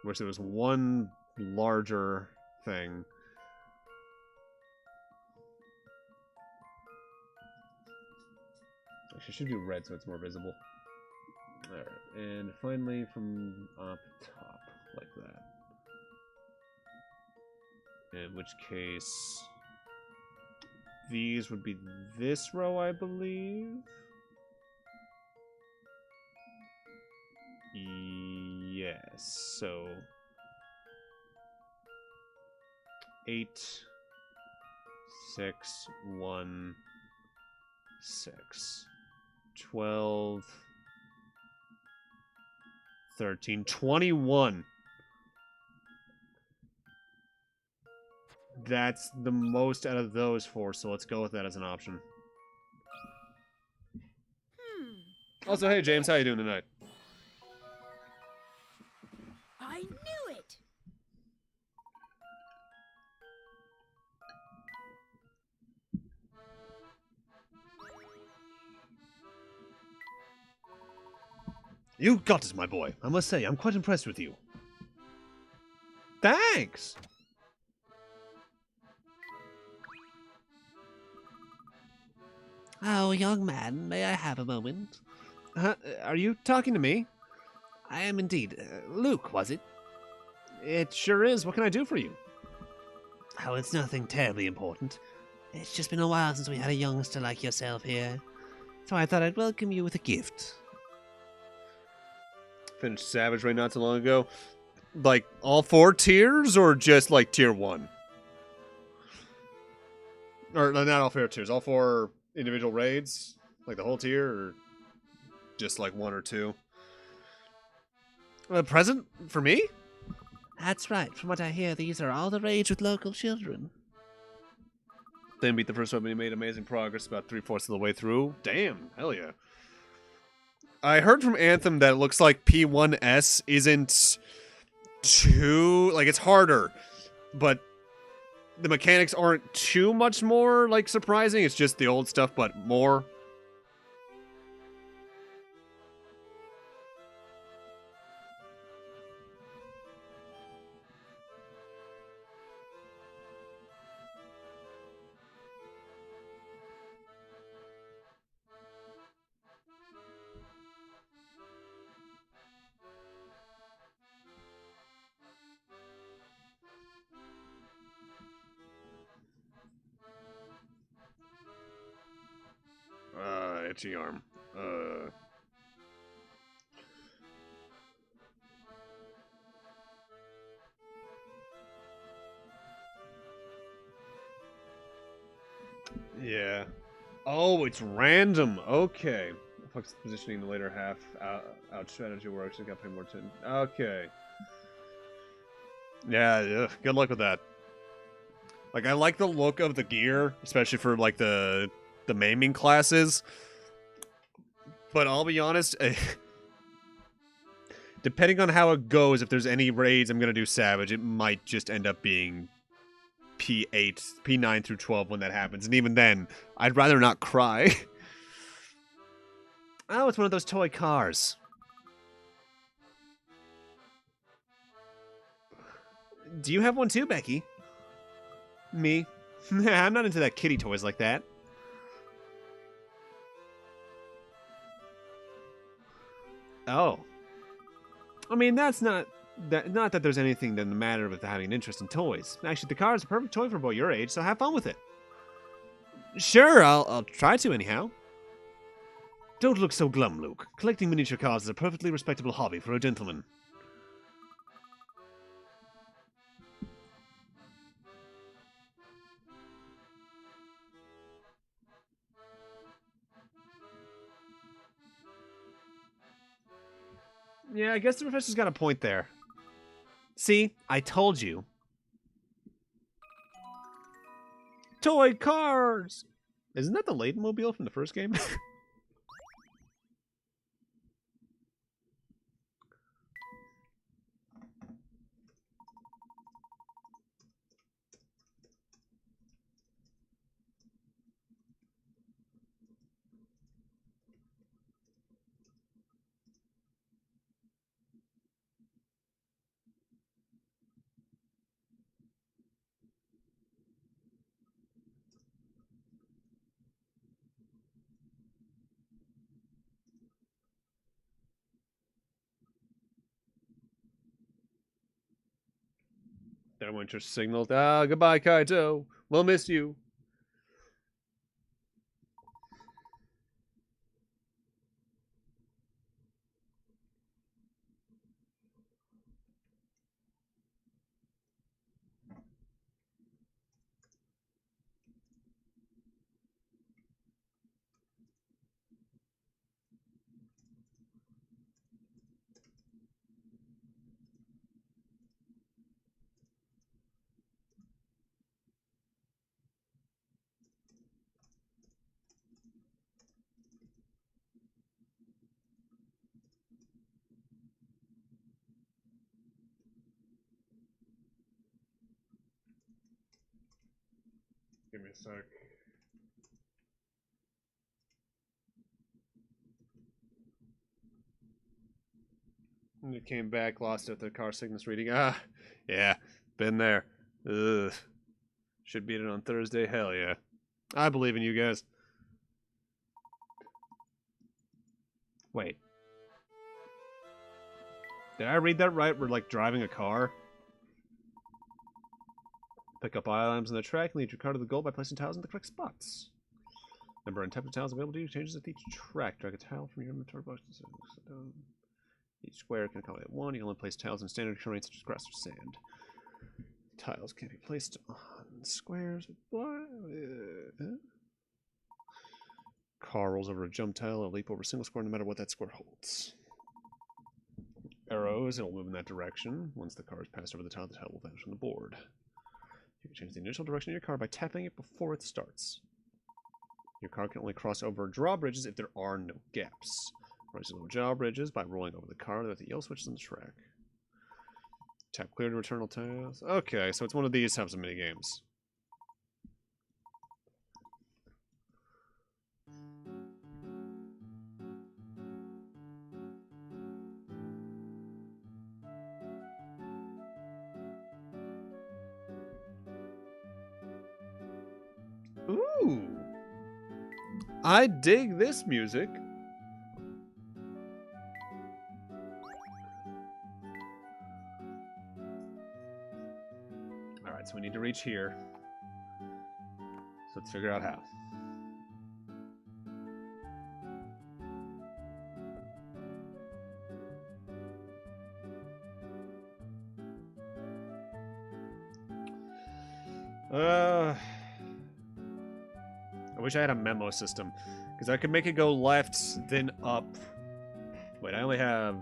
Wish there was one larger thing. Actually, I should do red so it's more visible. Alright, and finally from up top, like that. In which case, these would be this row, I believe. Yes, so 8, 6, 1, 6, 12, 13, 21. That's the most out of those 4, so let's go with that as an option. Also, hey James, how you doing tonight? I knew it! You got it, my boy. I must say, I'm quite impressed with you. Thanks! Oh, young man, may I have a moment? Are you talking to me? I am indeed. Luke, was it? It sure is. What can I do for you? Oh, it's nothing terribly important. It's just been a while since we had a youngster like yourself here. So I thought I'd welcome you with a gift. Finished Savage right not too long ago. Like, all 4 tiers, or just, like, tier 1? Or, not all 4 tiers. All 4 individual raids? Like, the whole tier, or just, like, 1 or 2? A present? For me? That's right. From what I hear, these are all the rage with local children. Then beat the first one, but he made amazing progress about 3/4 of the way through. Damn, hell yeah. I heard from Anthem that it looks like P1S isn't too... Like, it's harder, but the mechanics aren't too much more, like, surprising. It's just the old stuff, but more. Itchy arm. Yeah. Oh, it's random. Okay. Fuck's positioning the later half out strategy where I actually got to pay more attention. Okay. Yeah, good luck with that. Like, I like the look of the gear, especially for, like, the maiming classes. But I'll be honest, depending on how it goes, if there's any raids I'm going to do Savage, it might just end up being P8, P9 through 12 when that happens. And even then, I'd rather not cry. Oh, it's one of those toy cars. Do you have one too, Becky? Me? I'm not into that kitty toys like that. Oh. I mean, that's not that there's anything the matter with having an interest in toys. Actually, the car is a perfect toy for a boy your age, so have fun with it. Sure, I'll try to anyhow. Don't look so glum, Luke. Collecting miniature cars is a perfectly respectable hobby for a gentleman. Yeah, I guess the professor's got a point there. See, I told you. Toy cars! Isn't that the Layton mobile from the first game? There went your signal. Ah, goodbye, Kaito. We'll miss you. Give me a sec. And it came back, lost at the car sickness reading. Ah, yeah, been there. Ugh. Should beat it on Thursday. Hell yeah. I believe in you guys. Wait. Did I read that right? We're like driving a car? Pick up items on the track and lead your car to the goal by placing tiles in the correct spots. Number and type of tiles available to you changes with each track. Drag a tile from your inventory box. Each square can accommodate one. You can only place tiles in standard terrain such as grass or sand. Tiles can be placed on squares. Car rolls over a jump tile or leap over a single square no matter what that square holds. Arrows, it'll move in that direction. Once the car is passed over the tile will vanish from the board. You can change the initial direction of your car by tapping it before it starts. Your car can only cross over drawbridges if there are no gaps. Rise over drawbridges by rolling over the car with the yellow switches on the track. Tap clear to return all tiles. Okay, so it's one of these types of minigames. Ooh. I dig this music. Alright, so we need to reach here. So let's figure out how. I wish I had a memo system, because I could make it go left, then up. Wait, I only have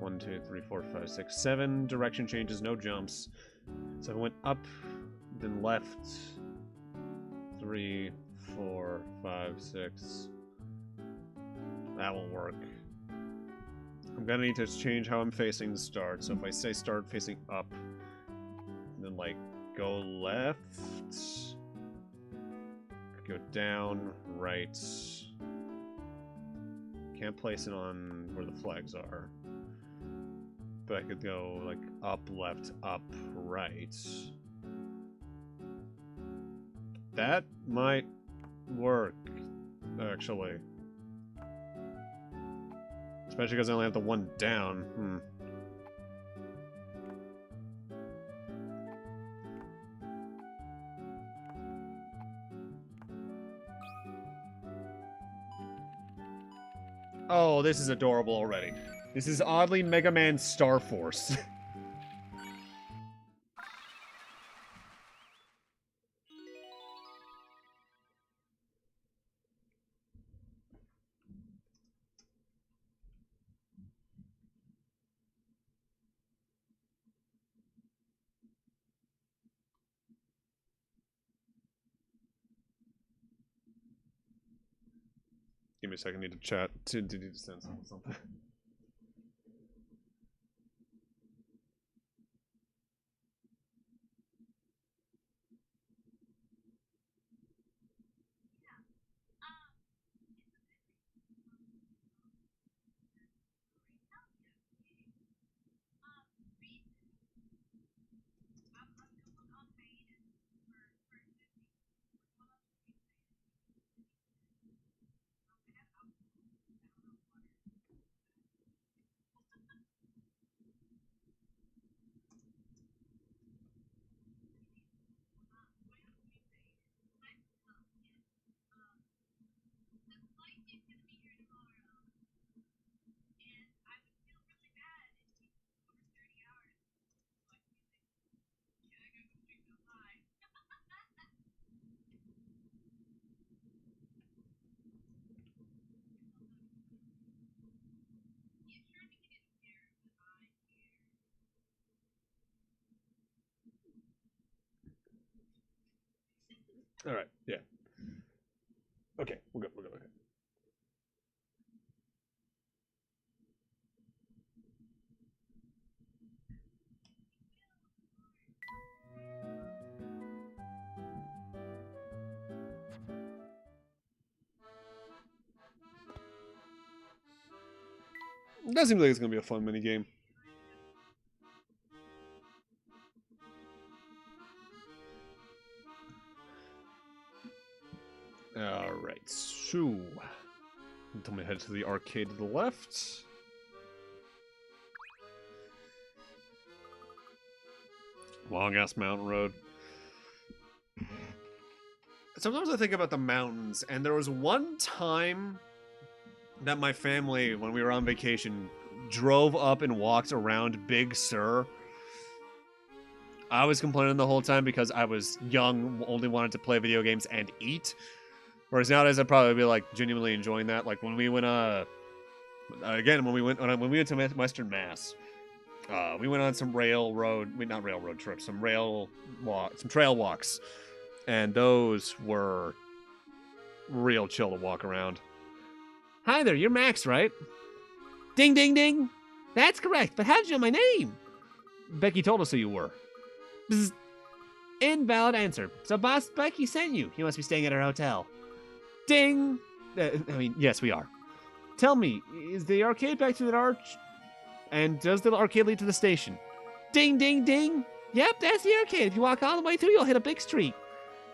1, 2, 3, 4, 5, 6, 7 direction changes, no jumps. So I went up, then left. 3, 4, 5, 6. That won't work. I'm gonna need to change how I'm facing the start. So if I say start facing up, then like go left, go down, right. Can't place it on where the flags are. But I could go like up, left, up, right. That might work, actually. Especially because I only have the one down. Oh, this is adorable already. This is oddly Mega Man Star Force. Give me a second, I need to chat to send something. Alright, yeah. Okay, we're good, okay. It does seem like it's gonna be a fun mini game. Alright, so tell me to head to the arcade to the left. Long ass mountain road. Sometimes I think about the mountains, and there was one time that my family, when we were on vacation, drove up and walked around Big Sur. I was complaining the whole time because I was young, only wanted to play video games and eat. Whereas nowadays I'd probably be like genuinely enjoying that. Like when we went when we went to Western Mass, we went on some trail walks, and those were real chill to walk around. Hi there, you're Max, right? Ding, ding, ding. That's correct, but how did you know my name? Becky told us who you were. Bzz. Invalid answer. So Boss Becky sent you. You must be staying at her hotel. Ding. Yes, we are. Tell me, is the arcade back to that arch? And does the arcade lead to the station? Ding, ding, ding. Yep, that's the arcade. If you walk all the way through, you'll hit a big street.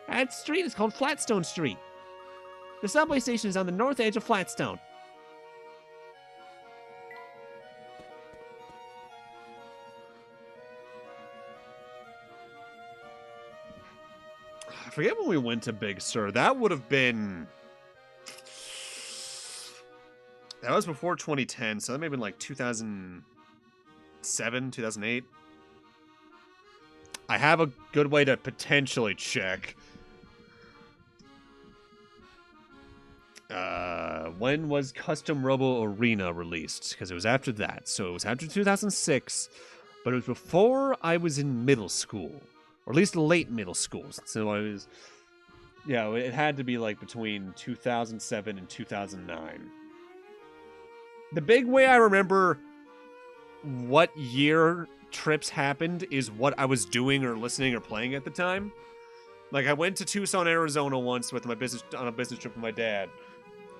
That street is called Flatstone Street. The subway station is on the north edge of Flatstone. I forget when we went to Big Sur. That would have been... That was before 2010, so that may have been like 2007, 2008. I have a good way to potentially check. When was Custom Robo Arena released? Because it was after that. So it was after 2006, but it was before I was in middle school, or at least late middle school. So I was, yeah, it had to be like between 2007 and 2009. The big way I remember what year trips happened is what I was doing or listening or playing at the time. Like, I went to Tucson, Arizona once with my business on a business trip with my dad.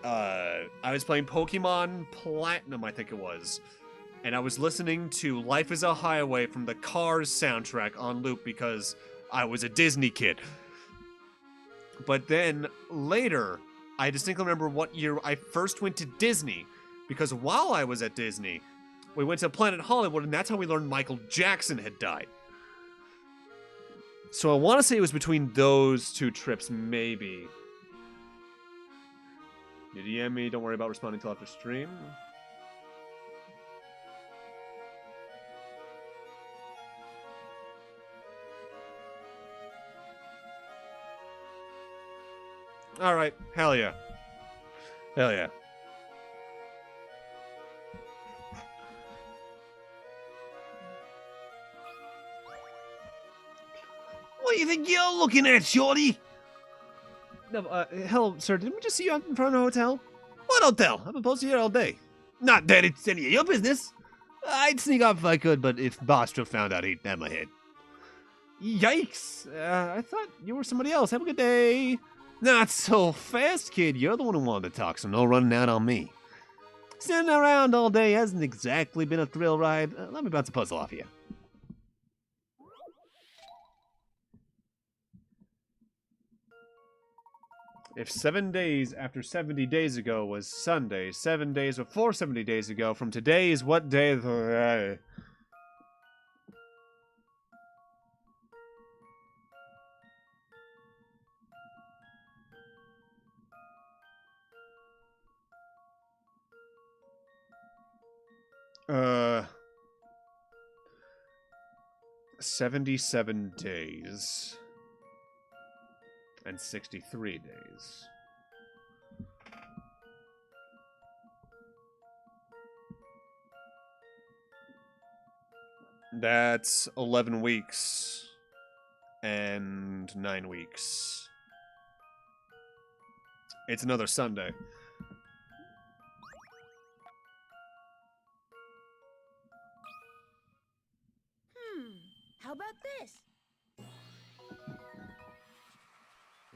I was playing Pokemon Platinum, I think it was, and I was listening to Life is a Highway from the Cars soundtrack on loop because I was a Disney kid. But then later, I distinctly remember what year I first went to Disney, because while I was at Disney, we went to Planet Hollywood, and that's how we learned Michael Jackson had died. So I want to say it was between those two trips, maybe. You DM me, don't worry about responding till after stream. Alright, hell yeah. Hell yeah. What do you think you're looking at, shorty? No, hello, sir, didn't we just see you out in front of the hotel? What hotel? I've been posted here all day. Not that it's any of your business. I'd sneak off if I could, but if Bostro found out, he'd have my head. Yikes! I thought you were somebody else. Have a good day. Not so fast, kid. You're the one who wanted to talk, so no running out on me. Standing around all day hasn't exactly been a thrill ride. Let me bounce a puzzle off you. If 7 days after 70 days ago was Sunday, 7 days before 70 days ago from today is what day? Uh... 77 days. And 63 days. That's 11 weeks and 9 weeks. It's another Sunday. How about this?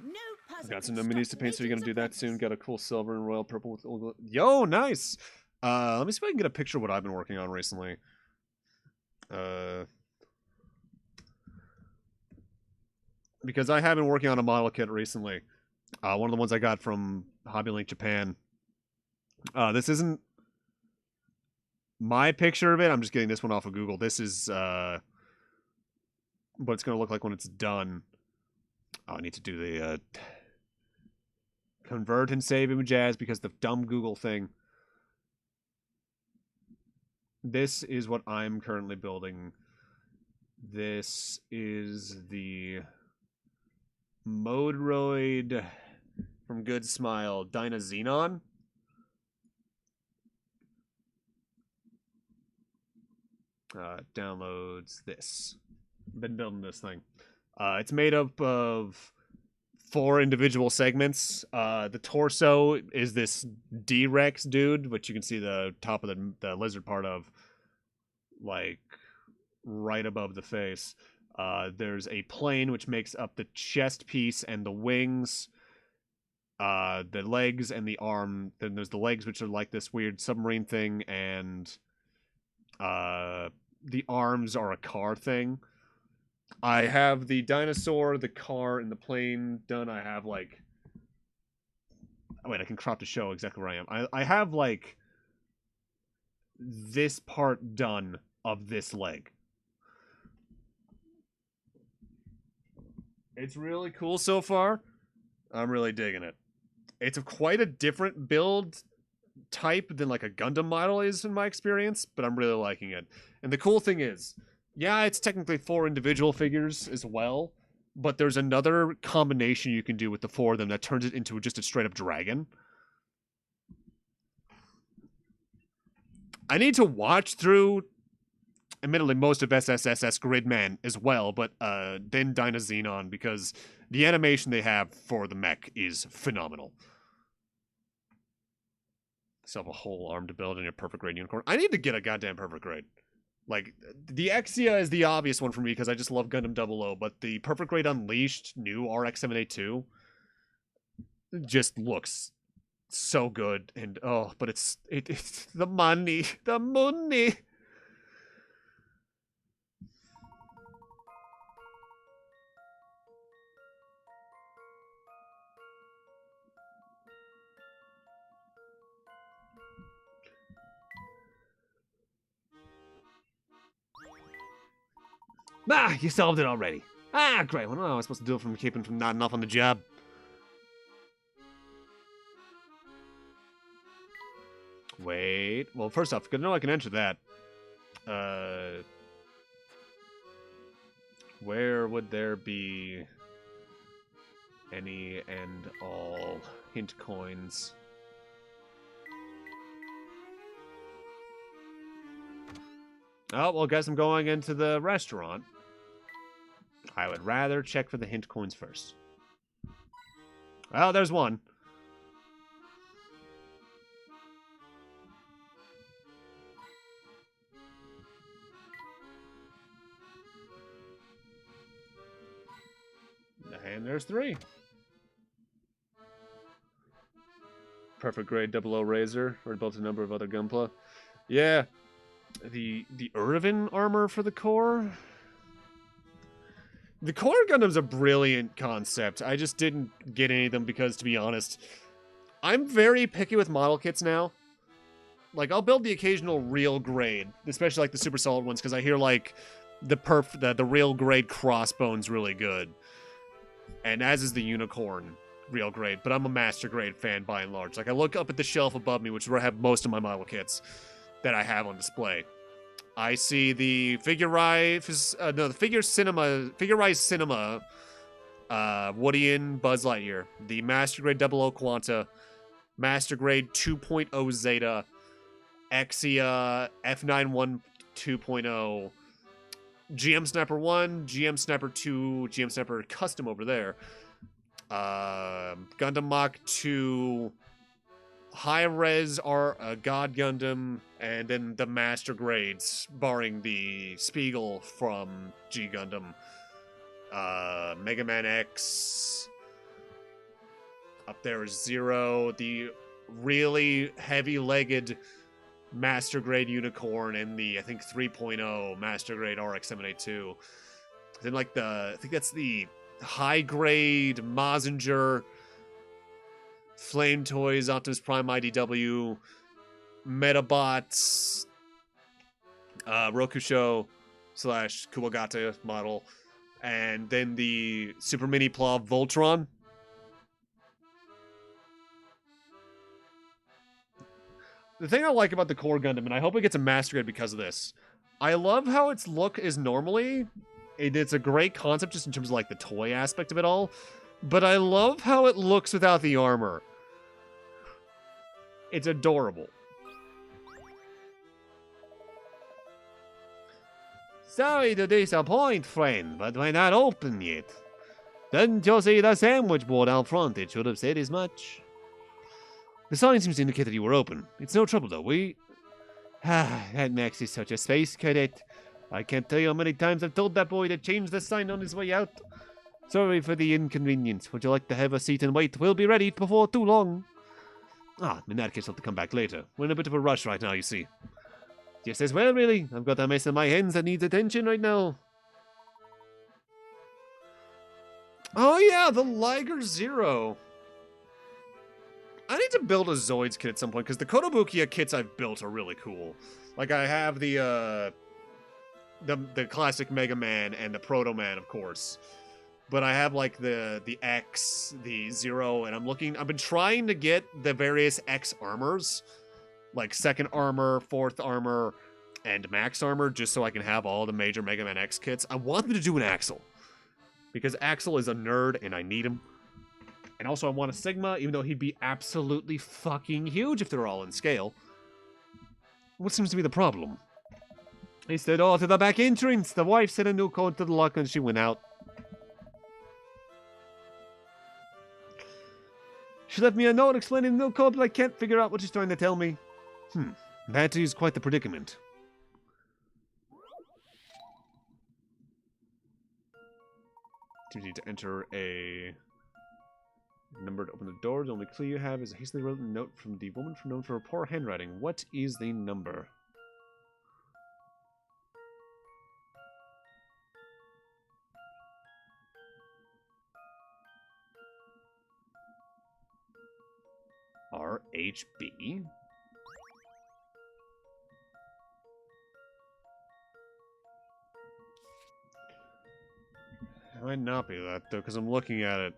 No puzzle. Got some minis to paint, so you're gonna do that soon. Got a cool silver and royal purple with old. Yo, nice. Let me see if I can get a picture of what I've been working on recently. Because I have been working on a model kit recently. One of the ones I got from HobbyLink Japan. This isn't my picture of it. I'm just getting this one off of Google. This is what it's gonna look like when it's done. Oh, I need to do the convert and save image as because the dumb Google thing. This is what I'm currently building. This is the Modroid from Good Smile Dyna Xenon. Downloads this. Been building this thing. It's made up of 4 individual segments. The torso is this D-Rex dude, which you can see the top of the lizard part of, like, right above the face. There's a plane, which makes up the chest piece and the wings, the legs and the arm. Then there's the legs, which are like this weird submarine thing, and the arms are a car thing. I have the dinosaur, the car, and the plane done. I have, like... Oh, wait, I can crop to show exactly where I am. I have, like, this part done of this leg. It's really cool so far. I'm really digging it. It's quite a different build type than, like, a Gundam model is in my experience, but I'm really liking it. And the cool thing is... Yeah, it's technically 4 individual figures as well, but there's another combination you can do with the 4 of them that turns it into just a straight-up dragon. I need to watch through, admittedly, most of SSSS Gridman as well, but then Dyna Xenon, because the animation they have for the mech is phenomenal. Self a whole arm to build in your perfect grade unicorn. I need to get a goddamn perfect grade. Like, the Exia is the obvious one for me because I just love Gundam 00, but the perfect grade Unleashed new RX-782 just looks so good. And, oh, but it's the money. The money. Ah, you solved it already. Ah, great. What am I supposed to do from keeping from nodding off on the job? Wait. Well, first off, I know I can enter that. Where would there be any and all hint coins? Oh, well, guess I'm going into the restaurant. I would rather check for the hint coins first. Oh, there's one. And there's 3. Perfect grade 00 Razor, or built a number of other Gunpla. Yeah. The Irvin armor for the core? The core Gundam's a brilliant concept. I just didn't get any of them because, to be honest, I'm very picky with model kits now. Like, I'll build the occasional real grade, especially like the super solid ones, because I hear like the real grade crossbone's really good. And as is the unicorn real grade, but I'm a master grade fan by and large. Like, I look up at the shelf above me, which is where I have most of my model kits that I have on display. I see the Figure-Rise Cinema, Woodian Buzz Lightyear, the Master Grade 00 Quanta, Master Grade 2.0 Zeta, Exia, F91 2.0, GM Sniper 1, GM Sniper 2, GM Sniper Custom over there, Gundam Mach 2, High Res God Gundam, and then the Master Grades, barring the Spiegel from G Gundam, Mega Man X. Up there is Zero, the really heavy-legged Master Grade Unicorn, and the, I think, 3.0 Master Grade RX-782. Then, like, I think that's the high-grade Mazinger, Flame Toys, Optimus Prime IDW, Metabots, Rokusho / Kuwagata model, and then the Super Mini Plaw Voltron. The thing I like about the core Gundam, and I hope it gets a Master Grade because of this, I love how its look is normally. It's a great concept just in terms of like the toy aspect of it all, but I love how it looks without the armor. It's adorable. Sorry to disappoint, friend, but we're not open yet. Didn't you see the sandwich board out front? It should have said as much. The sign seems to indicate that you were open. It's no trouble, though. That Max is such a space cadet. I can't tell you how many times I've told that boy to change the sign on his way out. Sorry for the inconvenience. Would you like to have a seat and wait? We'll be ready before too long. In that case, I'll have to come back later. We're in a bit of a rush right now, you see. Just as well, really. I've got a mess in my hands that needs attention right now. Oh yeah, the Liger Zero. I need to build a Zoids kit at some point, because the Kotobukiya kits I've built are really cool. Like, I have the classic Mega Man and the Proto Man, of course. But I have, like, the X, the Zero, and I've been trying to get the various X armors. Like, second armor, fourth armor, and max armor, just so I can have all the major Mega Man X kits. I want them to do an Axel. Because Axel is a nerd, and I need him. And also I want a Sigma, even though he'd be absolutely fucking huge if they're all in scale. What seems to be the problem? He said, oh, to the back entrance. The wife said a new code to the lock and she went out. She left me a note explaining the new code, but I can't figure out what she's trying to tell me. That is quite the predicament. You need to enter a number to open the door. The only clue you have is a hastily written note from the woman known for her poor handwriting. What is the number? RHB? It might not be that, though, because I'm looking at it.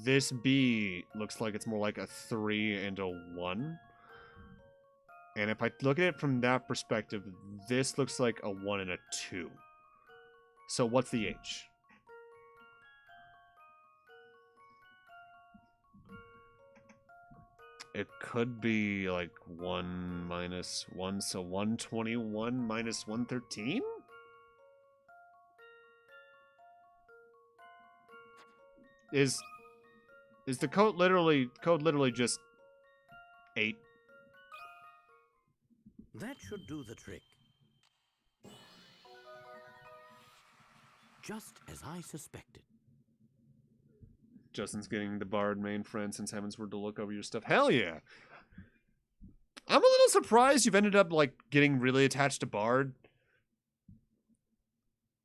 This B looks like it's more like a 3 and a 1. And if I look at it from that perspective, this looks like a 1 and a 2. So what's the H? It could be like 1 minus 1, so 121 minus 113? Is the code literally just 8? That should do the trick. Just as I suspected. Justin's getting the Bard main friend since Heaven's Word to look over your stuff. Hell yeah! I'm a little surprised you've ended up, like, getting really attached to Bard.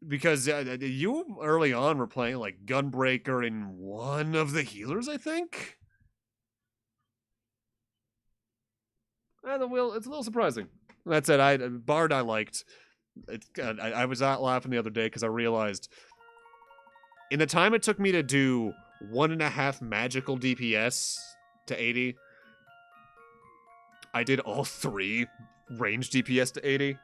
Because you, early on, were playing, like, Gunbreaker and one of the healers, I think? It's a little surprising. That said, Bard I liked. I was out laughing the other day because I realized in the time it took me to do 1.5 magical DPS to 80, I did all 3 range DPS to 80.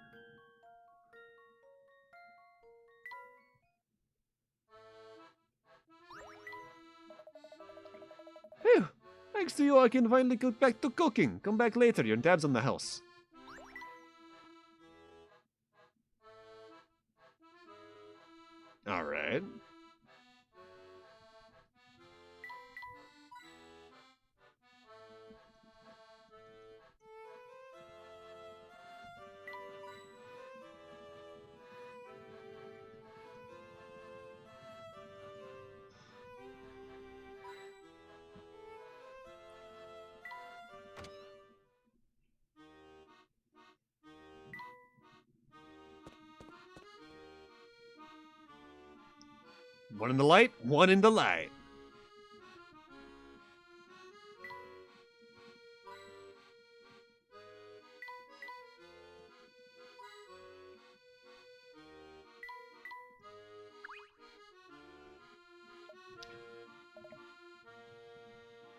Phew. Thanks to you, I can finally get back to cooking. Come back later, your dad's on the house. Alright. One in the light, one in the light.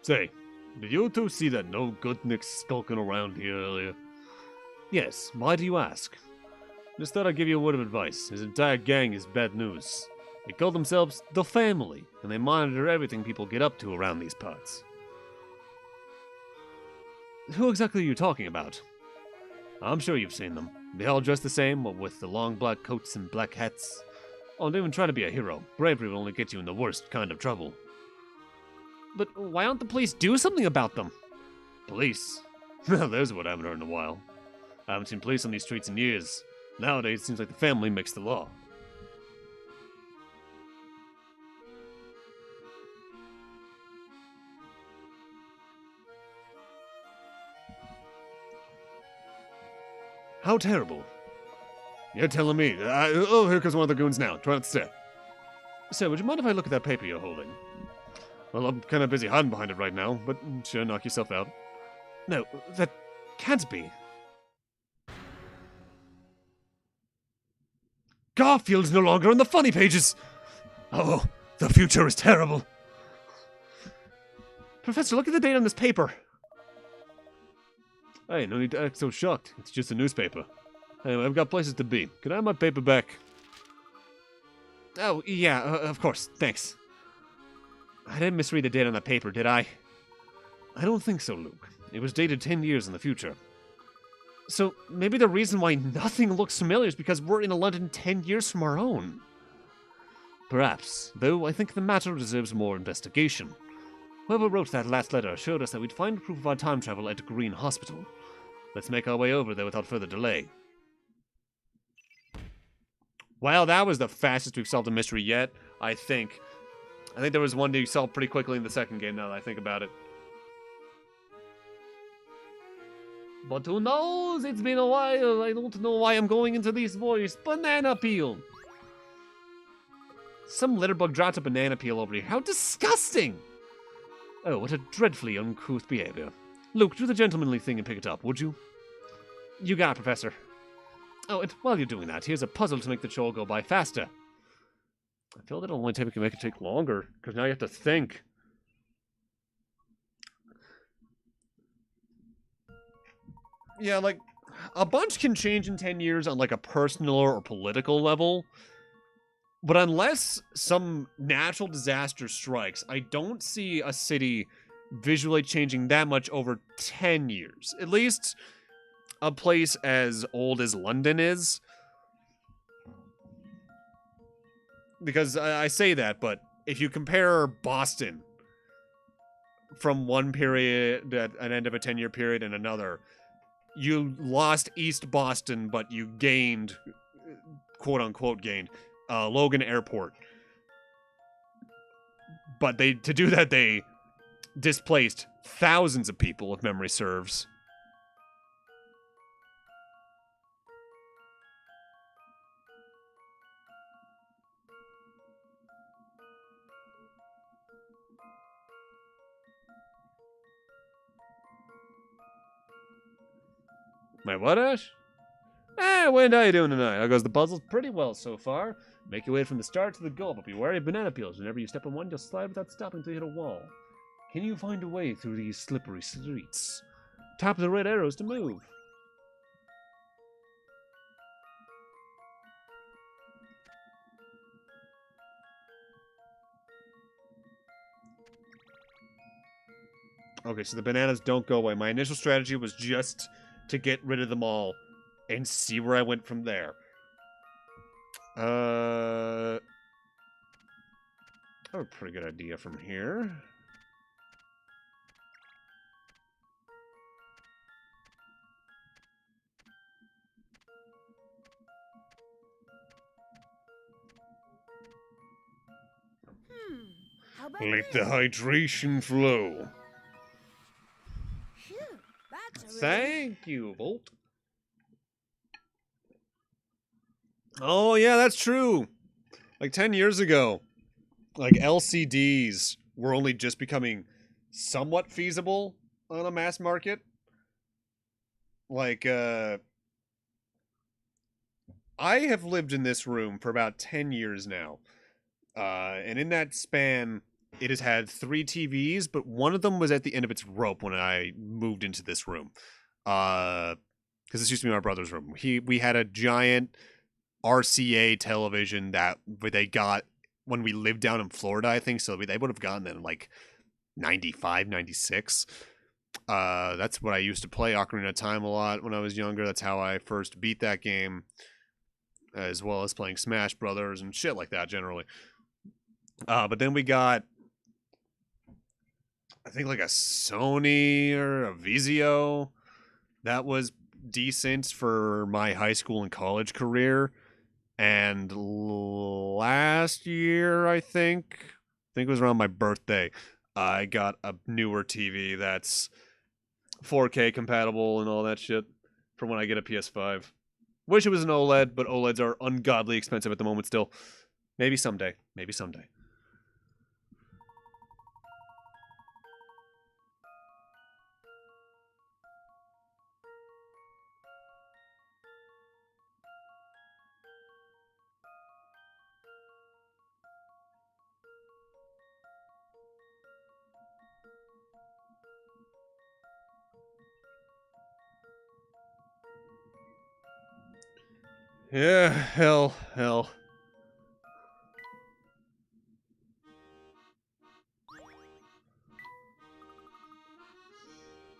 Say, did you two see that no good Nick skulking around here earlier? Yes, why do you ask? Just thought I'd give you a word of advice. His entire gang is bad news. They call themselves the Family, and they monitor everything people get up to around these parts. Who exactly are you talking about? I'm sure you've seen them. They all dress the same, with the long black coats and black hats. Oh, don't even try to be a hero. Bravery will only get you in the worst kind of trouble. But why don't the police do something about them? Police? Well, there's what I haven't heard in a while. I haven't seen police on these streets in years. Nowadays, it seems like the Family makes the law. How terrible. You're telling me. Oh, here comes one of the goons now. Try not to stare. Sir, would you mind if I look at that paper you're holding? Well, I'm kind of busy hiding behind it right now, but sure, knock yourself out. No, that can't be. Garfield's no longer on the funny pages! Oh, the future is terrible. Professor, look at the date on this paper. Hey, no need to act so shocked. It's just a newspaper. Anyway, I've got places to be. Could I have my paper back? Oh, yeah, of course. Thanks. I didn't misread the date on the paper, did I? I don't think so, Luke. It was dated 10 years in the future. So maybe the reason why nothing looks familiar is because we're in a London 10 years from our own. Perhaps, though I think the matter deserves more investigation. Whoever wrote that last letter assured us that we'd find proof of our time travel at Green Hospital. Let's make our way over there without further delay. Well, that was the fastest we've solved a mystery yet, I think. I think there was one that you solved pretty quickly in the second game, now that I think about it. But who knows? It's been a while. I don't know why I'm going into this voice. Banana peel. Some litterbug dropped a banana peel over here. How disgusting! Oh, what a dreadfully uncouth behavior. Luke, do the gentlemanly thing and pick it up, would you? You got it, Professor. Oh, and while you're doing that, here's a puzzle to make the chore go by faster. I feel that'll only make it take longer, because now you have to think. Yeah, like, a bunch can change in 10 years on, like, a personal or political level. But unless some natural disaster strikes, I don't see a city visually changing that much over 10 years. At least a place as old as London is. Because I say that, but if you compare Boston from one period at an end of a 10-year period and another, you lost East Boston, but you gained, quote-unquote gained, Logan Airport. But to do that, they displaced thousands of people, if memory serves. My what, Ash? What are you doing tonight? How goes the puzzles? Pretty well so far. Make your way from the start to the goal, but be wary of banana peels. Whenever you step on one, you'll slide without stopping until you hit a wall. Can you find a way through these slippery streets? Tap the red arrows to move. Okay, so the bananas don't go away. My initial strategy was just to get rid of them all and see where I went from there. I have a pretty good idea from here. How about Let the this? hydration flow. Phew, that's a relief. Thank you, Volt. Oh, yeah, that's true. Like 10 years ago, like LCDs were only just becoming somewhat feasible on a mass market. Like, I have lived in this room for about 10 years now. And in that span, it has had 3 TVs, but one of them was at the end of its rope when I moved into this room. Because this used to be my brother's room. We had a giant RCA television that they got when we lived down in Florida, I think. So they would have gotten it in like 95, 96. That's what I used to play Ocarina of Time a lot when I was younger. That's how I first beat that game, as well as playing Smash Brothers and shit like that generally. But then we got, I think, like a Sony or a Vizio that was decent for my high school and college career. And last year, I think it was around my birthday, I got a newer TV that's 4K compatible and all that shit for when I get a PS5. Wish it was an OLED, but OLEDs are ungodly expensive at the moment still. Maybe someday. Maybe someday. Yeah, hell.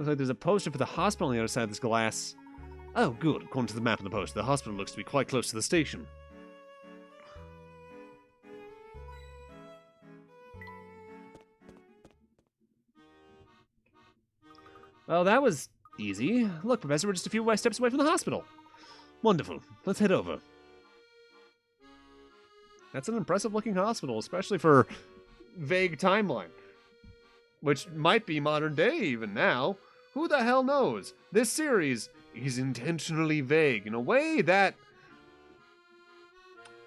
Looks like there's a poster for the hospital on the other side of this glass. Oh, good. According to the map on the poster, the hospital looks to be quite close to the station. Well, that was easy. Look, Professor, we're just a few steps away from the hospital. Wonderful. Let's head over. That's an impressive-looking hospital, especially for vague timeline. Which might be modern day even now. Who the hell knows? This series is intentionally vague in a way that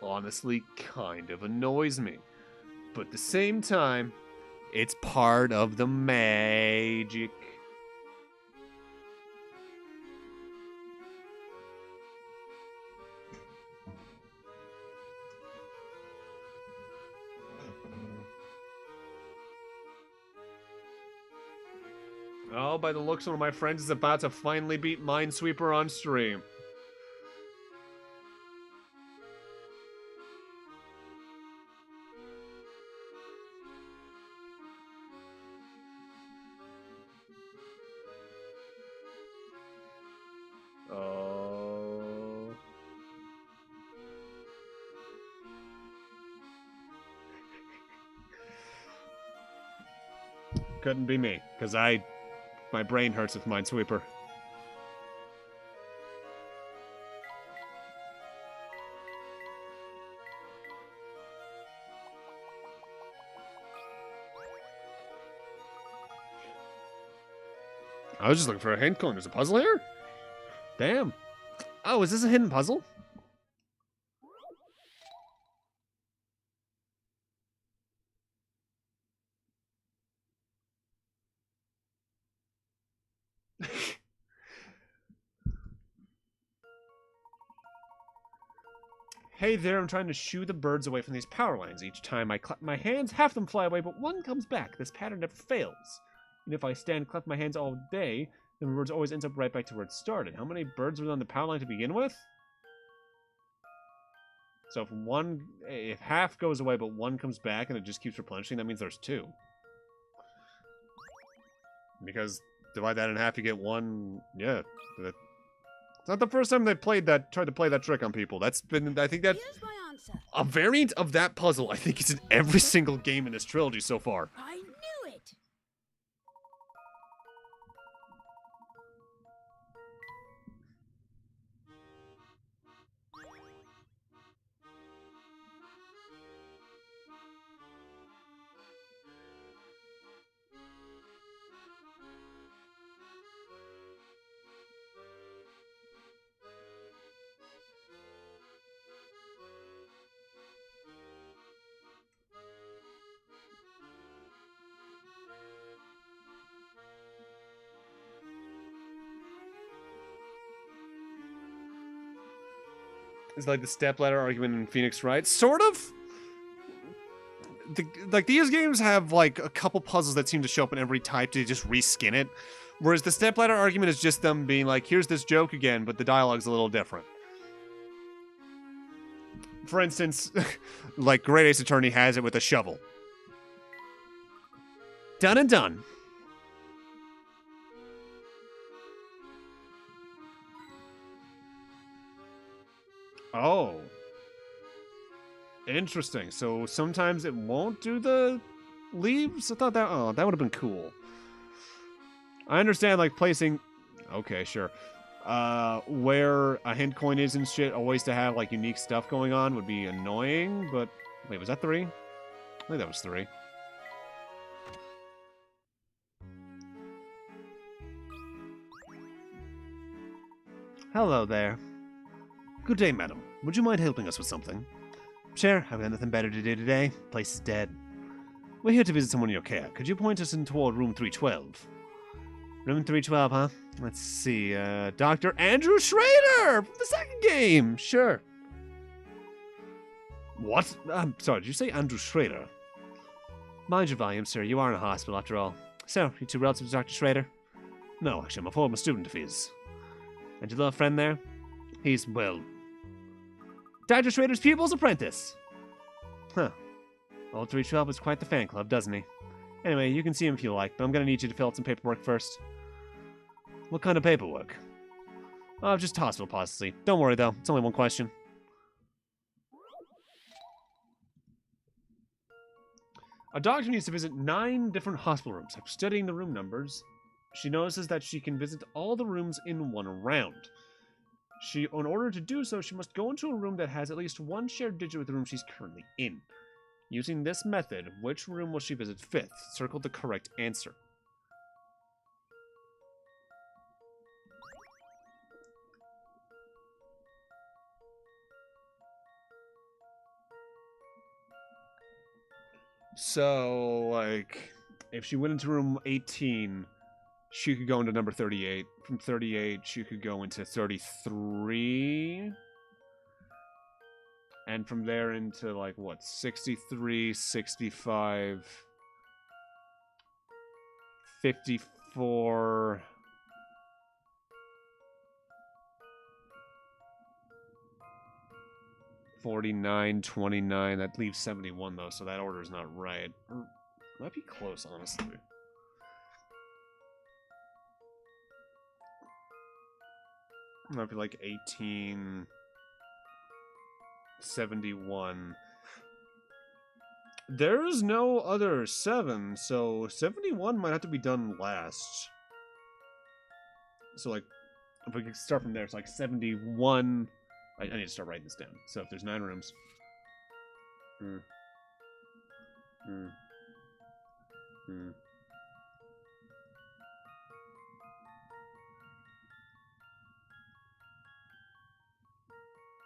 honestly kind of annoys me. But at the same time, it's part of the magic. Oh, by the looks of one of my friends is about to finally beat Minesweeper on stream. Oh. Couldn't be me, because my brain hurts with Minesweeper. I was just looking for a hint coin. There's a puzzle here? Damn. Oh, is this a hidden puzzle? Hey there, I'm trying to shoo the birds away from these power lines. Each time I clap my hands, half of them fly away, but one comes back. This pattern never fails. And if I stand and clap my hands all day, then the birds always ends up right back to where it started. How many birds were on the power line to begin with? So if half goes away, but one comes back and it just keeps replenishing, that means there's two. Because divide that in half, you get one. Yeah. It's not the first time they tried to play that trick on people. That's been, I think that Here's my answer. a variant of that puzzle, I think, is in every single game in this trilogy so far. I knew it. It's like the stepladder argument in Phoenix Wright. Sort of. Like, these games have, like, a couple puzzles that seem to show up in every type to just reskin it. Whereas the stepladder argument is just them being like, here's this joke again, but the dialogue's a little different. For instance, like, Great Ace Attorney has it with a shovel. Done and done. Oh. Interesting. So sometimes it won't do the leaves? I thought that would have been cool. I understand, like, placing... Okay, sure. Where a hint coin is and shit, always to have, like, unique stuff going on would be annoying, but... Wait, was that 3? I think that was 3. Hello there. Good day, madam. Would you mind helping us with something? Sure, I've got nothing better to do today. Place is dead. We're here to visit someone in your care. Could you point us in toward room 312? Room 312, huh? Let's see, Dr. Andrew Schrader from the second game. Sure. What? I'm sorry, did you say Andrew Schrader? Mind your volume, sir. You are in a hospital, after all. So, you two relatives of Dr. Schrader? No, actually, I'm a former student of his. And your little friend there? He's, well... Dr. Schrader's pupil's apprentice. Huh. Old 312 is quite the fan club, doesn't he? Anyway, you can see him if you like, but I'm gonna need you to fill out some paperwork first. What kind of paperwork? Just hospital policy. Don't worry, though. It's only one question. A doctor needs to visit 9 different hospital rooms. After studying the room numbers, she notices that she can visit all the rooms in one round. In order to do so, she must go into a room that has at least one shared digit with the room she's currently in. Using this method, which room will she visit 5th? Circle the correct answer. So, like, if she went into room 18, she could go into number 38. From 38, she could go into 33. And from there into, like, what, 63, 65, 54... 49, 29, that leaves 71 though, so that order is not right. Or, might be close, honestly. Might be like 18, 71. There's no other 7, so 71 might have to be done last. So like, if we could start from there, it's like 71... I need to start writing this down. So if there's 9 rooms...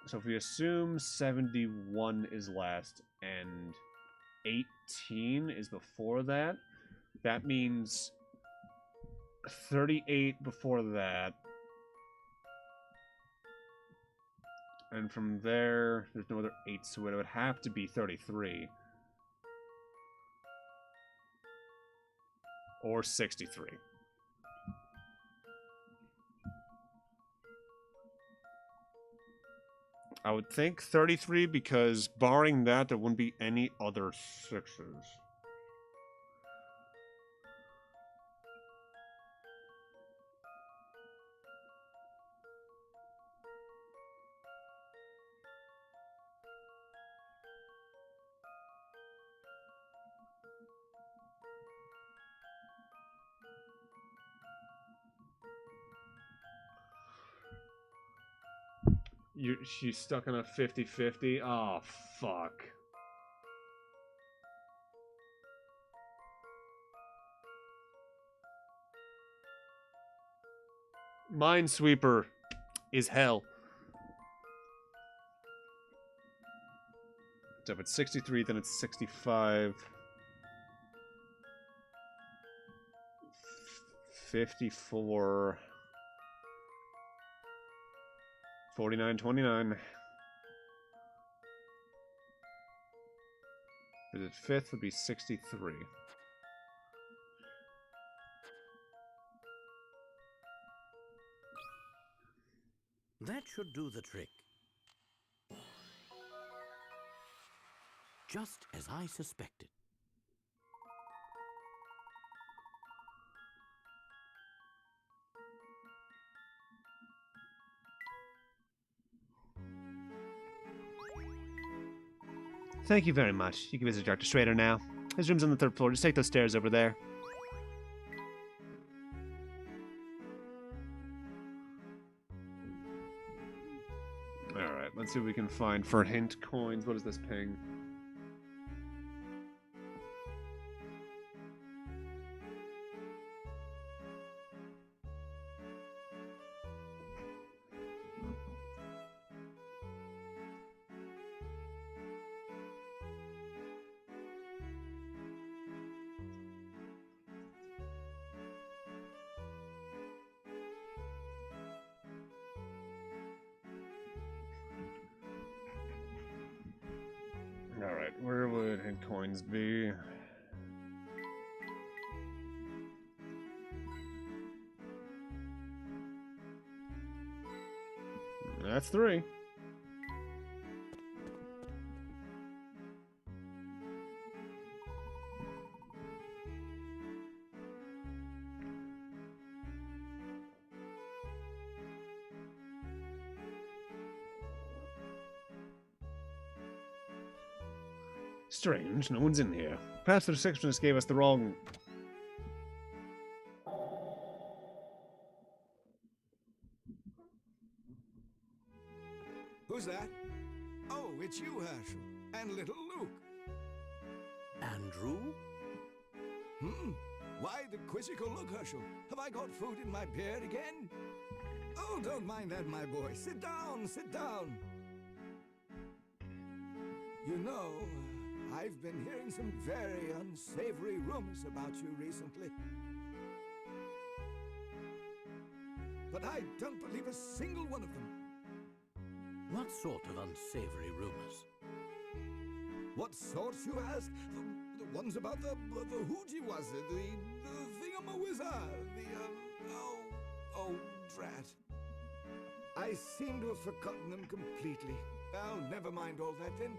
So if we assume 71 is last and 18 is before that, that means 38 before that. And from there, there's no other 8, so it would have to be 33. Or 63. I would think 33 because barring that, there wouldn't be any other 6s. She's stuck on a 50-50? Oh, fuck. Minesweeper is hell. So if it's 63, then it's 65. 54. 49, 29. Is it 5th would be 63. That should do the trick. Just as I suspected. Thank you very much. You can visit Dr. Schrader now. His room's on the 3rd floor. Just take those stairs over there. Alright, let's see what we can find for hint coins. What is this ping? Alright, where would hint coins be? That's 3. Strange, no one's in here. Perhaps the receptionist gave us the wrong... Who's that? Oh, it's you, Herschel. And little Luke. Andrew? Why the quizzical look, Herschel? Have I got food in my beard again? Oh, don't mind that, my boy. Sit down, sit down. You know, I've been hearing some very unsavory rumors about you recently. But I don't believe a single one of them. What sort of unsavory rumors? What sorts, you ask? The ones about the hoogie was it? The thingamawizard? Oh, drat. I seem to have forgotten them completely. Well, never mind all that then.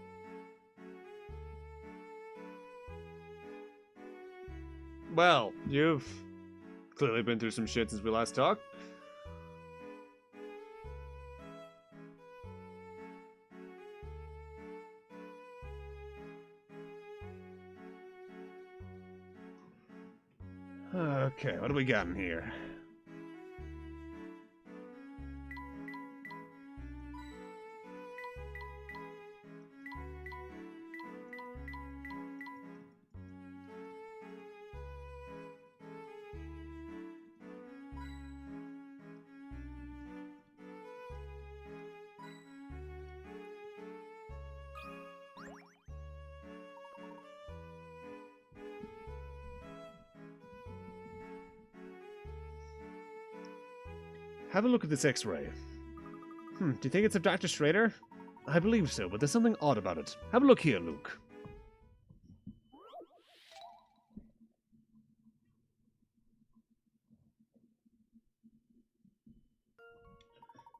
Well, you've clearly been through some shit since we last talked. Okay, what do we got in here? Have a look at this X-ray. Do you think it's of Dr. Schrader? I believe so, but there's something odd about it. Have a look here, Luke.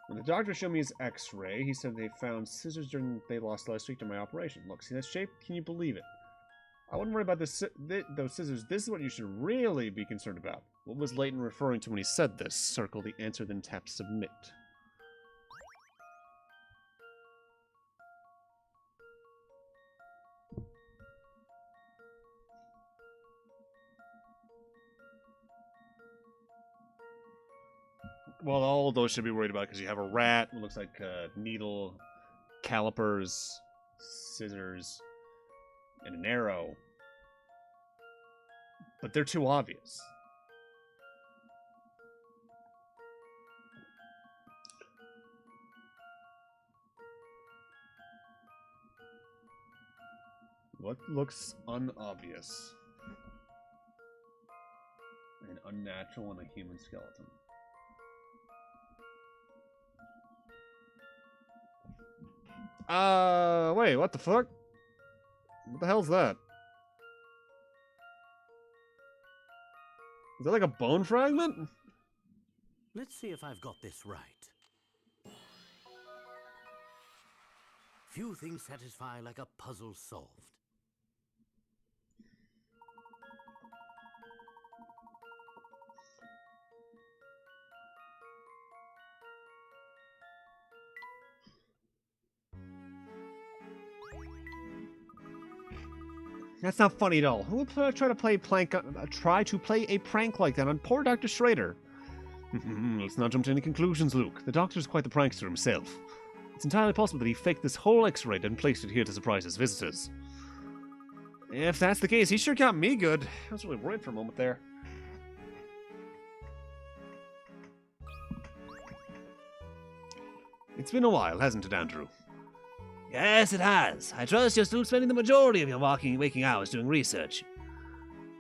When the doctor showed me his X-ray, he said they found scissors they lost last week during my operation. Look, see that shape? Can you believe it? I wouldn't worry about those scissors. This is what you should really be concerned about. What was Layton referring to when he said this? Circle the answer, then tap submit. Well, all those should be worried about because you have a rat. It looks like a needle, calipers, scissors, and an arrow. But they're too obvious. What looks unobvious and unnatural in a human skeleton? Wait, what the fuck? What the hell's that? Is that like a bone fragment? Let's see if I've got this right. Few things satisfy like a puzzle solved. That's not funny at all. Who would try to play a prank like that on poor Dr. Schrader? Let's not jump to any conclusions, Luke. The doctor's quite the prankster himself. It's entirely possible that he faked this whole X-ray and placed it here to surprise his visitors. If that's the case, he sure got me good. I was really worried for a moment there. It's been a while, hasn't it, Andrew? Yes, it has. I trust you're still spending the majority of your waking hours doing research.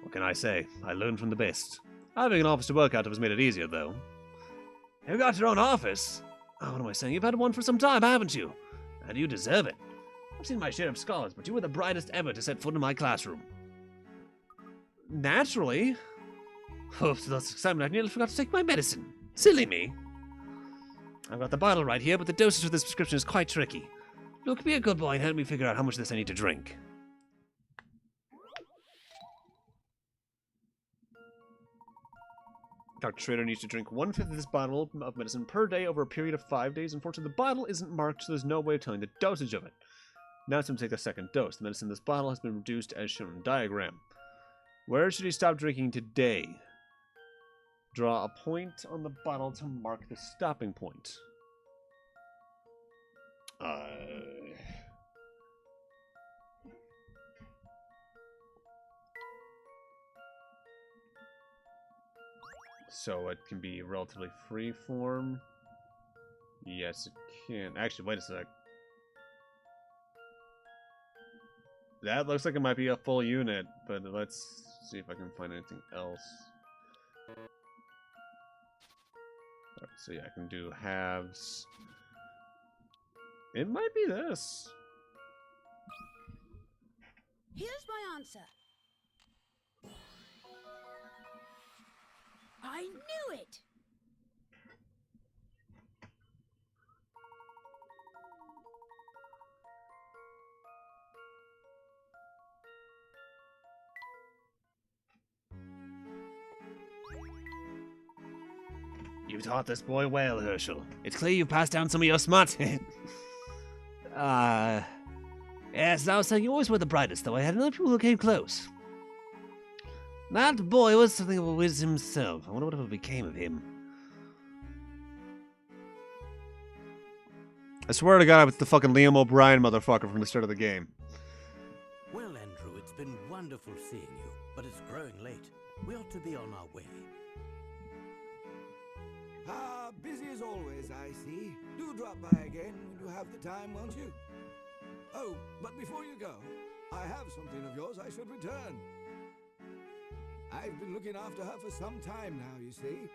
What can I say? I learned from the best. Having an office to work out of has made it easier, though. You've got your own office? Oh, what am I saying? You've had one for some time, haven't you? And you deserve it. I've seen my share of scholars, but you were the brightest ever to set foot in my classroom. Naturally. Oh, so that's excitement. I nearly forgot to take my medicine. Silly me. I've got the bottle right here, but the dosage of this prescription is quite tricky. Look, be a good boy and help me figure out how much of this I need to drink. Dr. Schrader needs to drink 1/5 of this bottle of medicine per day over a period of 5 days. Unfortunately, the bottle isn't marked, so there's no way of telling the dosage of it. Now it's time to take the second dose. The medicine in this bottle has been reduced as shown in the diagram. Where should he stop drinking today? Draw a point on the bottle to mark the stopping point. So it can be relatively free form. Yes, it can. Actually, wait a sec. That looks like it might be a full unit, but let's see if I can find anything else. Let's see, I can do halves. It might be this. Here's my answer. I knew it! You taught this boy well, Herschel. It's clear you've passed down some of your smut. Yes, I was saying you always were the brightest, though I had other people who came close. That boy was something of a whiz himself. I wonder whatever became of him. I swear to God, it's the fucking Liam O'Brien motherfucker from the start of the game. Well, Andrew, it's been wonderful seeing you, but it's growing late. We ought to be on our way. Ah, busy as always, I see. Do drop by again when you have the time, won't you? Oh, but before you go, I have something of yours I should return. I've been looking after her for some time now, you see.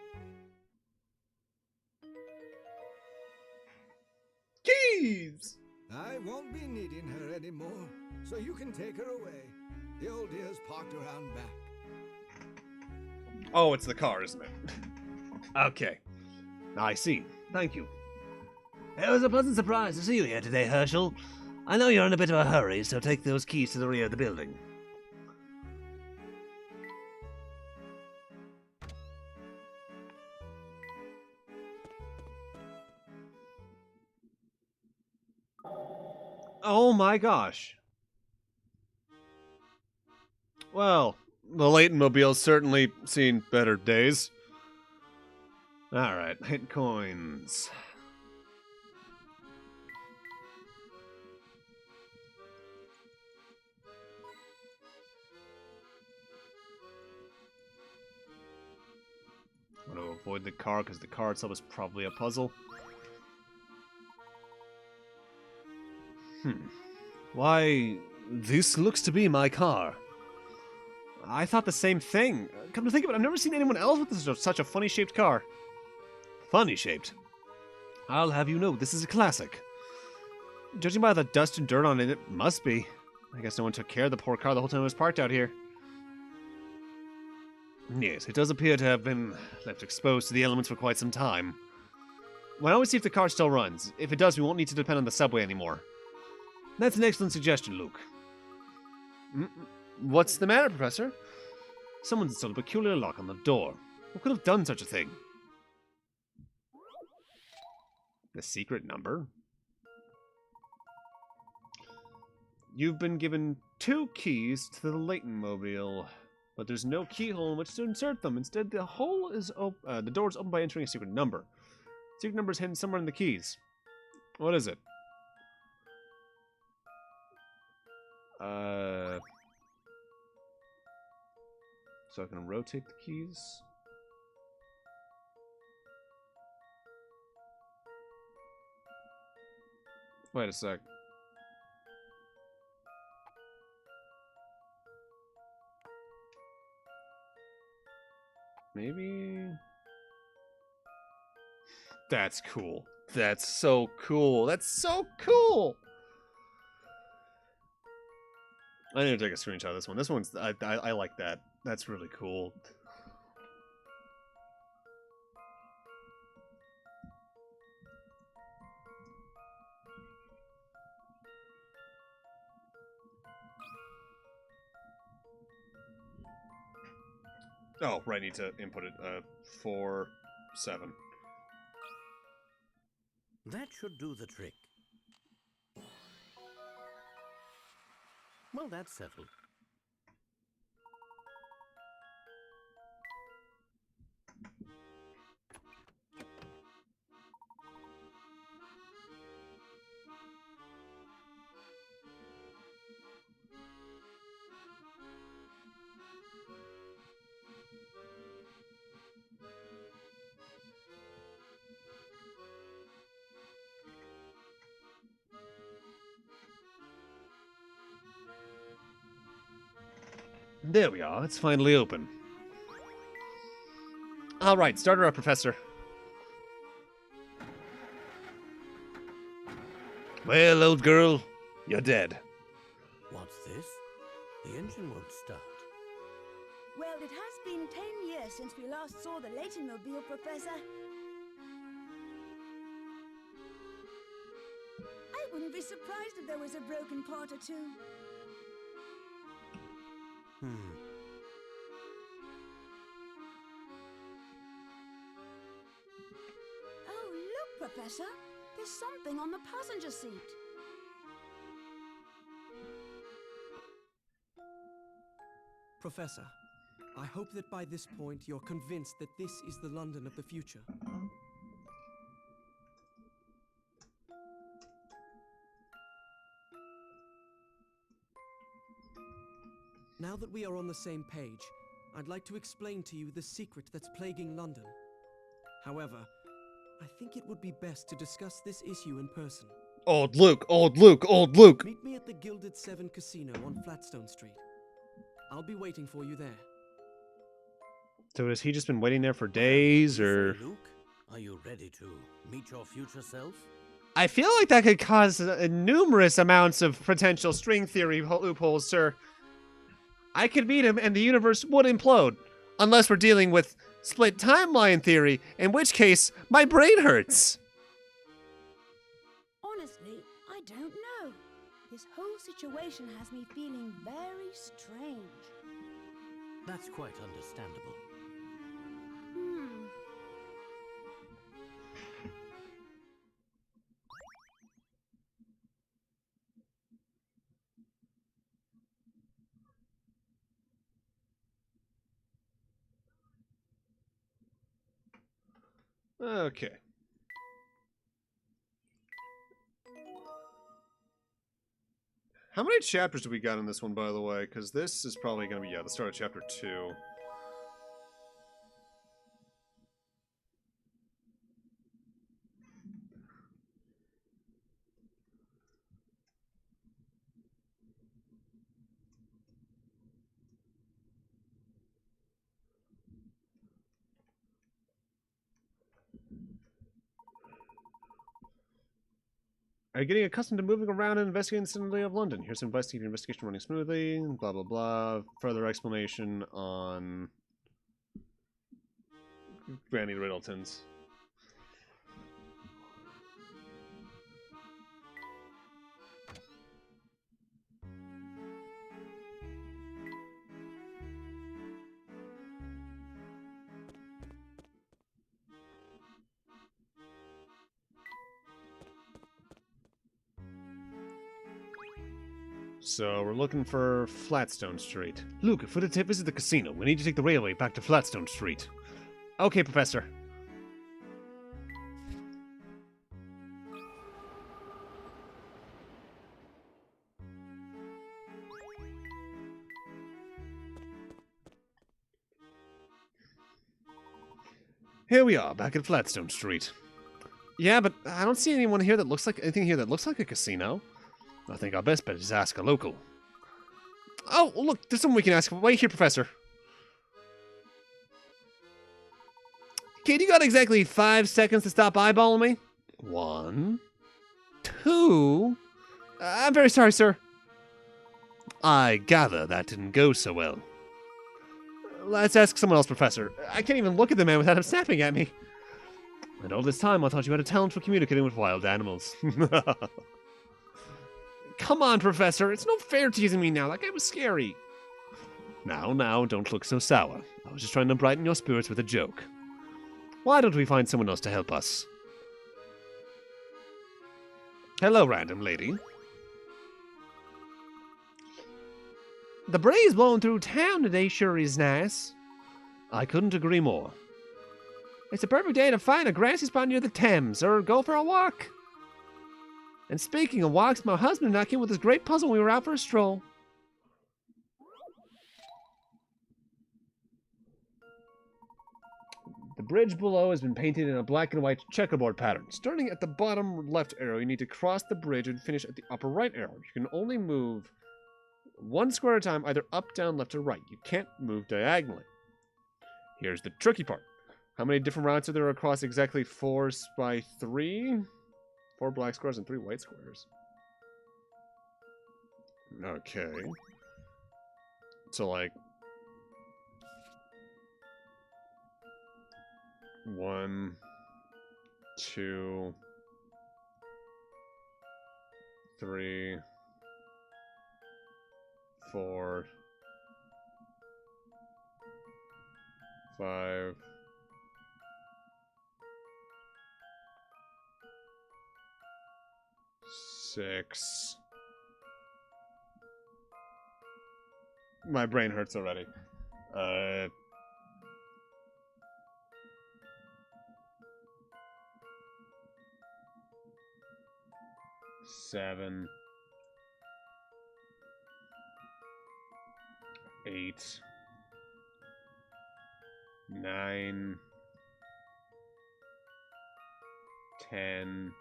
Keys! I won't be needing her anymore, so you can take her away. The old dear's parked around back. Oh, it's the car, isn't it? Okay. I see. Thank you. It was a pleasant surprise to see you here today, Herschel. I know you're in a bit of a hurry, so take those keys to the rear of the building. Oh my gosh. Well, the Layton mobile's certainly seen better days. Alright, hit coins. I'm going to avoid the car because the car itself is probably a puzzle. Why, this looks to be my car. I thought the same thing. Come to think of it, I've never seen anyone else with such a funny-shaped car. Funny-shaped? I'll have you know, this is a classic. Judging by the dust and dirt on it, it must be. I guess no one took care of the poor car the whole time it was parked out here. Yes, it does appear to have been left exposed to the elements for quite some time. Why don't we see if the car still runs? If it does, we won't need to depend on the subway anymore. That's an excellent suggestion, Luke. What's the matter, Professor? Someone's installed a peculiar lock on the door. Who could have done such a thing? The secret number? You've been given 2 keys to the Layton mobile, but there's no keyhole in which to insert them. Instead, the hole is the door is opened by entering a secret number. The secret number is hidden somewhere in the keys. What is it? So I can rotate the keys. Wait a sec. Maybe... That's cool. That's so cool. That's so cool! I need to take a screenshot of this one. This one's... I like that. That's really cool. Oh, right, I need to input it. 4, 7. That should do the trick. Well, that's settled. There we are. It's finally open. All right, start her up, Professor. Well, old girl, you're dead. What's this? The engine won't start. Well, it has been 10 years since we last saw the Layton mobile, Professor. I wouldn't be surprised if there was a broken part or two. Oh, look, Professor. There's something on the passenger seat. Professor, I hope that by this point you're convinced that this is the London of the future. Now that we are on the same page, I'd like to explain to you the secret that's plaguing London. However, I think it would be best to discuss this issue in person. Old Luke, old Luke, old Luke! Meet me at the Gilded Seven Casino on Flatstone Street. I'll be waiting for you there. So has he just been waiting there for days, or...? Luke, are you ready to meet your future self? I feel like that could cause numerous amounts of potential string theory loopholes, sir. I could meet him and the universe would implode. Unless we're dealing with split timeline theory, in which case, my brain hurts. Honestly, I don't know. This whole situation has me feeling very strange. That's quite understandable. Okay. How many chapters do we got in this one, by the way? Because this is probably going to be, yeah, the start of chapter 2. Are you getting accustomed to moving around and investigating the city of London? Here's some advice to keep your investigation running smoothly. Blah, blah, blah. Further explanation on Granny Riddleton's. So, we're looking for Flatstone Street. Luke, if we're to visit the casino, we need to take the railway back to Flatstone Street. Okay, Professor. Here we are, back at Flatstone Street. Yeah, but I don't see anyone here that looks like anything here that looks like a casino. I think our best bet is to ask a local. Oh, look, there's someone we can ask. Wait here, Professor. Kid, you got exactly 5 seconds to stop eyeballing me? 1, 2... I'm very sorry, sir. I gather that didn't go so well. Let's ask someone else, Professor. I can't even look at the man without him snapping at me. And all this time I thought you had a talent for communicating with wild animals. Come on, Professor. It's no fair teasing me now. That guy was scary. Now, don't look so sour. I was just trying to brighten your spirits with a joke. Why don't we find someone else to help us? Hello, random lady. The breeze blowing through town today sure is nice. I couldn't agree more. It's a perfect day to find a grassy spot near the Thames or go for a walk. And speaking of walks, my husband and I came with this great puzzle when we were out for a stroll. The bridge below has been painted in a black and white checkerboard pattern. Starting at the bottom left arrow, you need to cross the bridge and finish at the upper right arrow. You can only move one square at a time, either up, down, left, or right. You can't move diagonally. Here's the tricky part. How many different routes are there across exactly 4 by 3? 4 black squares and 3 white squares. Okay. So, like... 1, 2, 3, 4, 5, 6. My brain hurts already. 7, 8, 9, 10.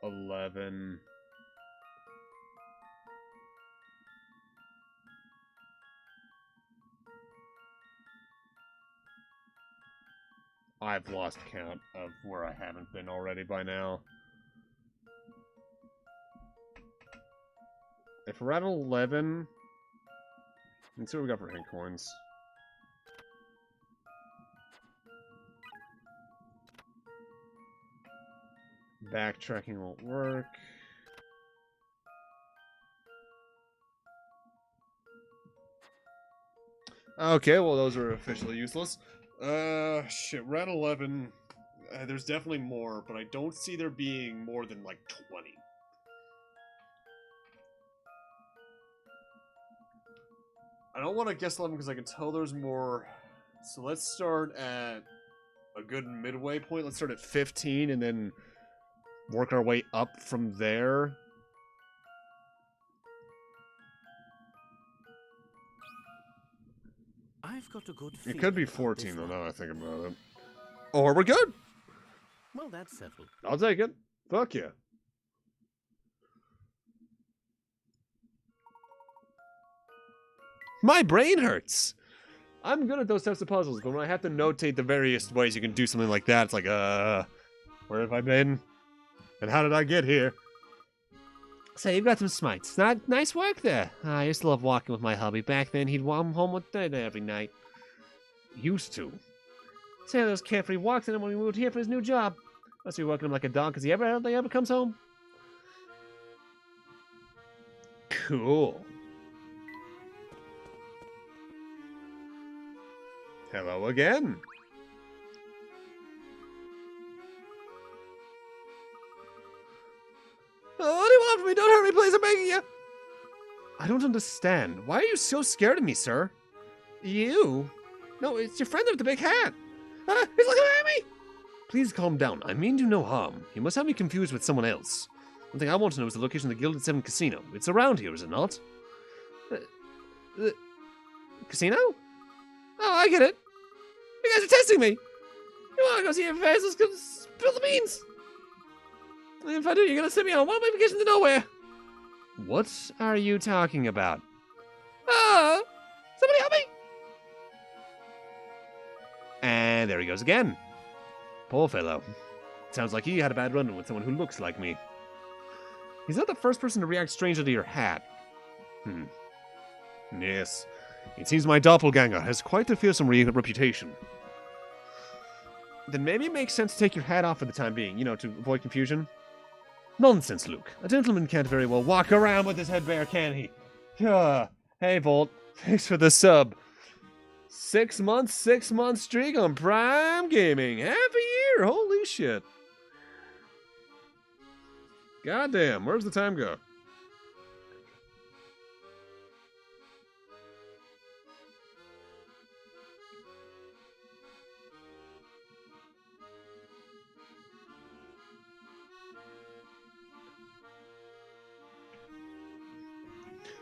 11. I've lost count of where I haven't been already by now. If we're at 11, let's see what we got for hint coins. Backtracking won't work. Okay, well those are officially useless. Shit, we're at 11. There's definitely more, but I don't see there being more than like 20. I don't want to guess 11 because I can tell there's more. So let's start at a good midway point. Let's start at 15 and then work our way up from there. I've got a good It could be feeling about 14 this though, one. now I think about it. Or we're good. Well, that's settled. I'll take it. Fuck yeah. My brain hurts. I'm good at those types of puzzles, but when I have to notate the various ways you can do something like that, it's like, where have I been? And how did I get here? Say, you've got some smites. Nice work there. I used to love walking with my hubby. Back then, he'd walk home with Dada every night. Used to. Say those carefree walks in him when we moved here for his new job. Must be working him like a dog because he hardly ever comes home. Cool. Hello again. Oh, what do you want from me? Don't hurt me, please. I'm begging you. I don't understand. Why are you so scared of me, sir? You? No, it's your friend with the big hat. He's looking at me. Please calm down. I mean you no harm. You must have me confused with someone else. One thing I want to know is the location of the Gilded Seven Casino. It's around here, is it not? Casino? Oh, I get it. You guys are testing me. You want to go see your face? Let's go spill the beans. And if I do, you're going to send me on one of my vacations to nowhere. What are you talking about? Somebody help me. And there he goes again. Poor fellow. Sounds like he had a bad run-in with someone who looks like me. He's not the first person to react strangely to your hat. Yes. It seems my doppelganger has quite the fearsome reputation. Then maybe it makes sense to take your hat off for the time being, you know, to avoid confusion. Nonsense, Luke. A gentleman can't very well walk around with his head bare, can he? Hey, Volt. Thanks for the sub. 6 month streak on Prime Gaming. Half a year. Holy shit. Goddamn, where's the time go?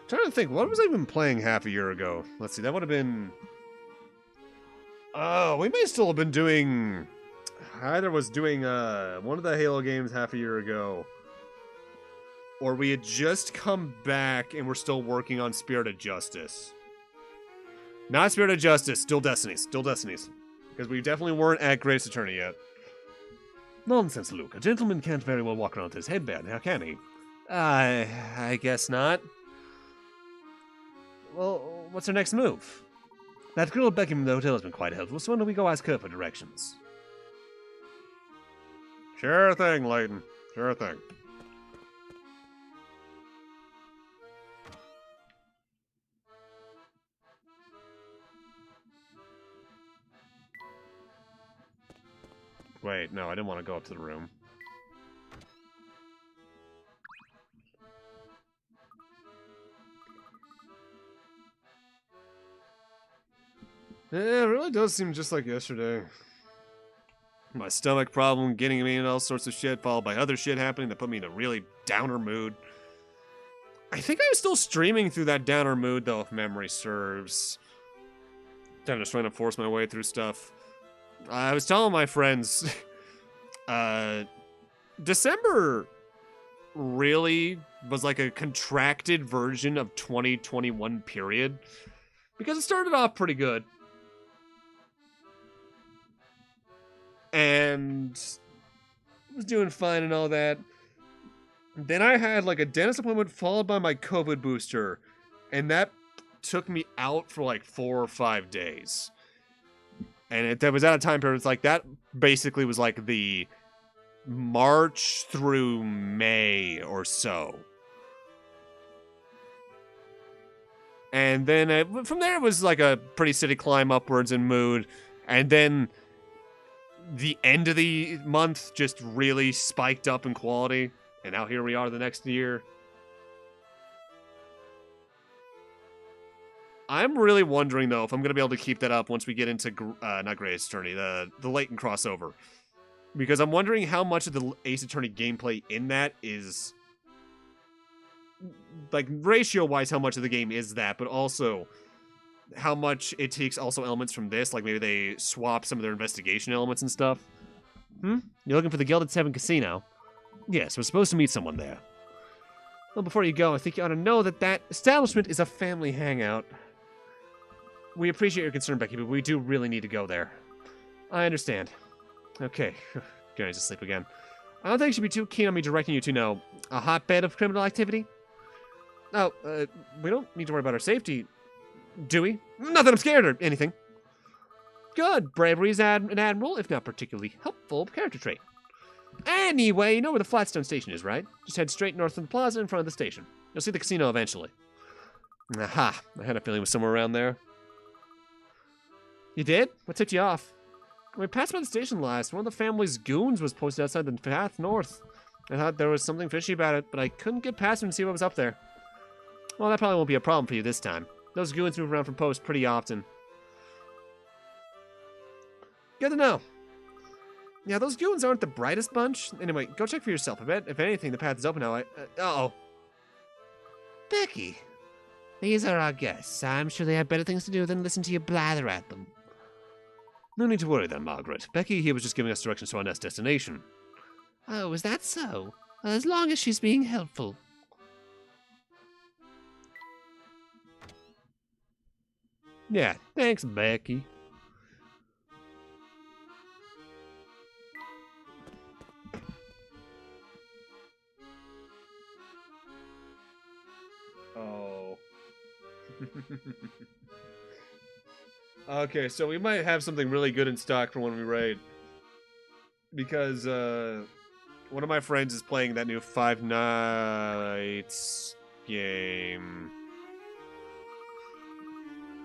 Trying to think, what was I even playing half a year ago? Let's see, that would have been... Oh, we may still have been doing... Either was doing one of the Halo games half a year ago, or we had just come back and we're still working on Spirit of Justice. Not Spirit of Justice, still Destinies. Still Destinies. Because we definitely weren't at Grace Attorney yet. Nonsense, Luke. A gentleman can't very well walk around with his head bare, now can he? I guess not. Well, what's our next move? That girl Becky from the hotel has been quite helpful, so when do we go ask her for directions? Sure thing, Layton. Sure thing. Wait, no, I didn't want to go up to the room. Yeah, it really does seem just like yesterday. My stomach problem getting me into all sorts of shit, followed by other shit happening that put me in a really downer mood. I think I was still streaming through that downer mood, though, if memory serves. Kind of just trying to force my way through stuff. I was telling my friends, December really was like a contracted version of 2021 period. Because it started off pretty good. And was doing fine and all that. Then I had like a dentist appointment followed by my COVID booster. And that took me out for like 4 or 5 days. And that was at a time period. It's like that basically was like the March through May or so. And then from there it was like a pretty steady climb upwards in mood. And then the end of the month just really spiked up in quality. And now here we are the next year. I'm really wondering, though, if I'm going to be able to keep that up once we get into, not Greatest Attorney, the Layton crossover. Because I'm wondering how much of the Ace Attorney gameplay in that is, like, ratio-wise, how much of the game is that, but also how much it takes also elements from this, like maybe they swap some of their investigation elements and stuff. You're looking for the Gilded Seven Casino? Yes, we're supposed to meet someone there. Well, before you go, I think you ought to know that that establishment is a family hangout. We appreciate your concern, Becky, but we do really need to go there. I understand. Okay, going to sleep again. I don't think you should be too keen on me directing you to, know, a hotbed of criminal activity. Oh, we don't need to worry about our safety, do we? Not that I'm scared or anything. Good. Bravery is an admirable, if not particularly helpful, character trait. Anyway, you know where the Flatstone station is, right? Just head straight north of the plaza in front of the station. You'll see the casino eventually. Aha, I had a feeling it was somewhere around there. You did? What tipped you off? When we passed by the station last, one of the family's goons was posted outside the path north. I thought there was something fishy about it, but I couldn't get past him and see what was up there. Well, that probably won't be a problem for you this time. Those goons move around from post pretty often. Good to know. Yeah, those goons aren't the brightest bunch. Anyway, go check for yourself. I bet, if anything, the path is open now. Uh-oh. Becky, these are our guests. I'm sure they have better things to do than listen to you blather at them. No need to worry then, Margaret. Becky here was just giving us directions to our next destination. Oh, is that so? Well, as long as she's being helpful. Yeah, thanks, Becky. Oh. Okay, so we might have something really good in stock for when we raid. Because, one of my friends is playing that new Five Nights game.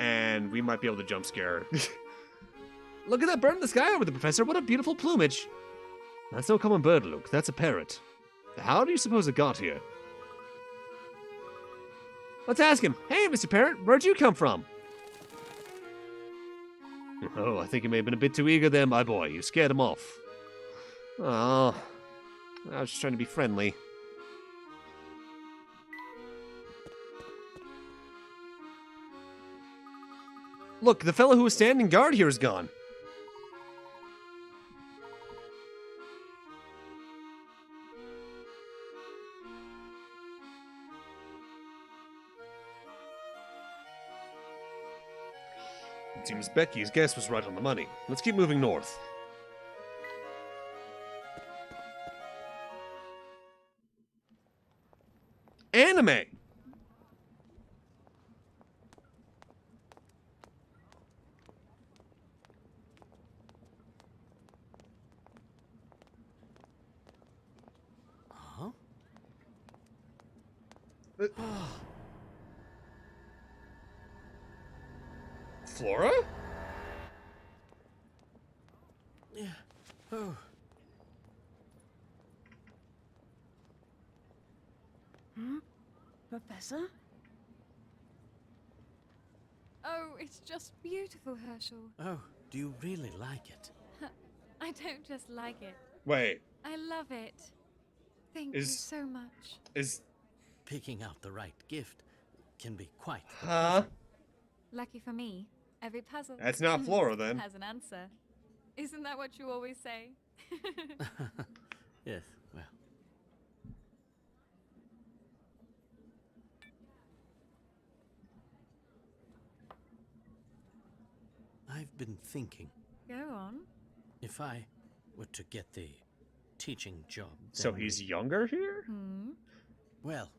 and we might be able to jump scare. Look at that bird in the sky over the professor. What a beautiful plumage. That's no common bird, Luke. That's a parrot. How do you suppose it got here? Let's ask him. Hey, Mr. Parrot, where'd you come from? Oh, I think you may have been a bit too eager there, my boy. You scared him off. Oh, I was just trying to be friendly. Look, the fellow who was standing guard here is gone. It seems Becky's guess was right on the money. Let's keep moving north. Anime! Huh? Flora? Yeah. Oh. Huh? Professor? Oh, it's just beautiful, Herschel. Oh, do you really like it? I don't just like it. Wait, I love it. Thank you Is- so much. is... Picking out the right gift can be quite the Huh? Lucky for me, every puzzle That's not Flora, then. has an answer. Isn't that what you always say? Yes, well. I've been thinking, Go on. if I were to get the teaching job, So then he's we- younger here? Hmm? well,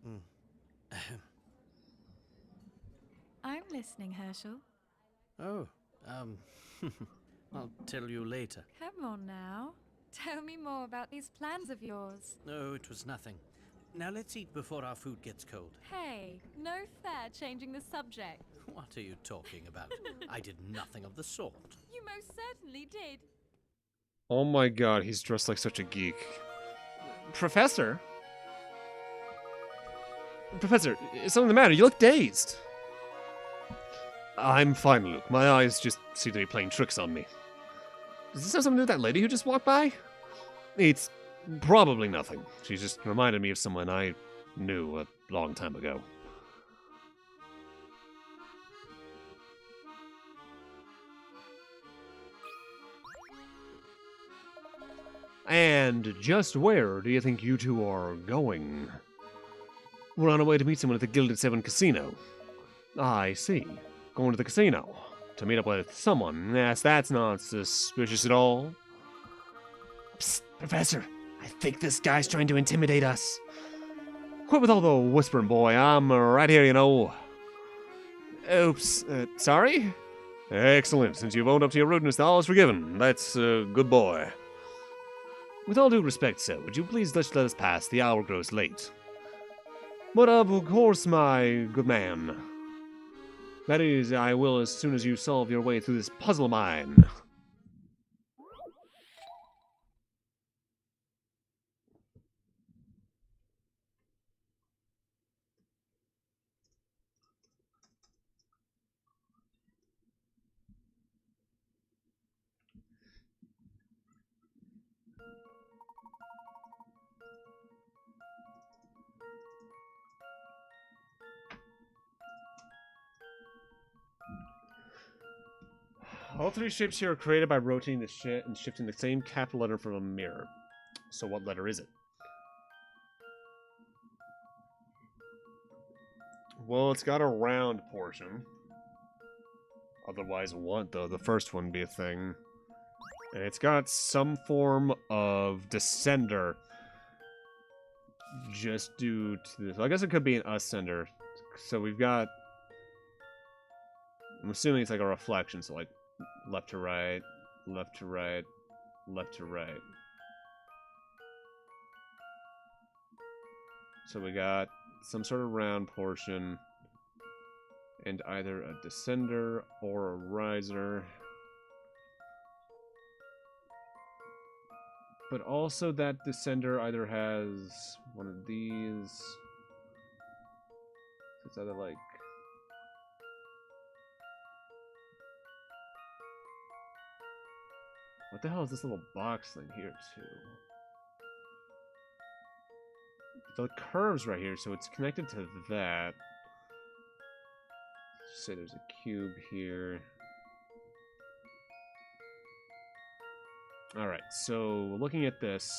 mm, ahem. I'm listening, Herschel. Oh, I'll tell you later. Come on now. Tell me more about these plans of yours. No, it was nothing. Now let's eat before our food gets cold. Hey, no fair changing the subject. What are you talking about? I did nothing of the sort. You most certainly did. Oh my god, he's dressed like such a geek. Professor? Professor, is something the matter? You look dazed. I'm fine, Luke. My eyes just seem to be playing tricks on me. Does this have something to do with that lady who just walked by? It's probably nothing. She just reminded me of someone I knew a long time ago. And just where do you think you two are going? We're on our way to meet someone at the Gilded Seven Casino. I see. Going to the casino. To meet up with someone. Yes, that's not suspicious at all. Psst, Professor. I think this guy's trying to intimidate us. Quit with all the whispering, boy. I'm right here, you know. Oops. Sorry? Excellent. Since you've owned up to your rudeness, all is forgiven. That's a good boy. With all due respect, sir, would you please let us pass? The hour grows late. But of course, my good man. That is, I will as soon as you solve your way through this puzzle of mine. All three shapes here are created by rotating the shit and shifting the same capital letter from a mirror. So what letter is it? Well, it's got a round portion. Otherwise, what though? The first one be a thing. And it's got some form of descender. Just due to this. I guess it could be an ascender. So we've got... I'm assuming it's like a reflection, so like left to right, left to right, left to right. So we got some sort of round portion. And either a descender or a riser. But also that descender either has one of these. It's either like... What the hell is this little box thing here, too? The curves right here, so it's connected to that. Say there's a cube here. Alright, so looking at this,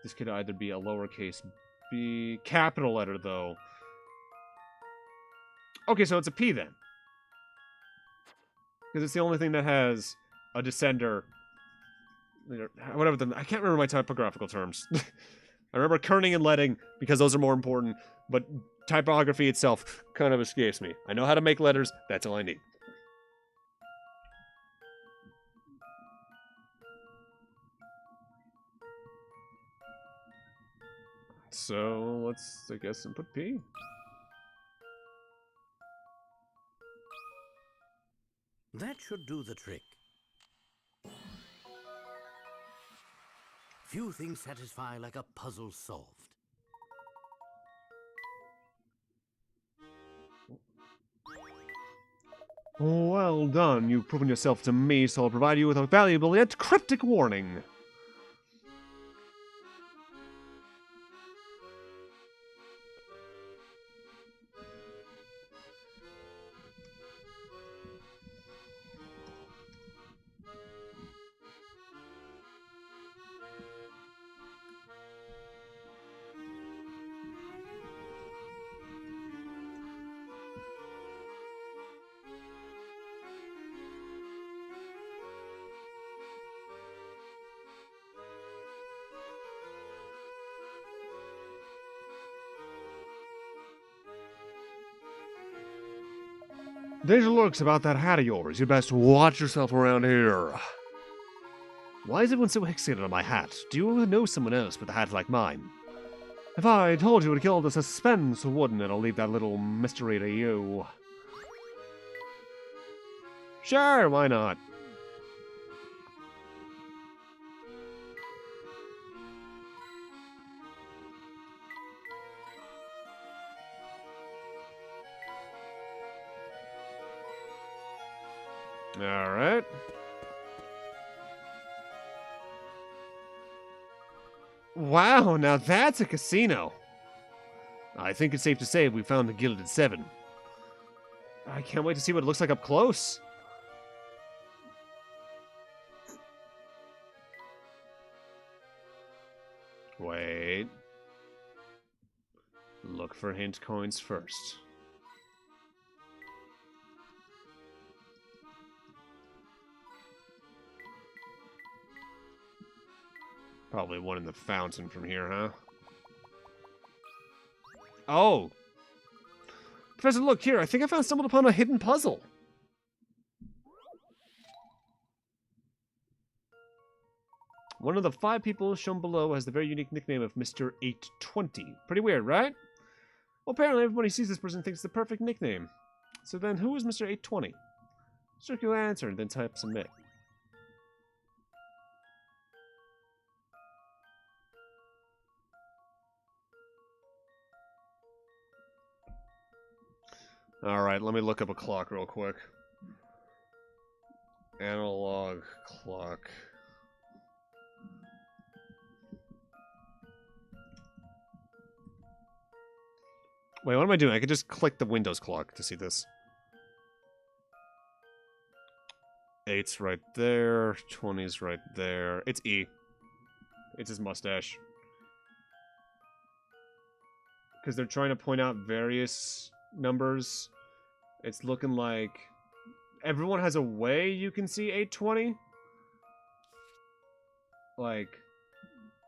this could either be a lowercase b, capital letter though. Okay, so it's a P then. Because it's the only thing that has a descender. Whatever I can't remember my typographical terms. I remember kerning and leading because those are more important, but typography itself kind of escapes me. I know how to make letters, that's all I need. So let's, I guess, input P. That should do the trick. Few things satisfy like a puzzle solved. Well done. You've proven yourself to me, so I'll provide you with a valuable yet cryptic warning. Danger lurks about that hat of yours. You'd best watch yourself around here. Why is everyone so fixated on my hat? Do you know someone else with a hat like mine? If I told you it would kill the suspense, wouldn't it? I'll leave that little mystery to you. Sure, why not? Alright. Wow, now that's a casino. I think it's safe to say we found the Gilded Seven. I can't wait to see what it looks like up close. Wait. Look for hint coins first. Probably one in the fountain from here, huh? Oh! Professor, look here. I think I stumbled upon a hidden puzzle. One of the 5 people shown below has the very unique nickname of Mr. 820. Pretty weird, right? Well, apparently everybody sees this person and thinks it's the perfect nickname. So then, who is Mr. 820? Circular answer, and then type submit. Alright, let me look up a clock real quick. Analog clock. Wait, what am I doing? I could just click the Windows clock to see this. 8's right there. 20's right there. It's E. It's his mustache. Because they're trying to point out various numbers. It's looking like everyone has a way you can see 820. Like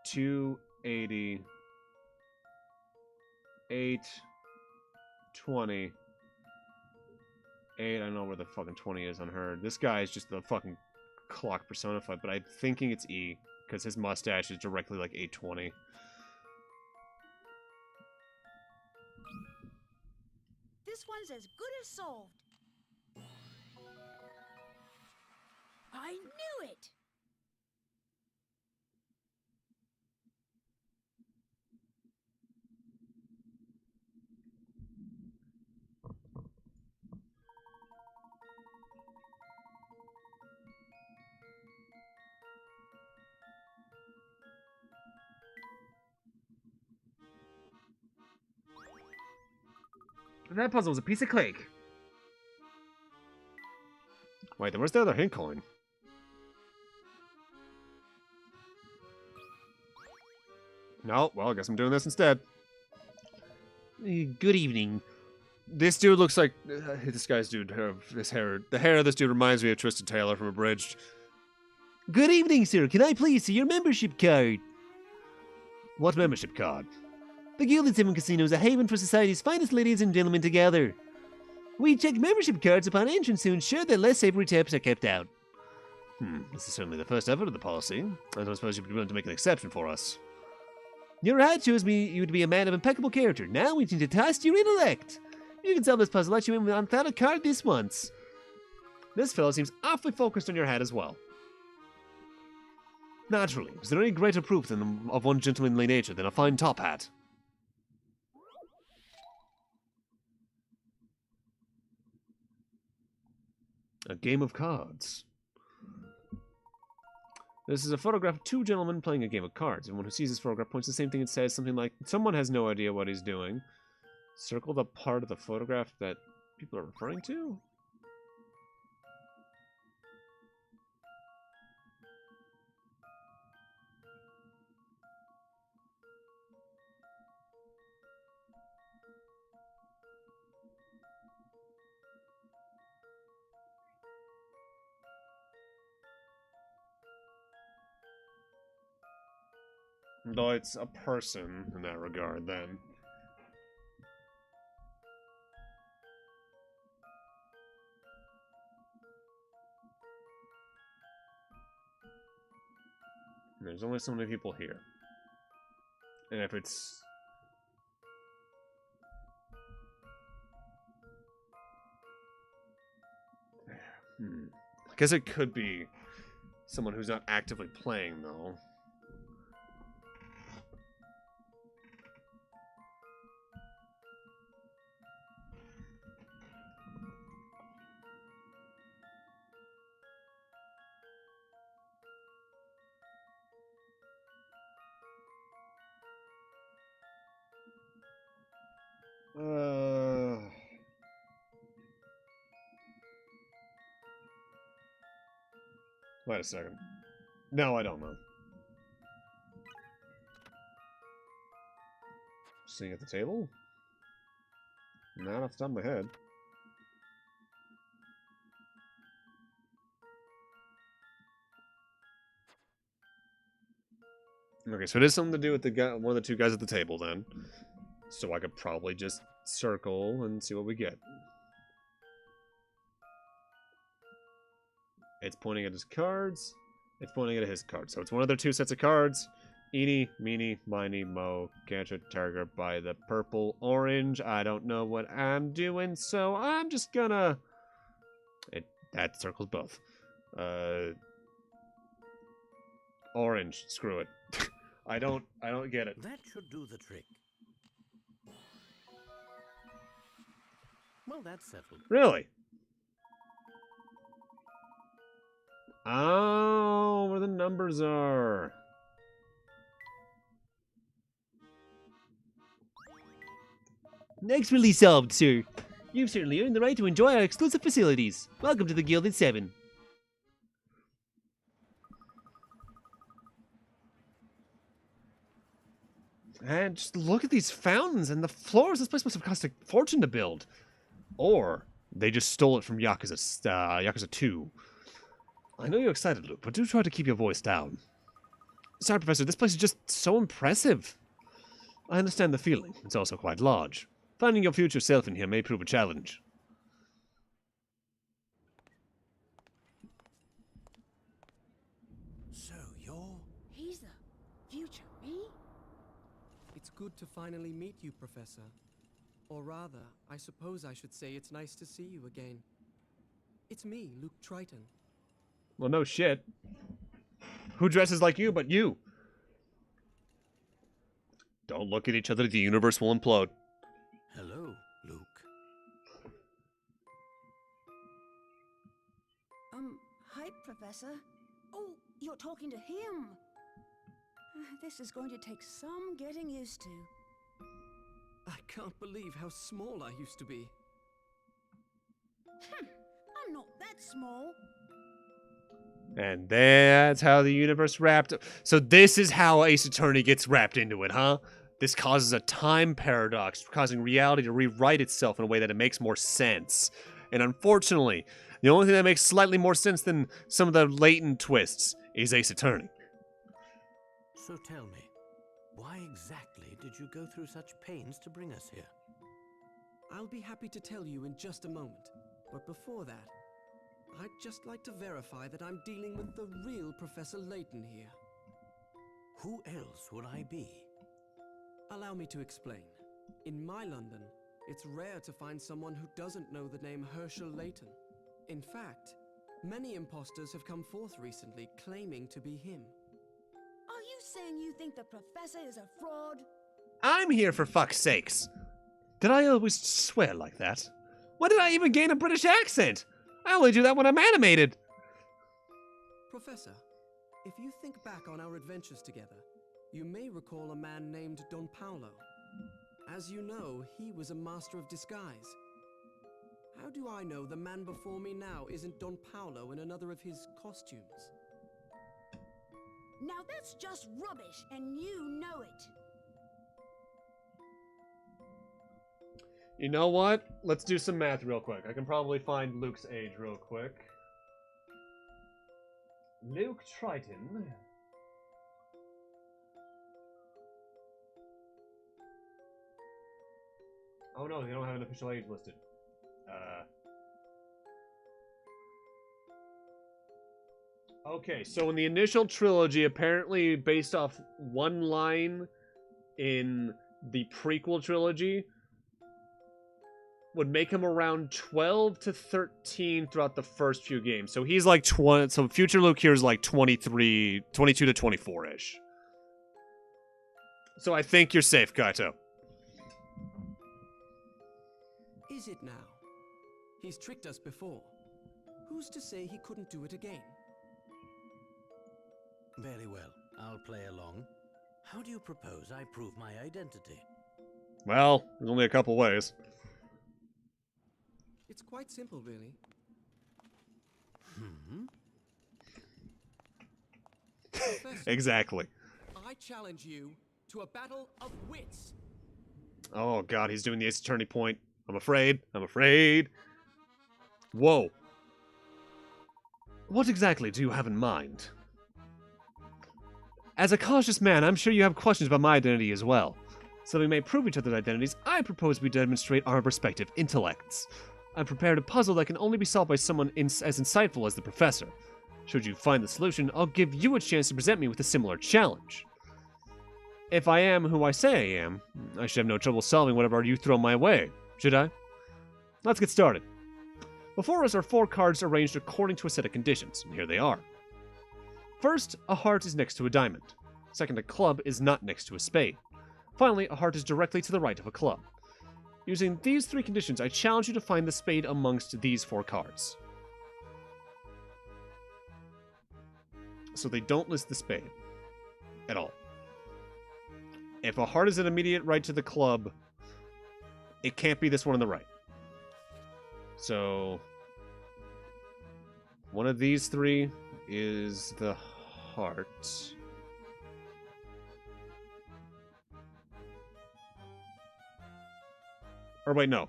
280, 820, 8. I don't know where the fucking 20 is on her. This guy is just the fucking clock personified, but I'm thinking it's E because his mustache is directly like 820. This one's as good as solved. I knew it! That puzzle was a piece of cake. Wait, then where's the other hint coin? No, well, I guess I'm doing this instead. Good evening. This dude looks like this guy's dude. This hair, the hair of this dude reminds me of Twisted Taylor from Abridged. Good evening, sir. Can I please see your membership card? What membership card? The Gilded Seven Casino is a haven for society's finest ladies and gentlemen together. We check membership cards upon entrance to ensure that less savory tips are kept out. This is certainly the first effort of the policy. I don't suppose you'd be willing to make an exception for us. Your height shows me you to be a man of impeccable character. Now we need to test your intellect. If you can solve this puzzle, let you in without a card this once. This fellow seems awfully focused on your head as well. Naturally, is there any greater proof of one gentlemanly nature than a fine top hat? A game of cards. This is a photograph of two gentlemen playing a game of cards. Everyone who sees this photograph points to the same thing and says something like, someone has no idea what he's doing. Circle the part of the photograph that people are referring to? Though it's a person in that regard, then. There's only so many people here. And if it's... I guess it could be someone who's not actively playing, though. Wait a second. No, I don't know. Sitting at the table? Not off the top of my head. Okay, so it is something to do with the guy, one of the two guys at the table, then. So I could probably just circle and see what we get. It's pointing at his cards. It's pointing at his cards. So it's one of their two sets of cards. Eeny, meeny, miny, mo, catch a target by the purple, orange. I don't know what I'm doing, so I'm just gonna... That circles both. Orange. Screw it. I don't get it. That should do the trick. Well, that's settled. Really? Oh, where the numbers are. Excellently solved, sir. You've certainly earned the right to enjoy our exclusive facilities. Welcome to the Gilded Seven. And just look at these fountains and the floors. This place must have cost a fortune to build. Or they just stole it from Yakuza 2. I know you're excited, Luke, but do try to keep your voice down. Sorry, Professor, this place is just so impressive. I understand the feeling. It's also quite large. Finding your future self in here may prove a challenge. So you're... He's the future me? It's good to finally meet you, Professor. Or rather, I suppose I should say it's nice to see you again. It's me, Luke Triton. Well, no shit. Who dresses like you but you? Don't look at each other. The universe will implode. Hello, Luke. Hi, Professor. Oh, you're talking to him. This is going to take some getting used to. I can't believe how small I used to be. I'm not that small. And that's how the universe wrapped. So this is how Ace Attorney gets wrapped into it, huh? This causes a time paradox, causing reality to rewrite itself in a way that it makes more sense. And unfortunately, the only thing that makes slightly more sense than some of the latent twists is Ace Attorney. So tell me, why exactly did you go through such pains to bring us here? I'll be happy to tell you in just a moment. But before that, I'd just like to verify that I'm dealing with the real Professor Layton here. Who else would I be? Allow me to explain. In my London, it's rare to find someone who doesn't know the name Herschel Layton. In fact, many imposters have come forth recently claiming to be him. Are you saying you think the Professor is a fraud? I'm here for fuck's sakes. Did I always swear like that? When did I even gain a British accent? I only do that when I'm animated. Professor, if you think back on our adventures together, you may recall a man named Don Paolo. As you know, he was a master of disguise. How do I know the man before me now isn't Don Paolo in another of his costumes? Now that's just rubbish, and you know it. You know what? Let's do some math real quick. I can probably find Luke's age real quick. Luke Triton. Oh no, they don't have an official age listed. Okay, so in the initial trilogy, apparently based off one line in the prequel trilogy, would make him around 12 to 13 throughout the first few games. So he's like 20, so future Luke here is like 23, 22 to 24-ish. So I think you're safe, Kaito. Is it now? He's tricked us before. Who's to say he couldn't do it again? Very well, I'll play along. How do you propose I prove my identity? Well, there's only a couple ways. It's quite simple, really. Exactly. I challenge you to a battle of wits. Oh god, he's doing the Ace Attorney point. I'm afraid. I'm afraid. Whoa. What exactly do you have in mind? As a cautious man, I'm sure you have questions about my identity as well. So we may prove each other's identities, I propose we demonstrate our respective intellects. I've prepared a puzzle that can only be solved by someone as insightful as the Professor. Should you find the solution, I'll give you a chance to present me with a similar challenge. If I am who I say I am, I should have no trouble solving whatever you throw my way, should I? Let's get started. Before us are 4 cards arranged according to a set of conditions, and here they are. First, a heart is next to a diamond. Second, a club is not next to a spade. Finally, a heart is directly to the right of a club. Using these 3 conditions, I challenge you to find the spade amongst these 4 cards. So they don't list the spade at all. If a heart is an immediate right to the club, it can't be this one on the right. So one of these 3 is the heart. Or wait, no.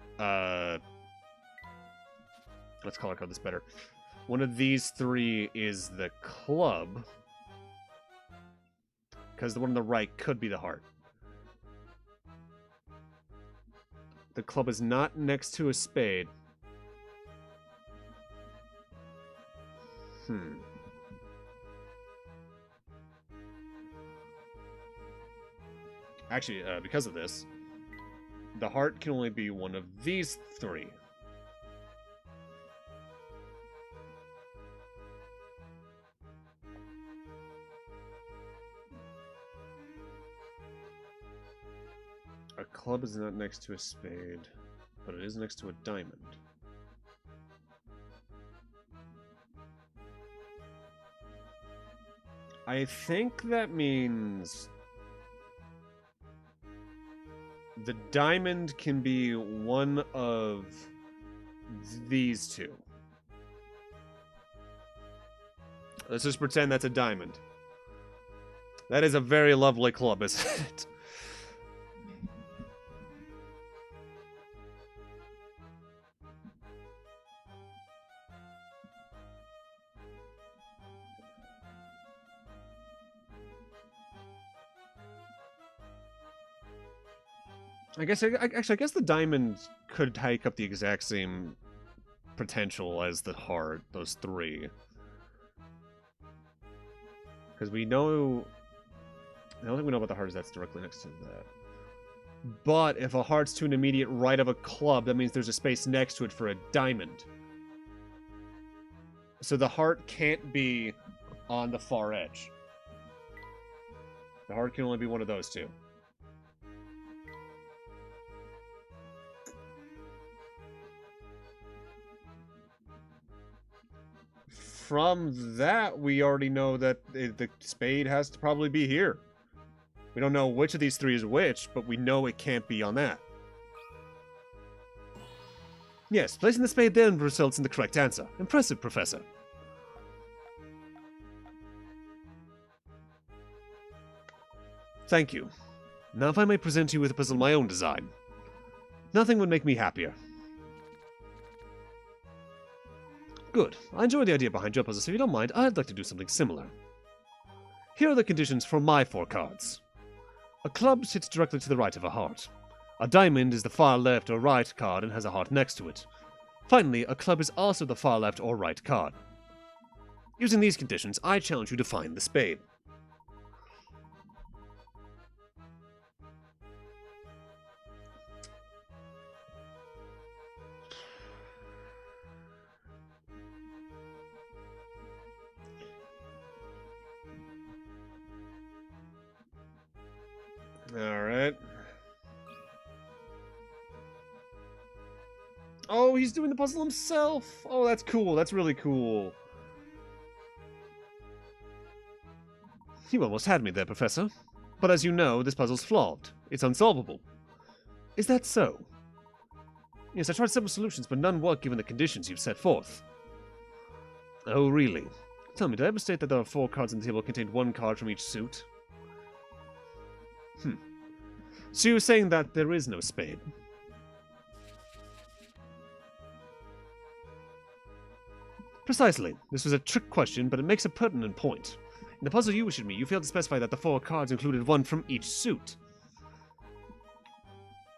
Let's color code this better. One of these 3 is the club. Because the one on the right could be the heart. The club is not next to a spade. Actually, because of this, the heart can only be one of these 3. A club is not next to a spade, but it is next to a diamond. I think that means the diamond can be one of these two. Let's just pretend that's a diamond. That is a very lovely club, isn't it? I guess the diamond could take up the exact same potential as the heart, those three. Because we know... I don't think we know about the heart is that's directly next to that. But if a heart's to an immediate right of a club, that means there's a space next to it for a diamond. So the heart can't be on the far edge. The heart can only be one of those two. From that, we already know that the spade has to probably be here. We don't know which of these three is which, but we know it can't be on that. Yes, placing the spade there results in the correct answer. Impressive, Professor. Thank you. Now if I may present you with a puzzle of my own design. Nothing would make me happier. Good. I enjoy the idea behind your puzzle, so if you don't mind, I'd like to do something similar. Here are the conditions for my 4 cards. A club sits directly to the right of a heart. A diamond is the far left or right card and has a heart next to it. Finally, a club is also the far left or right card. Using these conditions, I challenge you to find the spade. Alright. Oh, he's doing the puzzle himself! Oh, that's cool. That's really cool. You almost had me there, Professor. But as you know, this puzzle's flawed. It's unsolvable. Is that so? Yes, I tried several solutions, but none work given the conditions you've set forth. Oh, really? Tell me, did I ever state that there are 4 cards on the table contained 1 card from each suit? So you're saying that there is no spade? Precisely. This was a trick question, but it makes a pertinent point. In the puzzle you issued me, you failed to specify that the 4 cards included 1 from each suit.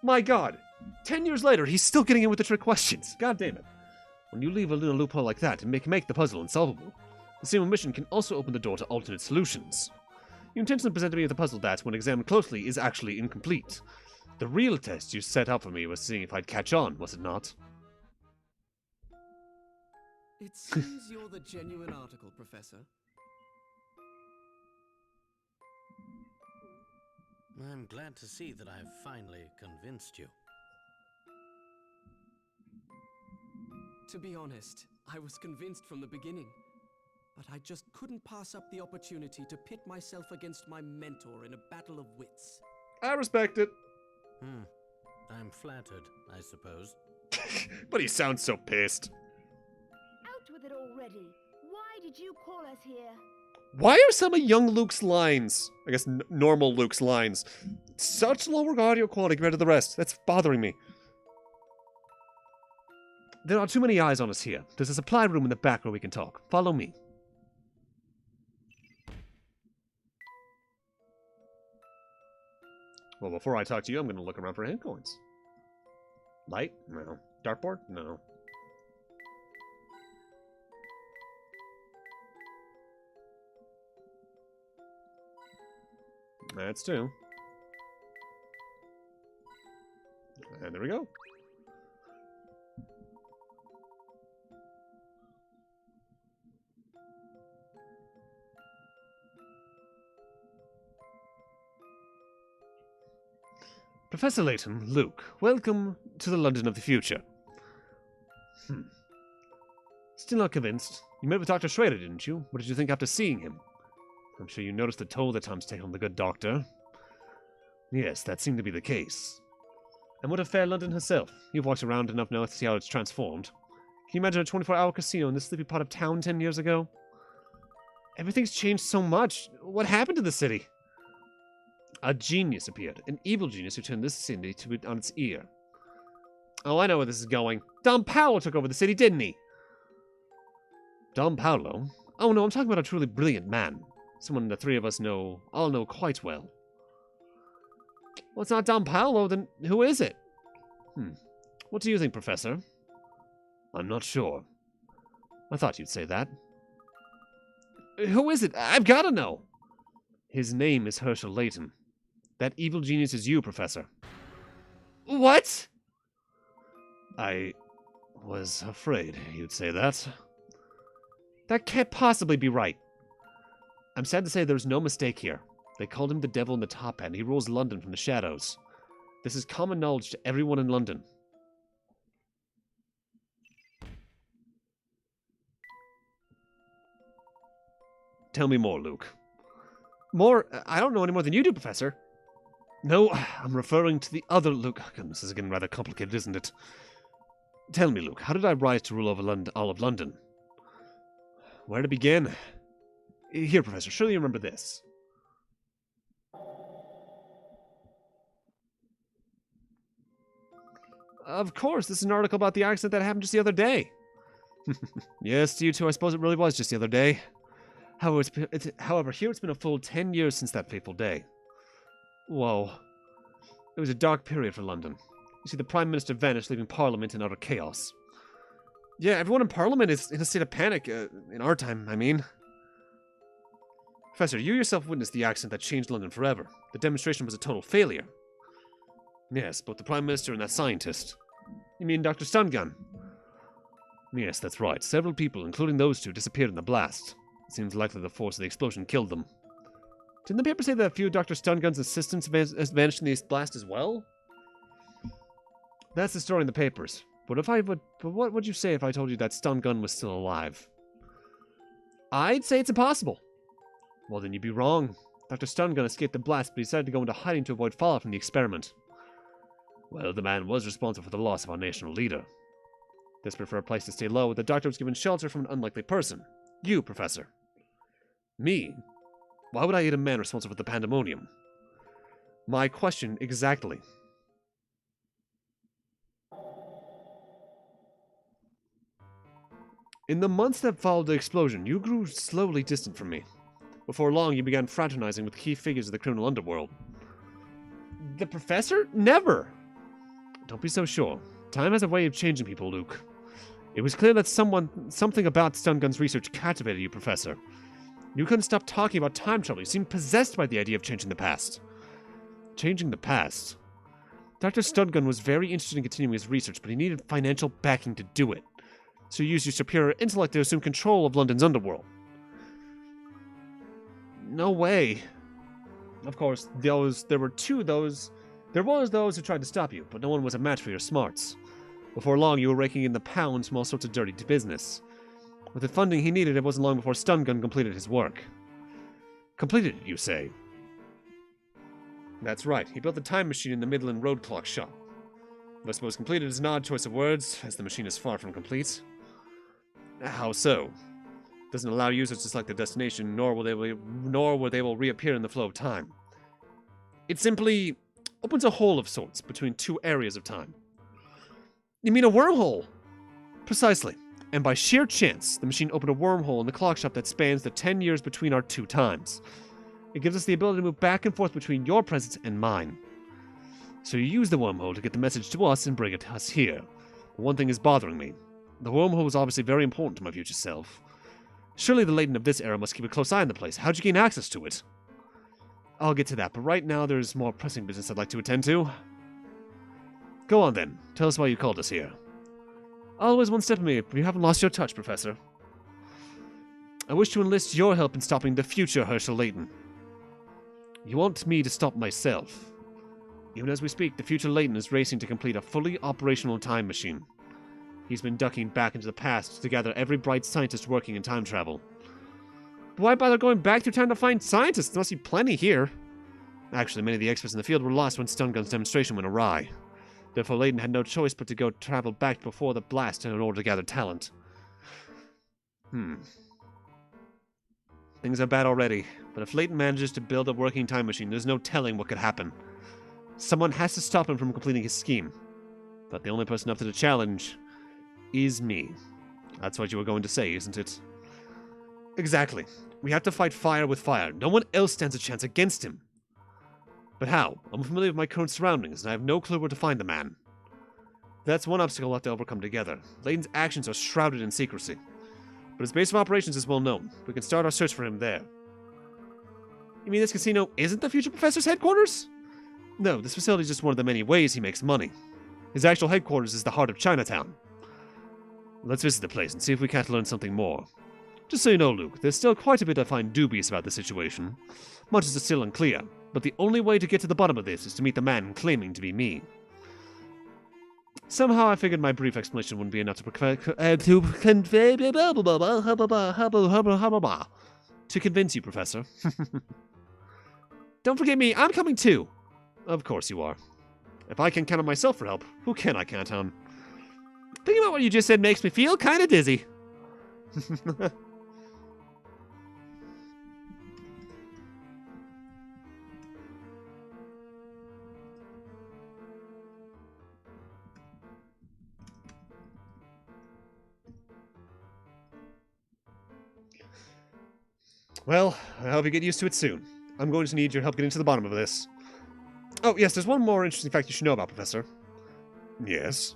My god! 10 years later, he's still getting in with the trick questions. God damn it. When you leave a little loophole like that, it can make the puzzle unsolvable. The same omission can also open the door to alternate solutions. You intentionally presented me with a puzzle that, when examined closely, is actually incomplete. The real test you set out for me was seeing if I'd catch on, was it not? It seems you're the genuine article, Professor. I'm glad to see that I've finally convinced you. To be honest, I was convinced from the beginning. But I just couldn't pass up the opportunity to pit myself against my mentor in a battle of wits. I respect it. I'm flattered, I suppose. But he sounds so pissed. Out with it already. Why did you call us here? Why are some of young Luke's lines, I guess normal Luke's lines, such lower audio quality compared to the rest? That's bothering me. There are too many eyes on us here. There's a supply room in the back where we can talk. Follow me. Well, before I talk to you, I'm going to look around for hand coins. Light? No. Dartboard? No. That's 2. And there we go. Professor Layton, Luke, welcome to the London of the future. Still not convinced. You met with Dr. Schrader, didn't you? What did you think after seeing him? I'm sure you noticed the toll that time's taken on the good doctor. Yes, that seemed to be the case. And what of fair London herself? You've walked around enough now to see how it's transformed. Can you imagine a 24-hour casino in this sleepy part of town 10 years ago? Everything's changed so much. What happened to the city? A genius appeared. An evil genius who turned this city on its ear. Oh, I know where this is going. Dom Paolo took over the city, didn't he? Dom Paolo? Oh no, I'm talking about a truly brilliant man. Someone the three of us all know quite well. Well, it's not Dom Paolo, then who is it? What do you think, Professor? I'm not sure. I thought you'd say that. Who is it? I've got to know. His name is Herschel Layton. That evil genius is you, Professor. What? I was afraid you'd say that. That can't possibly be right. I'm sad to say there's no mistake here. They called him the devil in the top hat, and he rules London from the shadows. This is common knowledge to everyone in London. Tell me more, Luke. More? I don't know any more than you do, Professor. No, I'm referring to the other Luke. This is getting rather complicated, isn't it? Tell me, Luke, how did I rise to rule over all of London? Where to begin? Here, Professor, surely you remember this. Of course, this is an article about the accident that happened just the other day. Yes, to you too, I suppose it really was just the other day. However, here it's been a full 10 years since that fateful day. Whoa. It was a dark period for London. You see, the Prime Minister vanished, leaving Parliament in utter chaos. Yeah, everyone in Parliament is in a state of panic, in our time, I mean. Professor, you yourself witnessed the accident that changed London forever. The demonstration was a total failure. Yes, both the Prime Minister and that scientist. You mean Dr. Stungun? Yes, that's right. Several people, including those two, disappeared in the blast. It seems likely the force of the explosion killed them. Didn't the paper say that a few of Dr. Stungun's assistants vanished in the blast as well? That's the story in the papers. But what would you say if I told you that Stungun was still alive? I'd say it's impossible. Well, then you'd be wrong. Dr. Stungun escaped the blast, but he decided to go into hiding to avoid fallout from the experiment. Well, the man was responsible for the loss of our national leader. Desperate for a place to stay low, the doctor was given shelter from an unlikely person. You, Professor. Me? Why would I aid a man responsible for the pandemonium? My question exactly. In the months that followed the explosion, you grew slowly distant from me. Before long, you began fraternizing with key figures of the criminal underworld. The Professor? Never! Don't be so sure. Time has a way of changing people, Luke. It was clear that something about Stungun's research captivated you, Professor. You couldn't stop talking about time travel. You seemed possessed by the idea of changing the past. Changing the past? Dr. Stungun was very interested in continuing his research, but he needed financial backing to do it. So you used your superior intellect to assume control of London's underworld. No way. Of course, there was those who tried to stop you, but no one was a match for your smarts. Before long, you were raking in the pounds from all sorts of dirty business. With the funding he needed, it wasn't long before Stungun completed his work. Completed it, you say? That's right. He built the time machine in the Midland Road Clock shop. I suppose completed is an odd choice of words, as the machine is far from complete. How so? It doesn't allow users to select their destination, nor will they reappear in the flow of time. It simply opens a hole of sorts between two areas of time. You mean a wormhole? Precisely. And by sheer chance, the machine opened a wormhole in the clock shop that spans the 10 years between our two times. It gives us the ability to move back and forth between your present and mine. So you use the wormhole to get the message to us and bring it to us here. But one thing is bothering me. The wormhole was obviously very important to my future self. Surely the Layton of this era must keep a close eye on the place. How'd you gain access to it? I'll get to that, but right now there's more pressing business I'd like to attend to. Go on then. Tell us why you called us here. Always one step of me, but you haven't lost your touch, Professor. I wish to enlist your help in stopping the future Herschel Layton. You want me to stop myself? Even as we speak, the future Layton is racing to complete a fully operational time machine. He's been ducking back into the past to gather every bright scientist working in time travel. But why bother going back through time to find scientists? There must be plenty here. Actually, many of the experts in the field were lost when Stun Gun's demonstration went awry. Therefore, Layton had no choice but to go travel back before the blast in order to gather talent. Things are bad already, but if Layton manages to build a working time machine, there's no telling what could happen. Someone has to stop him from completing his scheme. But the only person up to the challenge is me. That's what you were going to say, isn't it? Exactly. We have to fight fire with fire. No one else stands a chance against him. But how? I'm familiar with my current surroundings, and I have no clue where to find the man. That's one obstacle we'll have to overcome together. Layton's actions are shrouded in secrecy. But his base of operations is well known. We can start our search for him there. You mean this casino isn't the future professor's headquarters? No, this facility is just one of the many ways he makes money. His actual headquarters is the heart of Chinatown. Let's visit the place and see if we can't learn something more. Just so you know, Luke, there's still quite a bit I find dubious about the situation. Much is still unclear, but the only way to get to the bottom of this is to meet the man claiming to be me. Somehow I figured my brief explanation wouldn't be enough to convince you, Professor. Don't forget me, I'm coming too. Of course you are. If I can count on myself for help, who can I count on? Thinking about what you just said makes me feel kind of dizzy. Well, I hope you get used to it soon. I'm going to need your help getting to the bottom of this. Oh, yes, there's one more interesting fact you should know about, Professor. Yes?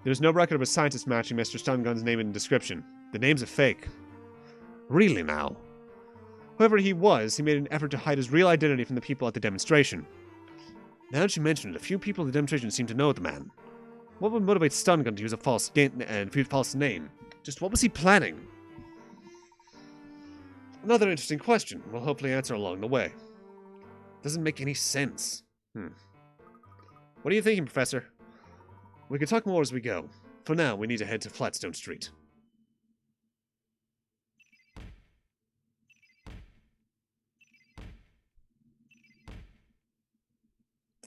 There's no record of a scientist matching Mr. Stun Gun's name and description. The name's a fake. Really now? Whoever he was, he made an effort to hide his real identity from the people at the demonstration. Now that you mention it, a few people at the demonstration seem to know the man. What would motivate Stun Gun to use a false name? Just what was he planning? Another interesting question. We'll hopefully answer along the way. Doesn't make any sense. What are you thinking, Professor? We can talk more as we go. For now, we need to head to Flatstone Street.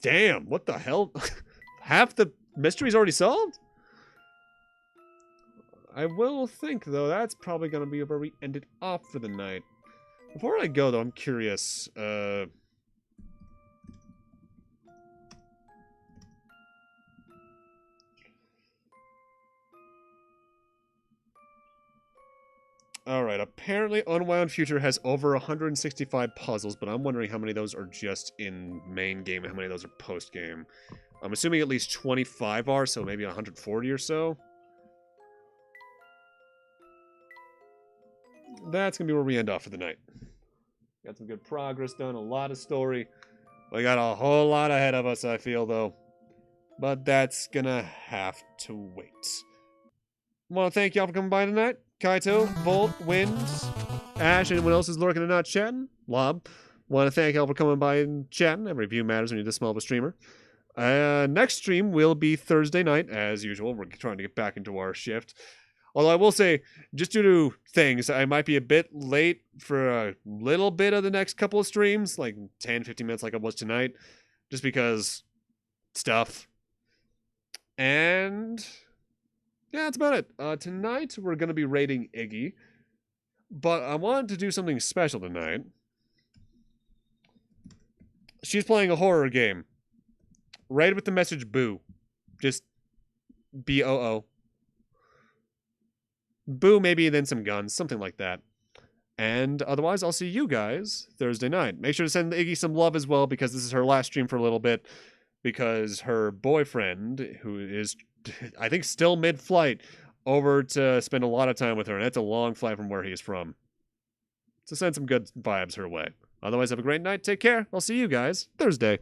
Damn, what the hell? Half the mystery's already solved? I will think, though, that's probably going to be where we ended off for the night. Before I go, though, I'm curious. Alright, apparently Unwound Future has over 165 puzzles, but I'm wondering how many of those are just in main game and how many of those are post-game. I'm assuming at least 25 are, so maybe 140 or so. That's going to be where we end off for the night. Got some good progress done, a lot of story. We got a whole lot ahead of us, I feel, though. But that's going to have to wait. I want to thank y'all for coming by tonight. Kaito, Volt, Winds, Ash, anyone else who's lurking and not chatting. Lob. Want to thank y'all for coming by and chatting. Every view matters when you're this small of a streamer. Next stream will be Thursday night, as usual. We're trying to get back into our shift. Although I will say, just due to things, I might be a bit late for a little bit of the next couple of streams, like 10, 15 minutes like I was tonight, just because stuff. And yeah, that's about it. Tonight, we're going to be raiding Iggy, but I wanted to do something special tonight. She's playing a horror game. Raid with the message boo. Just B-O-O. Boo, maybe, then some guns, something like that. And otherwise, I'll see you guys Thursday night. Make sure to send Iggy some love as well, because this is her last stream for a little bit, because her boyfriend, who is, I think, still mid-flight, over to spend a lot of time with her, and that's a long flight from where he is from. So send some good vibes her way. Otherwise, have a great night. Take care. I'll see you guys Thursday.